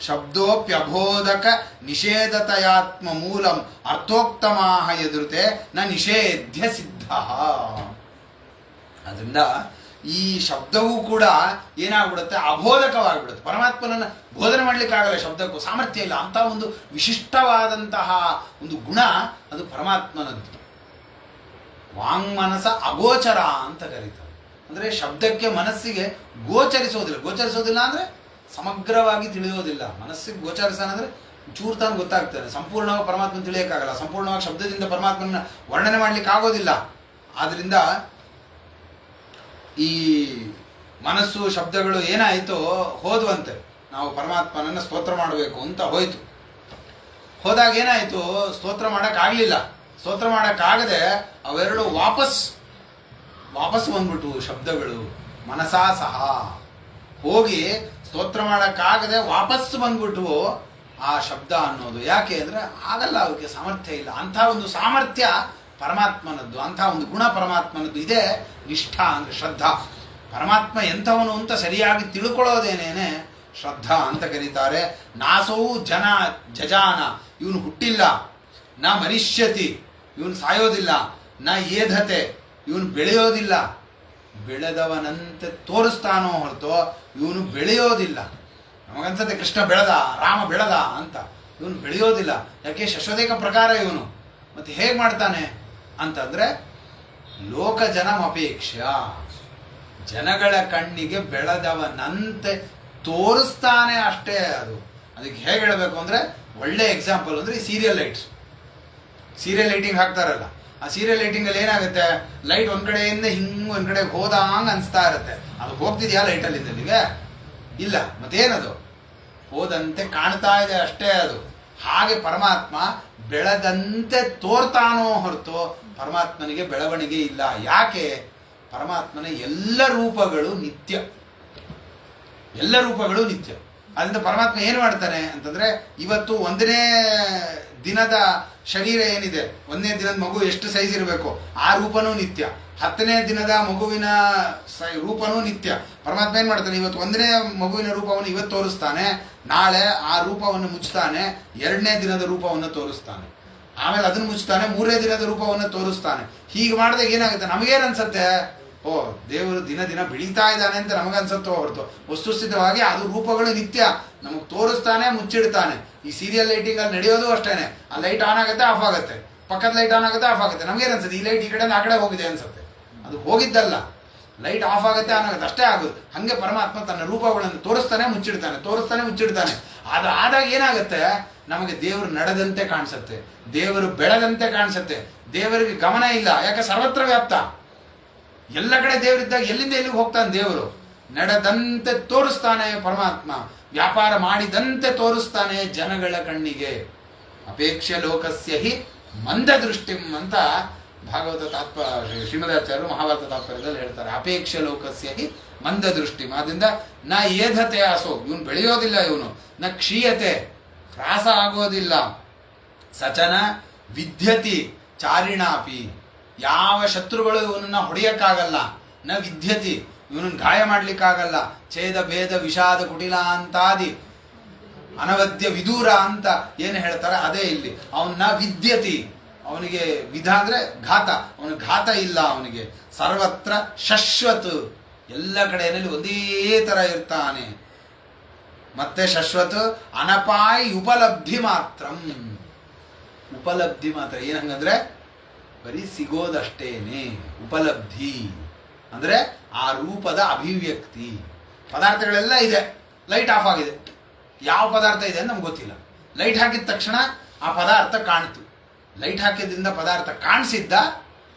ಶಬ್ದೋಪ್ಯಬೋಧಕ ನಿಷೇಧತೆಯಾತ್ಮ ಮೂಲಂ ಅರ್ಥೋಕ್ತಮಾಹ ಎದುರುತೆ ನ ನಿಷೇಧ್ಯ ಸಿದ್ಧ. ಅದರಿಂದ ಈ ಶಬ್ದವೂ ಕೂಡ ಏನಾಗ್ಬಿಡುತ್ತೆ, ಅಬೋಧಕವಾಗಿಬಿಡುತ್ತೆ. ಪರಮಾತ್ಮನನ್ನು ಬೋಧನೆ ಮಾಡಲಿಕ್ಕಾಗಲ್ಲ, ಶಬ್ದಕ್ಕೂ ಸಾಮರ್ಥ್ಯ ಇಲ್ಲ. ಅಂತ ಒಂದು ವಿಶಿಷ್ಟವಾದಂತಹ ಒಂದು ಗುಣ ಅದು ಪರಮಾತ್ಮನದ್ದು. ವಾಂಗ್ಮನಸ ಅಗೋಚರ ಅಂತ ಕರೀತಾರೆ. ಅಂದರೆ ಶಬ್ದಕ್ಕೆ ಮನಸ್ಸಿಗೆ ಗೋಚರಿಸೋದಿಲ್ಲ ಅಂದರೆ ಸಮಗ್ರವಾಗಿ ತಿಳಿಯೋದಿಲ್ಲ. ಮನಸ್ಸಿಗೆ ಗೋಚರಿಸೋಣ ಅಂದರೆ ಚೂರು ತಾನು ಗೊತ್ತಾಗ್ತಾನೆ. ಸಂಪೂರ್ಣವಾಗಿ ಪರಮಾತ್ಮನ ತಿಳಿಯೋಕ್ಕಾಗಲ್ಲ. ಸಂಪೂರ್ಣವಾಗಿ ಶಬ್ದದಿಂದ ಪರಮಾತ್ಮನ ವರ್ಣನೆ ಮಾಡಲಿಕ್ಕೆ ಆಗೋದಿಲ್ಲ. ಆದ್ದರಿಂದ ಈ ಮನಸ್ಸು ಶಬ್ದಗಳು ಏನಾಯಿತು, ಹೋದ್ವಂತೆ. ನಾವು ಪರಮಾತ್ಮನನ್ನು ಸ್ತೋತ್ರ ಮಾಡಬೇಕು ಅಂತ ಹೋದಾಗ ಏನಾಯಿತು, ಸ್ತೋತ್ರ ಮಾಡೋಕ್ಕಾಗಲಿಲ್ಲ. ಸ್ತೋತ್ರ ಮಾಡೋಕ್ಕಾಗದೆ ಅವೆರಡು ವಾಪಸ್ ಬಂದ್ಬಿಟ್ಟು ಶಬ್ದಗಳು ಮನಸಾ ಸಹ ಹೋಗಿ ಸ್ತೋತ್ರ ಮಾಡೋಕ್ಕಾಗದೆ ವಾಪಸ್ ಬಂದ್ಬಿಟ್ಟು ಆ ಶಬ್ದ ಅನ್ನೋದು. ಯಾಕೆ ಅಂದರೆ ಆಗಲ್ಲ, ಅವಕ್ಕೆ ಸಾಮರ್ಥ್ಯ ಇಲ್ಲ. ಅಂಥ ಒಂದು ಸಾಮರ್ಥ್ಯ ಪರಮಾತ್ಮನದ್ದು, ಅಂಥ ಒಂದು ಗುಣ ಪರಮಾತ್ಮನದ್ದು. ಇದೇ ನಿಷ್ಠಾ ಅಂದರೆ ಶ್ರದ್ಧಾ. ಪರಮಾತ್ಮ ಎಂಥವನು ಅಂತ ಸರಿಯಾಗಿ ತಿಳ್ಕೊಳ್ಳೋದೇನೇನೆ ಶ್ರದ್ಧಾ ಅಂತ ಕರೀತಾರೆ. ನಾಸೌ ಜಜಾನ, ಇವನು ಹುಟ್ಟಿಲ್ಲ. ನ ಮರಿಷ್ಯತಿ, ಇವನು ಸಾಯೋದಿಲ್ಲ. ನ ಏಧತೆ, ಇವನು ಬೆಳೆಯೋದಿಲ್ಲ. ಬೆಳೆದವನಂತೆ ತೋರಿಸ್ತಾನೋ ಹೊರತು ಇವನು ಬೆಳೆಯೋದಿಲ್ಲ. ನಮಗನ್ಸತ್ತೆ ಕೃಷ್ಣ ಬೆಳೆದ, ರಾಮ ಬೆಳೆದ ಅಂತ. ಇವನು ಬೆಳೆಯೋದಿಲ್ಲ. ಯಾಕೆ? ಶಶ್ವತೇಕ ಪ್ರಕಾರ ಇವನು. ಮತ್ತೆ ಹೇಗೆ ಮಾಡ್ತಾನೆ ಅಂತಂದರೆ ಲೋಕಜನಂ ಅಪೇಕ್ಷ, ಜನಗಳ ಕಣ್ಣಿಗೆ ಬೆಳೆದವನಂತೆ ತೋರಿಸ್ತಾನೆ ಅಷ್ಟೇ. ಅದಕ್ಕೆ ಹೇಗೆ ಹೇಳಬೇಕು ಅಂದರೆ, ಒಳ್ಳೆ ಎಕ್ಸಾಂಪಲ್ ಅಂದರೆ ಈ ಸೀರಿಯಲ್ ಸೀರಿಯಲ್ ಲೈಟಿಂಗ್ ಹಾಕ್ತಾರಲ್ಲ, ಆ ಸೀರಿಯಲ್ ಲೈಟಿಂಗಲ್ಲಿ ಏನಾಗುತ್ತೆ, ಲೈಟ್ ಒಂದು ಕಡೆಯಿಂದ ಹಿಂಗೆ ಒಂದು ಕಡೆ ಹೋದಂಗೆ ಅನಿಸ್ತಾ ಇರುತ್ತೆ. ಅದು ಹೋಗ್ತಿದೆಯಾ ಲೈಟಲ್ಲಿಂದ ನಿಮಗೆ? ಇಲ್ಲ. ಮತ್ತೇನದು? ಹೋದಂತೆ ಕಾಣ್ತಾ ಇದೆ ಅಷ್ಟೇ ಅದು. ಹಾಗೆ ಪರಮಾತ್ಮ ಬೆಳೆದಂತೆ ತೋರ್ತಾನೋ ಹೊರತು ಪರಮಾತ್ಮನಿಗೆ ಬೆಳವಣಿಗೆ ಇಲ್ಲ. ಯಾಕೆ? ಪರಮಾತ್ಮನ ಎಲ್ಲ ರೂಪಗಳು ನಿತ್ಯ. ಅದರಿಂದ ಪರಮಾತ್ಮ ಏನು ಮಾಡ್ತಾನೆ ಅಂತಂದರೆ, ಇವತ್ತು ಒಂದನೇ ದಿನದ ಶರೀರ ಏನಿದೆ, ಒಂದನೇ ದಿನದ ಮಗು ಎಷ್ಟು ಸೈಜ್ ಇರಬೇಕು ಆ ರೂಪನೂ ನಿತ್ಯ. 10ನೇ ದಿನದ ಮಗುವಿನ ರೂಪನೂ ನಿತ್ಯ. ಪರಮಾತ್ಮ ಏನು ಮಾಡ್ತಾನೆ, ಇವತ್ತು ಒಂದನೇ ಮಗುವಿನ ರೂಪವನ್ನು ಇವತ್ತು ತೋರಿಸ್ತಾನೆ, ನಾಳೆ ಆ ರೂಪವನ್ನು ಮುಚ್ತಾನೆ, 2ನೇ ದಿನದ ರೂಪವನ್ನು ತೋರಿಸ್ತಾನೆ, ಆಮೇಲೆ ಅದನ್ನು ಮುಚ್ತಾನೆ, 3ನೇ ದಿನದ ರೂಪವನ್ನು ತೋರಿಸ್ತಾನೆ. ಹೀಗೆ ಮಾಡಿದಾಗ ಏನಾಗುತ್ತೆ, ನಮಗೇನು ಅನ್ಸುತ್ತೆ, ಓ ದೇವರು ದಿನ ದಿನ ಬೆಳೀತಾ ಇದ್ದಾನೆ ಅಂತ ನಮಗನ್ಸುತ್ತೋ ಹೊರತು ವಸ್ತುಸ್ಥಿತವಾಗಿ ಅದು ರೂಪಗಳು ನಿತ್ಯ ನಮಗೆ ತೋರಿಸ್ತಾನೆ, ಮುಚ್ಚಿಡ್ತಾನೆ. ಈ ಸೀರಿಯಲ್ ಲೈಟಿಂಗಲ್ಲಿ ನಡೆಯೋದು ಅಷ್ಟೇನೆ. ಆ ಲೈಟ್ ಆನ್ ಆಗುತ್ತೆ, ಆಫ್ ಆಗುತ್ತೆ, ಪಕ್ಕದ ಲೈಟ್ ಆನ್ ಆಗುತ್ತೆ, ಆಫ್ ಆಗುತ್ತೆ. ನಮಗೇನು ಅನ್ಸುತ್ತೆ, ಈ ಲೈಟ್ ಈ ಕಡೆಯಿಂದ ಆ ಕಡೆ ಹೋಗಿದೆ ಅನ್ಸುತ್ತೆ. ಅದು ಹೋಗಿದ್ದಲ್ಲ, ಲೈಟ್ ಆಫ್ ಆಗುತ್ತೆ, ಆನ್ ಆಗುತ್ತೆ, ಅಷ್ಟೇ ಆಗೋದು. ಹಾಗೆ ಪರಮಾತ್ಮ ತನ್ನ ರೂಪಗಳನ್ನು ತೋರಿಸ್ತಾನೆ, ಮುಚ್ಚಿಡ್ತಾನೆ. ಅದು ಆದಾಗ ಏನಾಗುತ್ತೆ, ನಮಗೆ ದೇವರು ನಡೆದಂತೆ ಕಾಣಿಸುತ್ತೆ, ದೇವರು ಬೆಳೆದಂತೆ ಕಾಣಿಸುತ್ತೆ. ದೇವರಿಗೆ ಗಮನ ಇಲ್ಲ, ಯಾಕೆ? ಸರ್ವತ್ರ ವ್ಯಾಪ್ತ. ಎಲ್ಲ ಕಡೆ ದೇವರಿದ್ದಾಗ ಎಲ್ಲಿಂದ ಎಲ್ಲಿಗೆ ಹೋಗ್ತಾನೆ ದೇವರು? ನಡೆದಂತೆ ತೋರಿಸ್ತಾನೆ ಪರಮಾತ್ಮ, ವ್ಯಾಪಾರ ಮಾಡಿದಂತೆ ತೋರಿಸ್ತಾನೆ ಜನಗಳ ಕಣ್ಣಿಗೆ. ಅಪೇಕ್ಷೆ ಲೋಕಸ್ಯ ಹಿ ಮಂದ ದೃಷ್ಟಿಂ ಅಂತ ಭಾಗವತ ಶ್ರೀಮದಾಚಾರ್ಯರು ಮಹಾಭಾರತ ತಾತ್ಪರ್ಯದಲ್ಲಿ ಹೇಳ್ತಾರೆ. ಅಪೇಕ್ಷೆ ಲೋಕಸ್ಯ ಹಿ ಮಂದ ದೃಷ್ಟಿಂ. ಆದ್ದರಿಂದ ನ ಏಧತೆ ಆಸೋ, ಇವನು ಬೆಳೆಯೋದಿಲ್ಲ, ಇವನು ನ ಕ್ಷೀಯತೆ, ಹ್ರಾಸ ಆಗೋದಿಲ್ಲ. ಸಚನ ವಿದ್ಯತಿ ಚಾರಿಣಾಪಿ, ಯಾವ ಶತ್ರುಗಳು ಇವನನ್ನ ಹೊಡೆಯಕ್ಕಾಗಲ್ಲ. ನ ವಿದ್ಯತಿ, ಇವನನ್ನು ಗಾಯ ಮಾಡ್ಲಿಕ್ಕಾಗಲ್ಲ. ಛೇದ ಭೇದ ವಿಷಾದ ಕುಟಿಲ ಅಂತಾದಿ ಅನವದ್ಯ ವಿದೂರ ಅಂತ ಏನು ಹೇಳ್ತಾರೆ ಅದೇ ಇಲ್ಲಿ. ಅವನ್ನ ವಿದ್ಯತಿ, ಅವನಿಗೆ ವಿಧ ಅಂದ್ರೆ ಘಾತ, ಅವನ ಘಾತ ಇಲ್ಲ ಅವನಿಗೆ. ಸರ್ವತ್ರ ಶಶ್ವತ್, ಎಲ್ಲ ಕಡೆಯಲ್ಲಿ ಒಂದೇ ತರ ಇರ್ತಾನೆ. ಮತ್ತೆ ಶಶ್ವತ್ ಅನಪಾಯ ಉಪಲಬ್ಧಿ ಮಾತ್ರ. ಉಪಲಬ್ಧಿ ಮಾತ್ರ ಏನಂಗಂದ್ರೆ ಬರೀ ಸಿಗೋದಷ್ಟೇನೆ. ಉಪಲಬ್ಧಿ ಅಂದ್ರೆ ಆ ರೂಪದ ಅಭಿವ್ಯಕ್ತಿ. ಪದಾರ್ಥಗಳೆಲ್ಲ ಇದೆ, ಲೈಟ್ ಆಫ್ ಆಗಿದೆ, ಯಾವ ಪದಾರ್ಥ ಇದೆ ಅಂತ ನಮ್ಗೆ ಗೊತ್ತಿಲ್ಲ. ಲೈಟ್ ಹಾಕಿದ ತಕ್ಷಣ ಆ ಪದಾರ್ಥ ಕಾಣ್ತು. ಲೈಟ್ ಹಾಕಿದ್ರಿಂದ ಪದಾರ್ಥ ಕಾಣಿಸಿದ್ದ,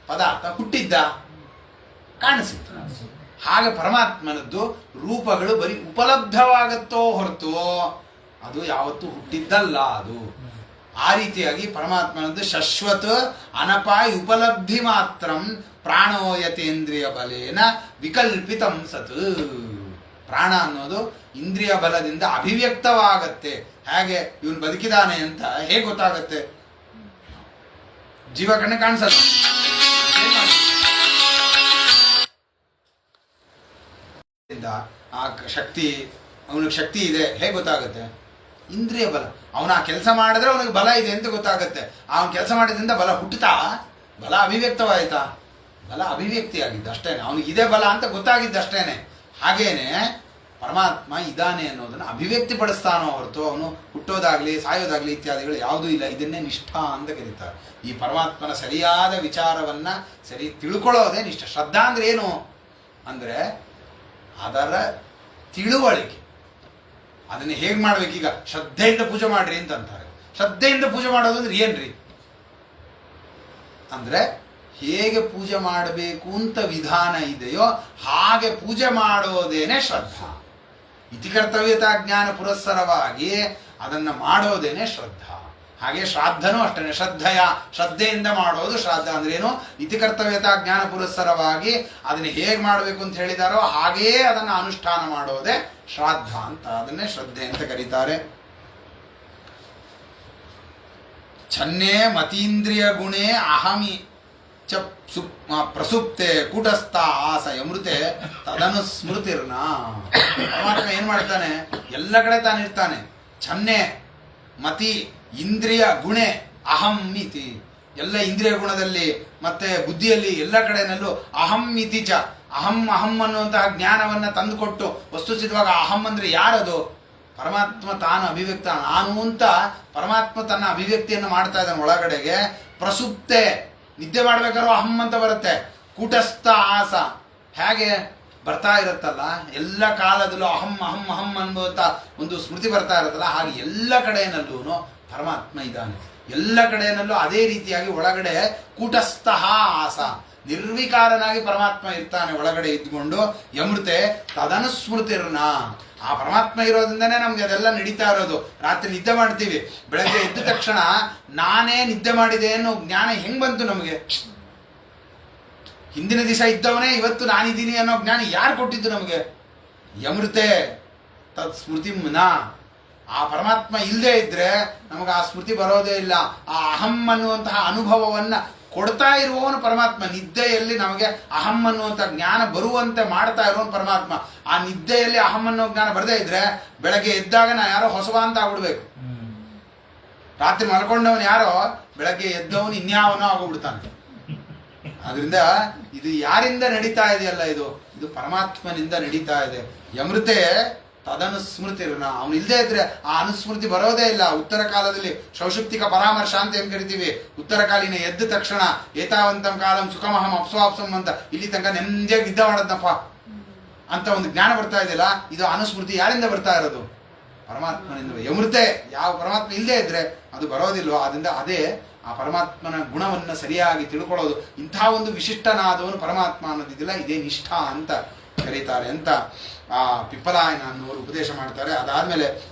ಪದಾರ್ಥ ಹುಟ್ಟಿದ್ದ? ಕಾಣಿಸಿತು. ಹಾಗೆ ಪರಮಾತ್ಮನದ್ದು ರೂಪಗಳು ಬರೀ ಉಪಲಬ್ಧವಾಗತ್ತೋ ಹೊರತು ಅದು ಯಾವತ್ತೂ ಹುಟ್ಟಿದ್ದಲ್ಲ. ಅದು ಆ ರೀತಿಯಾಗಿ ಪರಮಾತ್ಮನದ್ದು ಶಶ್ವತ ಅನಪಾಯ ಉಪಲಬ್ಧಿ ಮಾತ್ರಂ ಪ್ರಾಣೋಯತೇಂದ್ರಿಯ ಬಲೇನ ವಿಕಲ್ಪಿತಂ ಸತ್. ಪ್ರಾಣ ಅನ್ನೋದು ಇಂದ್ರಿಯ ಬಲದಿಂದ ಅಭಿವ್ಯಕ್ತವಾಗತ್ತೆ. ಹೇಗೆ ಇವನು ಬದುಕಿದಾನೆ ಅಂತ ಹೇಗೆ ಗೊತ್ತಾಗತ್ತೆ? ಜೀವ ಕಣ್ಣು ಕಾಣಿಸಲ್ಲ. ಆ ಶಕ್ತಿ, ಅವನಿಗೆ ಶಕ್ತಿ ಇದೆ ಹೇಗೆ ಗೊತ್ತಾಗುತ್ತೆ? ಇಂದ್ರಿಯ ಬಲ. ಅವನ ಆ ಕೆಲಸ ಮಾಡಿದ್ರೆ ಅವನಿಗೆ ಬಲ ಇದೆ ಅಂತ ಗೊತ್ತಾಗುತ್ತೆ. ಅವನ ಕೆಲಸ ಮಾಡಿದ್ರಿಂದ ಬಲ ಹುಟ್ಟುತ್ತಾ? ಬಲ ಅಭಿವ್ಯಕ್ತವಾಯ್ತಾ? ಬಲ ಅಭಿವ್ಯಕ್ತಿ ಆಗಿದ್ದು ಅಷ್ಟೇನೆ. ಅವನಿಗಿದೆ ಬಲ ಅಂತ ಗೊತ್ತಾಗಿದ್ದಷ್ಟೇನೆ. ಹಾಗೇನೆ ಪರಮಾತ್ಮ ಇದ್ದಾನೆ ಅನ್ನೋದನ್ನು ಅಭಿವ್ಯಕ್ತಿ ಪಡಿಸ್ತಾನೋ ಹೊರತು ಅವನು ಹುಟ್ಟೋದಾಗ್ಲಿ ಸಾಯೋದಾಗ್ಲಿ ಇತ್ಯಾದಿಗಳು ಯಾವುದೂ ಇಲ್ಲ. ಇದನ್ನೇ ನಿಷ್ಠಾ ಅಂತ ಕರೀತಾರೆ. ಈ ಪರಮಾತ್ಮನ ಸರಿಯಾದ ವಿಚಾರವನ್ನ ಸರಿ ತಿಳ್ಕೊಳ್ಳೋದೇ ನಿಷ್ಠ. ಶ್ರದ್ಧಾ ಅಂದ್ರೆ ಏನು ಅಂದ್ರೆ ಅದರ ತಿಳುವಳಿಕೆ. ಅದನ್ನು ಹೇಗೆ ಮಾಡ್ಬೇಕೀಗ? ಶ್ರದ್ಧೆಯಿಂದ ಪೂಜೆ ಮಾಡ್ರಿ ಅಂತ ಅಂತಾರೆ. ಶ್ರದ್ಧೆಯಿಂದ ಪೂಜೆ ಮಾಡೋದು ಅಂದ್ರೆ ಏನ್ರಿ ಅಂದ್ರೆ ಹೇಗೆ ಪೂಜೆ ಮಾಡಬೇಕು ಅಂತ ವಿಧಾನ ಇದೆಯೋ ಹಾಗೆ ಪೂಜೆ ಮಾಡೋದೇನೆ ಶ್ರದ್ಧಾ. ಇತಿಕರ್ತವ್ಯತಾ ಜ್ಞಾನ ಪುರಸ್ಸರವಾಗಿ ಅದನ್ನು ಮಾಡೋದೇನೆ ಶ್ರದ್ಧಾ. ಹಾಗೆ ಶ್ರಾದ್ದನೂ ಅಷ್ಟೇ. ಶ್ರದ್ಧೆಯಿಂದ ಮಾಡೋದು ಶ್ರಾದ್ದ ಅಂದ್ರೆ ಏನು? ಇತಿಕರ್ತವ್ಯತಾ ಜ್ಞಾನ ಪುರಸ್ಸರವಾಗಿ ಅದನ್ನು ಹೇಗೆ ಮಾಡಬೇಕು ಅಂತ ಹೇಳಿದಾರೋ ಹಾಗೇ ಅದನ್ನು ಅನುಷ್ಠಾನ ಮಾಡೋದೇ ಶ್ರಾದ್ದ ಅಂತ. ಅದನ್ನೇ ಶ್ರದ್ಧೆ ಅಂತ ಕರೀತಾರೆ. ಛನ್ನೇ ಮತೀಂದ್ರಿಯ ಗುಣೇ ಅಹಮಿ ಚ ಪ್ರಸುಪ್ತೆ ಕೂಟಸ್ಥ ಆಸ ಯಮೃತೆ ತದನು ಸ್ಮೃತಿರ್ನ. ಪರಮಾತ್ಮ ಏನ್ ಮಾಡ್ತಾನೆ? ಎಲ್ಲ ಕಡೆ ತಾನಿರ್ತಾನೆ. ಛನ್ನೇ ಮತಿ ಇಂದ್ರಿಯ ಗುಣೆ ಅಹಂ ಇತಿ. ಎಲ್ಲ ಇಂದ್ರಿಯ ಗುಣದಲ್ಲಿ ಮತ್ತೆ ಬುದ್ಧಿಯಲ್ಲಿ ಎಲ್ಲ ಕಡೆನಲ್ಲೂ ಅಹಂ ಇತಿ ಚ. ಅಹಂ ಅಹಂ ಅನ್ನುವಂತಹ ಜ್ಞಾನವನ್ನ ತಂದುಕೊಟ್ಟು ವಸ್ತುಸಿದ್ಧವಾಗ ಅಹಂ ಅಂದ್ರೆ ಯಾರದು? ಪರಮಾತ್ಮ ತಾನು ಅಭಿವ್ಯಕ್ತ ನಾನು ಅಂತ ಪರಮಾತ್ಮ ತನ್ನ ಅಭಿವ್ಯಕ್ತಿಯನ್ನು ಮಾಡ್ತಾ ಇದ್ದಾನೆ ಒಳಗಡೆಗೆ. ಪ್ರಸುಪ್ತೆ ನಿದ್ದೆ ಮಾಡ್ಬೇಕಾದ್ರೂ ಅಹಂ ಅಂತ ಬರುತ್ತೆ. ಕೂಟಸ್ಥ ಆಸ ಹೇಗೆ ಬರ್ತಾ ಇರುತ್ತಲ್ಲ ಎಲ್ಲ ಕಾಲದಲ್ಲೂ ಅಹಂ ಅಹಂ ಅಹಂ ಅನ್ನುವಂಥ ಒಂದು ಸ್ಮೃತಿ ಬರ್ತಾ ಇರುತ್ತಲ್ಲ, ಹಾಗೆ ಎಲ್ಲ ಕಡೆಯಲ್ಲೂ ಪರಮಾತ್ಮ ಇದ್ದಾನೆ. ಎಲ್ಲ ಕಡೆಯಲ್ಲೂ ಅದೇ ರೀತಿಯಾಗಿ ಒಳಗಡೆ ಕೂಟಸ್ಥ ಆಸ ನಿರ್ವಿಕಾರನಾಗಿ ಪರಮಾತ್ಮ ಇರ್ತಾನೆ ಒಳಗಡೆ ಇದ್ಕೊಂಡು. ಯಮೃತೆ ತದನುಸ್ಮೃತಿರ್ನ. ಆ ಪರಮಾತ್ಮ ಇರೋದ್ರಿಂದನೇ ನಮ್ಗೆ ಅದೆಲ್ಲ ನಡೀತಾ ಇರೋದು. ರಾತ್ರಿ ನಿದ್ದೆ ಮಾಡ್ತೀವಿ, ಬೆಳಗ್ಗೆ ಎದ್ದ ತಕ್ಷಣ ನಾನೇ ನಿದ್ದೆ ಮಾಡಿದೆ ಅನ್ನೋ ಜ್ಞಾನ ಹೆಂಗ್ ಬಂತು ನಮಗೆ? ಹಿಂದಿನ ದಿವಸ ಇದ್ದವನೇ ಇವತ್ತು ನಾನಿದ್ದೀನಿ ಅನ್ನೋ ಜ್ಞಾನ ಯಾರು ಕೊಟ್ಟಿದ್ದು ನಮಗೆ? ಯಮೃತೆ ತತ್ ಸ್ಮೃತಿ ಮುನ. ಆ ಪರಮಾತ್ಮ ಇಲ್ಲದೆ ಇದ್ರೆ ನಮಗೆ ಆ ಸ್ಮೃತಿ ಬರೋದೇ ಇಲ್ಲ. ಆ ಅಹಂ ಅನ್ನುವಂತಹ ಅನುಭವವನ್ನ ಕೊಡ್ತಾ ಇರುವವನು ಪರಮಾತ್ಮ. ನಿದ್ದೆಯಲ್ಲಿ ನಮಗೆ ಅಹಂ ಅನ್ನುವಂಥ ಜ್ಞಾನ ಬರುವಂತೆ ಮಾಡ್ತಾ ಇರುವವನು ಪರಮಾತ್ಮ. ಆ ನಿದ್ದೆಯಲ್ಲಿ ಅಹಂ ಅನ್ನೋ ಜ್ಞಾನ ಬರದೇ ಇದ್ರೆ ಬೆಳಗ್ಗೆ ಎದ್ದಾಗ ನಾ ಯಾರೋ ಹೊಸವ ಅಂತ ಆಗ್ಬಿಡ್ಬೇಕು. ರಾತ್ರಿ ಮಲ್ಕೊಂಡವನು ಯಾರೋ ಬೆಳಗ್ಗೆ ಎದ್ದವನು ಇನ್ಯಾವನೋ ಆಗೋಗ್ಬಿಡ್ತಾನೆ. ಆದ್ರಿಂದ ಇದು ಯಾರಿಂದ ನಡೀತಾ ಇದೆಯಲ್ಲ, ಇದು ಪರಮಾತ್ಮನಿಂದ ನಡೀತಾ ಇದೆ. ಯಮೃತೆ ತದನುಸ್ಮೃತಿರ್ನ. ಅವನು ಇಲ್ಲದೆ ಇದ್ರೆ ಆ ಅನುಸ್ಮೃತಿ ಬರೋದೇ ಇಲ್ಲ. ಉತ್ತರ ಕಾಲದಲ್ಲಿ ಸೌಷುಪ್ತಿಕ ಪರಾಮರ್ಶ ಅಂತ ಏನ್ ಕರಿತೀವಿ, ಉತ್ತರ ಕಾಲಿನ ಎದ್ದ ತಕ್ಷಣ ಏತಾವಂತಂ ಕಾಲಂ ಸುಖಮಹಂ ಅಪ್ಸ್ವಾಪ್ಸಂ ಅಂತ ಇಲ್ಲಿ ತನಕ ನೆಮ್ಮದಿಯಾಗಿ ನಿದ್ದೆ ಮಾಡದ್ನಪ್ಪ ಅಂತ ಒಂದು ಜ್ಞಾನ ಬರ್ತಾ ಇದೆಯಲ್ಲ, ಇದು ಅನುಸ್ಮೃತಿ ಯಾರಿಂದ ಬರ್ತಾ ಇರೋದು? ಪರಮಾತ್ಮನಿಂದ. ಯಮೃತೆ ಯಾವ ಪರಮಾತ್ಮ ಇಲ್ಲದೆ ಇದ್ರೆ ಅದು ಬರೋದಿಲ್ವೋ. ಆದ್ರಿಂದ ಅದೇ ಆ ಪರಮಾತ್ಮನ ಗುಣವನ್ನು ಸರಿಯಾಗಿ ತಿಳ್ಕೊಳ್ಳೋದು. ಇಂಥ ಒಂದು ವಿಶಿಷ್ಟನಾದವನು ಪರಮಾತ್ಮ ಅನ್ನೋದಿದೆಯಲ್ಲ, ಇದೇ ನಿಷ್ಠಾ ಅಂತ ಕರೀತಾರೆ ಅಂತ ಆ ಪಿಪ್ಪಲಾಯನ ಅನ್ನೋರು ಉಪದೇಶ ಮಾಡ್ತಾರೆ. ಅದಾದ್ಮೇಲೆ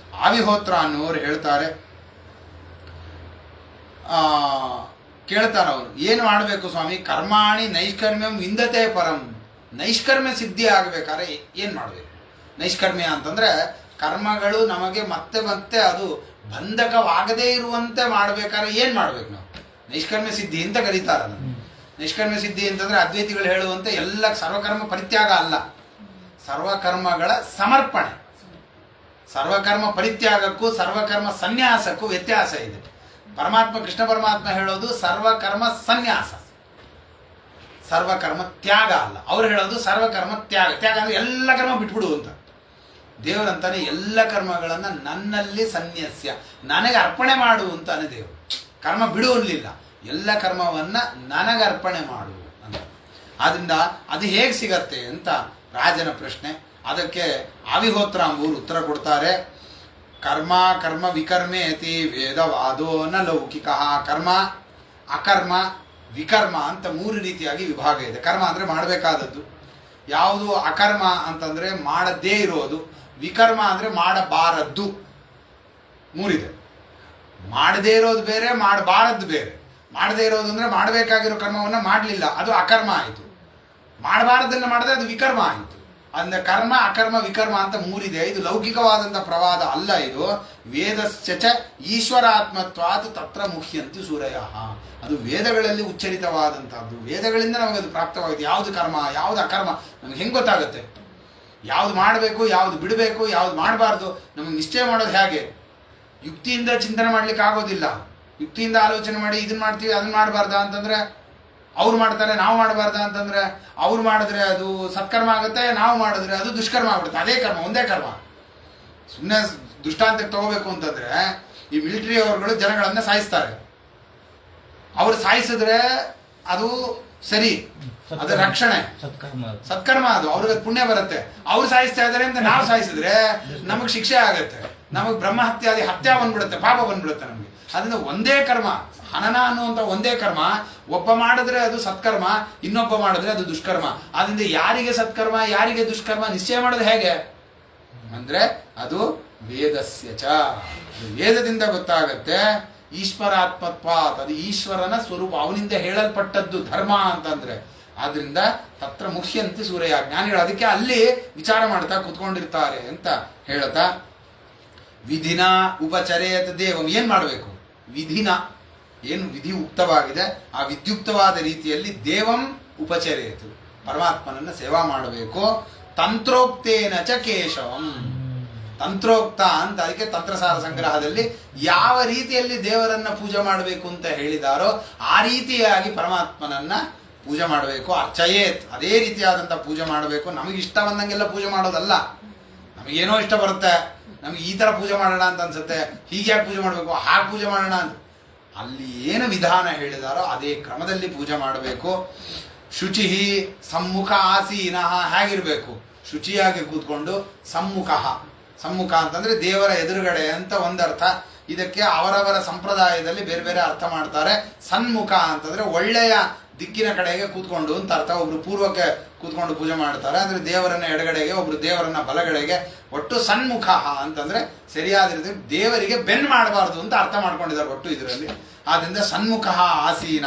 ಆವಿಹೋತ್ರ ಅನ್ನೋರು ಹೇಳ್ತಾರೆ, ಕೇಳ್ತಾನೆ ಅವನು, ಏನು ಮಾಡಬೇಕು ಸ್ವಾಮಿ? ಕರ್ಮಾಣಿ ನೈಷ್ಕರ್ಮ್ಯಂ ವಿಂದತೆ ಪರಂ. ನೈಷ್ಕರ್ಮ್ಯ ಸಿದ್ಧಿ ಆಗಬೇಕಾದ್ರೆ ಏನು ಮಾಡಬೇಕು? ನೈಷ್ಕರ್ಮ್ಯ ಅಂತಂದ್ರೆ ಕರ್ಮಗಳು ನಮಗೆ ಮತ್ತೆ ಮತ್ತೆ ಅದು ಬಂಧಕವಾಗದೇ ಇರುವಂತೆ ಮಾಡಬೇಕಾದ್ರೆ ಏನು ಮಾಡ್ಬೇಕು ನಾವು? ನೈಷ್ಕರ್ಮ್ಯ ಸಿದ್ಧಿ ಅಂತ ಕರೀತಾರೆ ಅದನ್ನು. ನೈಷ್ಕರ್ಮ್ಯ ಸಿದ್ಧಿ ಅಂತಂದ್ರೆ ಅದ್ವೈತಿಗಳು ಹೇಳುವಂತೆ ಎಲ್ಲ ಸರ್ವಕರ್ಮ ಪರಿತ್ಯಾಗ ಅಲ್ಲ, ಸರ್ವಕರ್ಮಗಳ ಸಮರ್ಪಣೆ. ಸರ್ವಕರ್ಮ ಪರಿತ್ಯಾಗಕ್ಕೂ ಸರ್ವಕರ್ಮ ಸನ್ಯಾಸಕ್ಕೂ ವ್ಯತ್ಯಾಸ ಇದೆ. ಪರಮಾತ್ಮ ಕೃಷ್ಣ ಪರಮಾತ್ಮ ಹೇಳೋದು ಸರ್ವಕರ್ಮ ಸನ್ಯಾಸ, ಸರ್ವಕರ್ಮ ತ್ಯಾಗ ಅಲ್ಲ. ಅವ್ರು ಹೇಳೋದು ಸರ್ವಕರ್ಮ ತ್ಯಾಗ. ತ್ಯಾಗ ಅಂದ್ರೆ ಎಲ್ಲ ಕರ್ಮ ಬಿಟ್ಬಿಡು ಅಂತ. ದೇವರಂತಾನೆ ಎಲ್ಲ ಕರ್ಮಗಳನ್ನ ನನ್ನಲ್ಲಿ ಸನ್ಯಾಸ್ಯ, ನನಗೆ ಅರ್ಪಣೆ ಮಾಡು ಅಂತಾನೆ ದೇವರು. ಕರ್ಮ ಬಿಡು ಅನ್ಲಿಲ್ಲ, ಎಲ್ಲ ಕರ್ಮವನ್ನ ನನಗೆ ಅರ್ಪಣೆ ಮಾಡು ಅಂತ. ಆದ್ರಿಂದ ಅದು ಹೇಗೆ ಸಿಗತ್ತೆ ಅಂತ ರಾಜನ ಪ್ರಶ್ನೆ. ಅದಕ್ಕೆ ಆವಿಹೋತ್ರ ಅಂಬೂರು ಉತ್ತರ ಕೊಡ್ತಾರೆ. ಕರ್ಮ ಕರ್ಮ ವಿಕರ್ಮೇತಿ ವೇದವಾದೋ ನ ಲೌಕಿಕ. ಕರ್ಮ ಅಕರ್ಮ ವಿಕರ್ಮ ಅಂತ ಮೂರು ರೀತಿಯಾಗಿ ವಿಭಾಗ ಇದೆ. ಕರ್ಮ ಅಂದ್ರೆ ಮಾಡಬೇಕಾದದ್ದು, ಯಾವುದು ಅಕರ್ಮ ಅಂತಂದ್ರೆ ಮಾಡದೇ ಇರೋದು, ವಿಕರ್ಮ ಅಂದ್ರೆ ಮಾಡಬಾರದ್ದು. ಮೂರಿದೆ. ಮಾಡದೇ ಇರೋದು ಬೇರೆ, ಮಾಡಬಾರದ್ದು ಬೇರೆ. ಮಾಡದೇ ಇರೋದು ಅಂದ್ರೆ ಮಾಡಬೇಕಾಗಿರೋ ಕರ್ಮವನ್ನು ಮಾಡಲಿಲ್ಲ, ಅದು ಅಕರ್ಮ ಆಯಿತು. ಮಾಡಬಾರದನ್ನು ಮಾಡಿದ್ರೆ ಅದು ವಿಕರ್ಮ ಆಯಿತು. ಅಂದ್ರೆ ಕರ್ಮ, ಅಕರ್ಮ, ವಿಕರ್ಮ ಅಂತ ಮೂರಿದೆ. ಇದು ಲೌಕಿಕವಾದಂಥ ಪ್ರವಾದ ಅಲ್ಲ. ಇದು ವೇದಶ್ಚ ಈಶ್ವರಾತ್ಮತ್ವಾತ್ ತತ್ರ ಮುಖ್ಯಂತಿ ಸೂರಯ. ಅದು ವೇದಗಳಲ್ಲಿ ಉಚ್ಚರಿತವಾದಂಥದ್ದು. ವೇದಗಳಿಂದ ನಮಗೆ ಅದು ಪ್ರಾಪ್ತವಾಗುತ್ತೆ. ಯಾವುದು ಕರ್ಮ, ಯಾವುದು ಅಕರ್ಮ ನಮ್ಗೆ ಹೆಂಗೆ ಗೊತ್ತಾಗುತ್ತೆ? ಯಾವುದು ಮಾಡಬೇಕು, ಯಾವುದು ಬಿಡಬೇಕು, ಯಾವುದು ಮಾಡಬಾರ್ದು ನಮಗೆ ನಿಶ್ಚಯ ಮಾಡೋದು ಹೇಗೆ? ಯುಕ್ತಿಯಿಂದ ಚಿಂತನೆ ಮಾಡ್ಲಿಕ್ಕೆ ಆಗೋದಿಲ್ಲ. ಯುಕ್ತಿಯಿಂದ ಆಲೋಚನೆ ಮಾಡಿ ಇದನ್ನ ಮಾಡ್ತೀವಿ ಅದನ್ನ ಮಾಡಬಾರ್ದ ಅಂತಂದ್ರೆ ಅವ್ರು ಮಾಡ್ತಾರೆ, ನಾವು ಮಾಡಬಾರ್ದ ಅಂತಂದ್ರೆ ಅವ್ರು ಮಾಡಿದ್ರೆ ಅದು ಸತ್ಕರ್ಮ ಆಗುತ್ತೆ, ನಾವು ಮಾಡಿದ್ರೆ ಅದು ದುಷ್ಕರ್ಮ ಆಗ್ಬಿಡುತ್ತೆ. ಅದೇ ಕರ್ಮ, ಒಂದೇ ಕರ್ಮ. ಸುಮ್ಮನೆ ದೃಷ್ಟಾಂತಕ್ಕೆ ತಗೋಬೇಕು ಅಂತಂದ್ರೆ ಈ ಮಿಲಿಟರಿ ಅವರುಗಳು ಜನಗಳನ್ನ ಸಾಯಿಸ್ತಾರೆ. ಅವ್ರು ಸಾಯಿಸಿದ್ರೆ ಅದು ಸರಿ, ಅದು ರಕ್ಷಣೆ, ಸತ್ಕರ್ಮ, ಅದು ಅವ್ರಿಗೆ ಪುಣ್ಯ ಬರುತ್ತೆ. ಅವ್ರು ಸಾಯಿಸ್ತಾ ಇದ್ದಾರೆ ಅಂತ ನಾವು ಸಾಯಿಸಿದ್ರೆ ನಮಗೆ ಶಿಕ್ಷೆ ಆಗುತ್ತೆ, ನಮಗೆ ಬ್ರಹ್ಮಹತ್ಯಾದಿ ಹತ್ಯೆ ಬಂದ್ಬಿಡುತ್ತೆ, ಪಾಪ ಬಂದ್ಬಿಡುತ್ತೆ ನಮಗೆ. ಅದರಿಂದ ಒಂದೇ ಕರ್ಮ, ಹನನ ಅನ್ನುವಂಥ ಒಂದೇ ಕರ್ಮ. ಒಬ್ಬ ಮಾಡಿದ್ರೆ ಅದು ಸತ್ಕರ್ಮ, ಇನ್ನೊಬ್ಬ ಮಾಡಿದ್ರೆ ಅದು ದುಷ್ಕರ್ಮ. ಅದರಿಂದ ಯಾರಿಗೆ ಸತ್ಕರ್ಮ ಯಾರಿಗೆ ದುಷ್ಕರ್ಮ ನಿಶ್ಚಯ ಮಾಡೋದು ಹೇಗೆ ಅಂದ್ರೆ ಅದು ವೇದಸ್ಯ ಚ, ವೇದದಿಂದ ಗೊತ್ತಾಗತ್ತೆ. ಈಶ್ವರಾತ್ಮತ್ವಾತ್, ಅದು ಈಶ್ವರನ ಸ್ವರೂಪ, ಅವನಿಂದ ಹೇಳಲ್ಪಟ್ಟದ್ದು ಧರ್ಮ ಅಂತಂದ್ರೆ. ಆದ್ರಿಂದ ತತ್ರ ಮುಖ್ಯಂತಿ ಸೂರ್ಯ. ಜ್ಞಾನಿಗಳು ಅದಕ್ಕೆ ಅಲ್ಲಿ ವಿಚಾರ ಮಾಡ್ತಾ ಕುತ್ಕೊಂಡಿರ್ತಾರೆ ಅಂತ ಹೇಳ್ತಾ, ವಿಧಿನ ಉಪಚರೇತ ದೇವಂ, ಏನ್ ಮಾಡಬೇಕು? ವಿಧಿನ, ಏನು ವಿಧಿ ಉಕ್ತವಾಗಿದೆ ಆ ವಿದ್ಯುಕ್ತವಾದ ರೀತಿಯಲ್ಲಿ ದೇವಂ ಉಪಚರೇತು, ಪರಮಾತ್ಮನನ್ನ ಸೇವಾ ಮಾಡಬೇಕು. ತಂತ್ರೋಕ್ತೇನ ಚ ಕೇಶವಂ, ತಂತ್ರೋಕ್ತ ಅಂತ ಅದಕ್ಕೆ ತಂತ್ರಸಾರ ಸಂಗ್ರಹದಲ್ಲಿ ಯಾವ ರೀತಿಯಲ್ಲಿ ದೇವರನ್ನ ಪೂಜೆ ಮಾಡಬೇಕು ಅಂತ ಹೇಳಿದಾರೋ ಆ ರೀತಿಯಾಗಿ ಪರಮಾತ್ಮನನ್ನ ಪೂಜೆ ಮಾಡಬೇಕು. ಅರ್ಚಯೇತ್, ಅದೇ ರೀತಿಯಾದಂಥ ಪೂಜೆ ಮಾಡಬೇಕು. ನಮಗೆ ಇಷ್ಟ ಬಂದಂಗೆಲ್ಲ ಪೂಜೆ ಮಾಡೋದಲ್ಲ. ನಮಗೇನೋ ಇಷ್ಟ ಬರುತ್ತೆ, ನಮ್ಗೆ ಈ ಥರ ಪೂಜೆ ಮಾಡೋಣ ಅಂತ ಅನ್ಸುತ್ತೆ, ಹೀಗೆ ಯಾಕೆ ಪೂಜೆ ಮಾಡಬೇಕು, ಹಾಗೆ ಪೂಜೆ ಮಾಡೋಣ ಅಂತ. ಅಲ್ಲಿ ಏನು ವಿಧಾನ ಹೇಳಿದಾರೋ ಅದೇ ಕ್ರಮದಲ್ಲಿ ಪೂಜೆ ಮಾಡಬೇಕು. ಶುಚಿ ಸಮ್ಮುಖ ಆಸೀನ, ಹೇಗಿರ್ಬೇಕು? ಶುಚಿಯಾಗಿ ಕೂತ್ಕೊಂಡು. ಸಮ್ಮುಖ, ಸಮ್ಮುಖ ಅಂತಂದ್ರೆ ದೇವರ ಎದುರುಗಡೆ ಅಂತ ಒಂದರ್ಥ. ಇದಕ್ಕೆ ಅವರವರ ಸಂಪ್ರದಾಯದಲ್ಲಿ ಬೇರೆ ಬೇರೆ ಅರ್ಥ ಮಾಡ್ತಾರೆ. ಸನ್ಮುಖ ಅಂತಂದ್ರೆ ಒಳ್ಳೆಯ ದಿಕ್ಕಿನ ಕಡೆಗೆ ಕೂತ್ಕೊಂಡು ಅಂತ ಅರ್ಥ. ಒಬ್ರು ಪೂರ್ವಕ್ಕೆ ಕೂತ್ಕೊಂಡು ಪೂಜೆ ಮಾಡ್ತಾರೆ ಅಂದ್ರೆ ದೇವರನ್ನ ಎಡಗಡೆಗೆ, ಒಬ್ರು ದೇವರನ್ನ ಬಲಗಡೆಗೆ. ಒಟ್ಟು ಸನ್ಮುಖ ಅಂತಂದ್ರೆ ಸರಿಯಾದ ರೀತಿ ದೇವರಿಗೆ ಬೆನ್ ಮಾಡಬಾರ್ದು ಅಂತ ಅರ್ಥ ಮಾಡ್ಕೊಂಡಿದ್ದಾರೆ ಒಟ್ಟು ಇದರಲ್ಲಿ. ಆದ್ರಿಂದ ಸನ್ಮುಖ ಆಸೀನ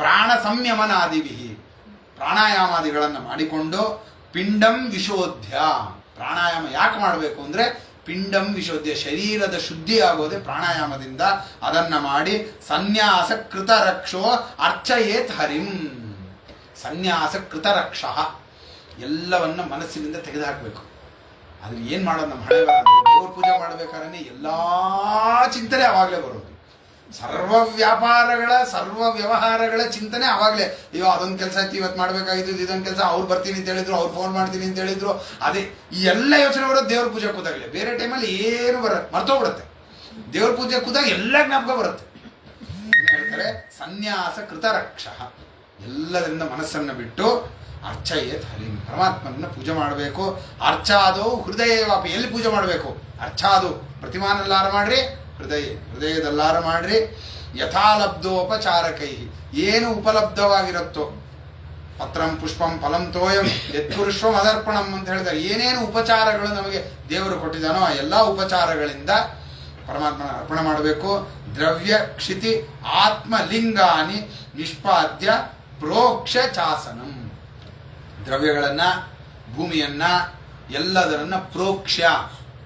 ಪ್ರಾಣ ಸಂಯಮನಾದಿವಿಹಿ, ಪ್ರಾಣಾಯಾಮಾದಿಗಳನ್ನು ಮಾಡಿಕೊಂಡು ಪಿಂಡಂ ವಿಶೋಧ್ಯ. ಪ್ರಾಣಾಯಾಮ ಯಾಕೆ ಮಾಡಬೇಕು ಅಂದ್ರೆ ಪಿಂಡಂ ವಿಶೋಧ್ಯ, ಶರೀರದ ಶುದ್ಧಿ ಆಗೋದೆ ಪ್ರಾಣಾಯಾಮದಿಂದ. ಅದನ್ನ ಮಾಡಿ ಸನ್ಯಾಸ ಕೃತ ರಕ್ಷೋ ಅರ್ಚಯೇತ್ ಹರಿಂ. ಸನ್ಯಾಸ ಕೃತ ರಕ್ಷ, ಎಲ್ಲವನ್ನ ಮನಸ್ಸಿನಿಂದ ತೆಗೆದುಹಾಕಬೇಕು. ಅದ್ರ ಏನ್ ಮಾಡೋದು? ನಮ್ಮ ಹಣೆ ಬರೋದು ದೇವ್ರ ಪೂಜೆ ಮಾಡ್ಬೇಕಾದ್ರೆ ಎಲ್ಲಾ ಚಿಂತನೆ ಅವಾಗಲೇ ಬರೋದು. ಸರ್ವ ವ್ಯಾಪಾರಗಳ, ಸರ್ವ ವ್ಯವಹಾರಗಳ ಚಿಂತನೆ ಅವಾಗಲೇ. ಅಯ್ಯೋ ಅದೊಂದು ಕೆಲಸ ಆಯ್ತು, ಇವತ್ತು ಮಾಡ್ಬೇಕಾಗಿದ್ದು, ಇದೊಂದು ಕೆಲಸ, ಅವ್ರು ಬರ್ತೀನಿ ಅಂತ ಹೇಳಿದ್ರು, ಅವ್ರು ಫೋನ್ ಮಾಡ್ತೀನಿ ಅಂತ ಹೇಳಿದ್ರು, ಅದೇ ಈ ಎಲ್ಲ ಯೋಚನೆ ಬರೋದು ದೇವ್ರ ಪೂಜೆ ಕೂದಾಗಲೇ. ಬೇರೆ ಟೈಮಲ್ಲಿ ಏನು ಮರ್ತೋಗ್ಬಿಡುತ್ತೆ. ದೇವ್ರ ಪೂಜೆ ಕೂದಾಗ ಎಲ್ಲ ಜ್ಞಾಪಕ ಬರುತ್ತೆ. ಹೇಳ್ತಾರೆ ಸನ್ಯಾಸ ಕೃತ ರಕ್ಷ, ಎಲ್ಲದರಿಂದ ಮನಸ್ಸನ್ನು ಬಿಟ್ಟು ಅರ್ಚಯೇತ್ ಹರಿಂ, ಪರಮಾತ್ಮನನ್ನ ಪೂಜೆ ಮಾಡಬೇಕು. ಅರ್ಚಾದೋ ಹೃದಯವಾಪಿ, ಎಲ್ಲಿ ಪೂಜೆ ಮಾಡಬೇಕು? ಅರ್ಚಾದು ಪ್ರತಿಮಾನಲ್ಲಾರ ಮಾಡ್ರಿ, ಹೃದಯದಲ್ಲಾರ ಮಾಡ್ರಿ. ಯಥಾಲಬ್ಧೋಪಚಾರಕೈ, ಏನು ಉಪಲಬ್ಧವಾಗಿರುತ್ತೋ, ಪತ್ರಂ ಪುಷ್ಪಂ ಫಲಂ ತೋಯಂ ಯತ್ಪುರುಷ್ವಂ ಅದರ್ಪಣಂ ಅಂತ ಹೇಳ್ತಾರೆ. ಏನೇನು ಉಪಚಾರಗಳು ನಮಗೆ ದೇವರು ಕೊಟ್ಟಿದ್ದಾನೋ ಆ ಎಲ್ಲ ಉಪಚಾರಗಳಿಂದ ಪರಮಾತ್ಮನ ಅರ್ಪಣೆ ಮಾಡಬೇಕು. ದ್ರವ್ಯ ಕ್ಷಿತಿ ಆತ್ಮಲಿಂಗಾನಿ ನಿಷ್ಪಾದ್ಯ ಪ್ರೋಕ್ಷ ಚಾಸನಂ, ದ್ರವ್ಯಗಳನ್ನ, ಭೂಮಿಯನ್ನ, ಎಲ್ಲದರನ್ನ ಪ್ರೋಕ್ಷ್ಯ,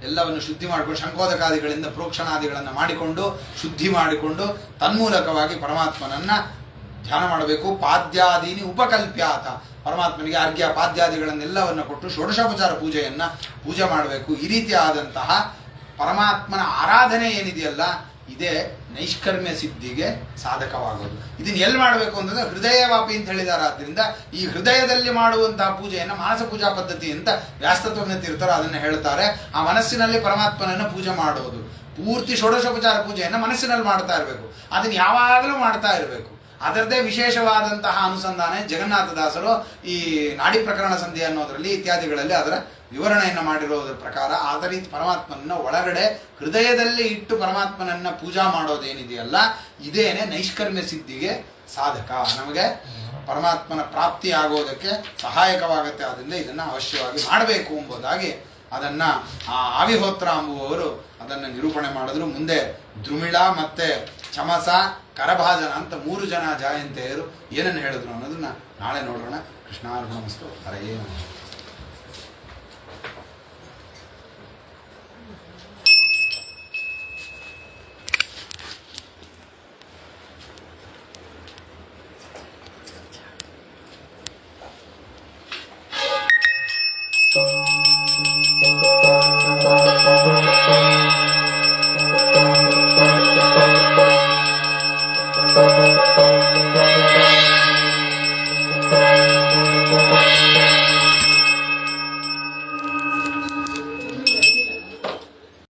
ಎಲ್ಲವನ್ನು ಶುದ್ಧಿ ಮಾಡಿಕೊಂಡು ಶಂಕೋದಕಾದಿಗಳಿಂದ ಪ್ರೋಕ್ಷಣಾದಿಗಳನ್ನು ಮಾಡಿಕೊಂಡು ಶುದ್ಧಿ ಮಾಡಿಕೊಂಡು ತನ್ಮೂಲಕವಾಗಿ ಪರಮಾತ್ಮನನ್ನ ಧ್ಯಾನ ಮಾಡಬೇಕು. ಪಾದ್ಯಾದೀನಿ ಉಪಕಲ್ಪ್ಯಾತ, ಪರಮಾತ್ಮನಿಗೆ ಅರ್ಘ್ಯ ಪಾದ್ಯಾದಿಗಳನ್ನೆಲ್ಲವನ್ನು ಕೊಟ್ಟು ಷೋಡಶೋಪಚಾರ ಪೂಜೆ ಮಾಡಬೇಕು. ಈ ರೀತಿಯಾದಂತಹ ಪರಮಾತ್ಮನ ಆರಾಧನೆ ಏನಿದೆಯಲ್ಲ ಇದೇ ನೈಷ್ಕರ್ಮ್ಯ ಸಿದ್ಧಿಗೆ ಸಾಧಕವಾಗೋದು. ಇದನ್ನ ಎಲ್ಲಿ ಮಾಡಬೇಕು ಅಂತಂದ್ರೆ ಹೃದಯವಾಪಿ ಅಂತ ಹೇಳಿದ್ದಾರೆ. ಆದ್ದರಿಂದ ಈ ಹೃದಯದಲ್ಲಿ ಮಾಡುವಂತಹ ಪೂಜೆಯನ್ನು ಮಾನಸ ಪೂಜಾ ಪದ್ಧತಿ ಅಂತ ವ್ಯಾಸ್ತತ್ವಜ್ಞ ತೀರ್ಥರು ಅದನ್ನು ಹೇಳ್ತಾರೆ. ಆ ಮನಸ್ಸಿನಲ್ಲಿ ಪರಮಾತ್ಮನನ್ನು ಪೂಜೆ ಮಾಡೋದು, ಪೂರ್ತಿ ಷೋಡಶೋಪಚಾರ ಪೂಜೆಯನ್ನು ಮನಸ್ಸಿನಲ್ಲಿ ಮಾಡ್ತಾ ಇರಬೇಕು. ಅದನ್ನು ಯಾವಾಗಲೂ ಮಾಡ್ತಾ ಇರಬೇಕು. ಅದರದ್ದೇ ವಿಶೇಷವಾದಂತಹ ಅನುಸಂಧಾನ ಜಗನ್ನಾಥದಾಸರು ಈ ನಾಡಿ ಪ್ರಕರಣ ಸಂಧಿ ಅನ್ನೋದರಲ್ಲಿ ಇತ್ಯಾದಿಗಳಲ್ಲಿ ಅದರ ವಿವರಣೆಯನ್ನು ಮಾಡಿರೋದ್ರ ಪ್ರಕಾರ ಆದ ರೀತಿ ಪರಮಾತ್ಮನನ್ನ ಒಳಗಡೆ ಹೃದಯದಲ್ಲಿ ಇಟ್ಟು ಪರಮಾತ್ಮನನ್ನ ಪೂಜಾ ಮಾಡೋದೇನಿದೆಯಲ್ಲ ಇದೇನೆ ನೈಷ್ಕರ್ಮ್ಯ ಸಿದ್ಧಿಗೆ ಸಾಧಕ. ನಮಗೆ ಪರಮಾತ್ಮನ ಪ್ರಾಪ್ತಿ ಆಗೋದಕ್ಕೆ ಸಹಾಯಕವಾಗುತ್ತೆ. ಆದ್ದರಿಂದ ಇದನ್ನು ಅವಶ್ಯವಾಗಿ ಮಾಡಬೇಕು ಎಂಬುದಾಗಿ ಅದನ್ನು ಆ ಆವಿಹೋತ್ರ ಎಂಬುವವರು ಅದನ್ನು ನಿರೂಪಣೆ ಮಾಡಿದ್ರು. ಮುಂದೆ ದ್ರುಮಿಳ ಮತ್ತು ಚಮಸ ಕರಭಾಜನ ಅಂತ 3 ಜನ ಜಯಂತೆಯರು ಏನನ್ನು ಹೇಳಿದ್ರು ಅನ್ನೋದನ್ನ ನಾಳೆ ನೋಡೋಣ. ಕೃಷ್ಣಾರ್ಪಣಮಸ್ತು. ಹರಯೇ ನಮಃ.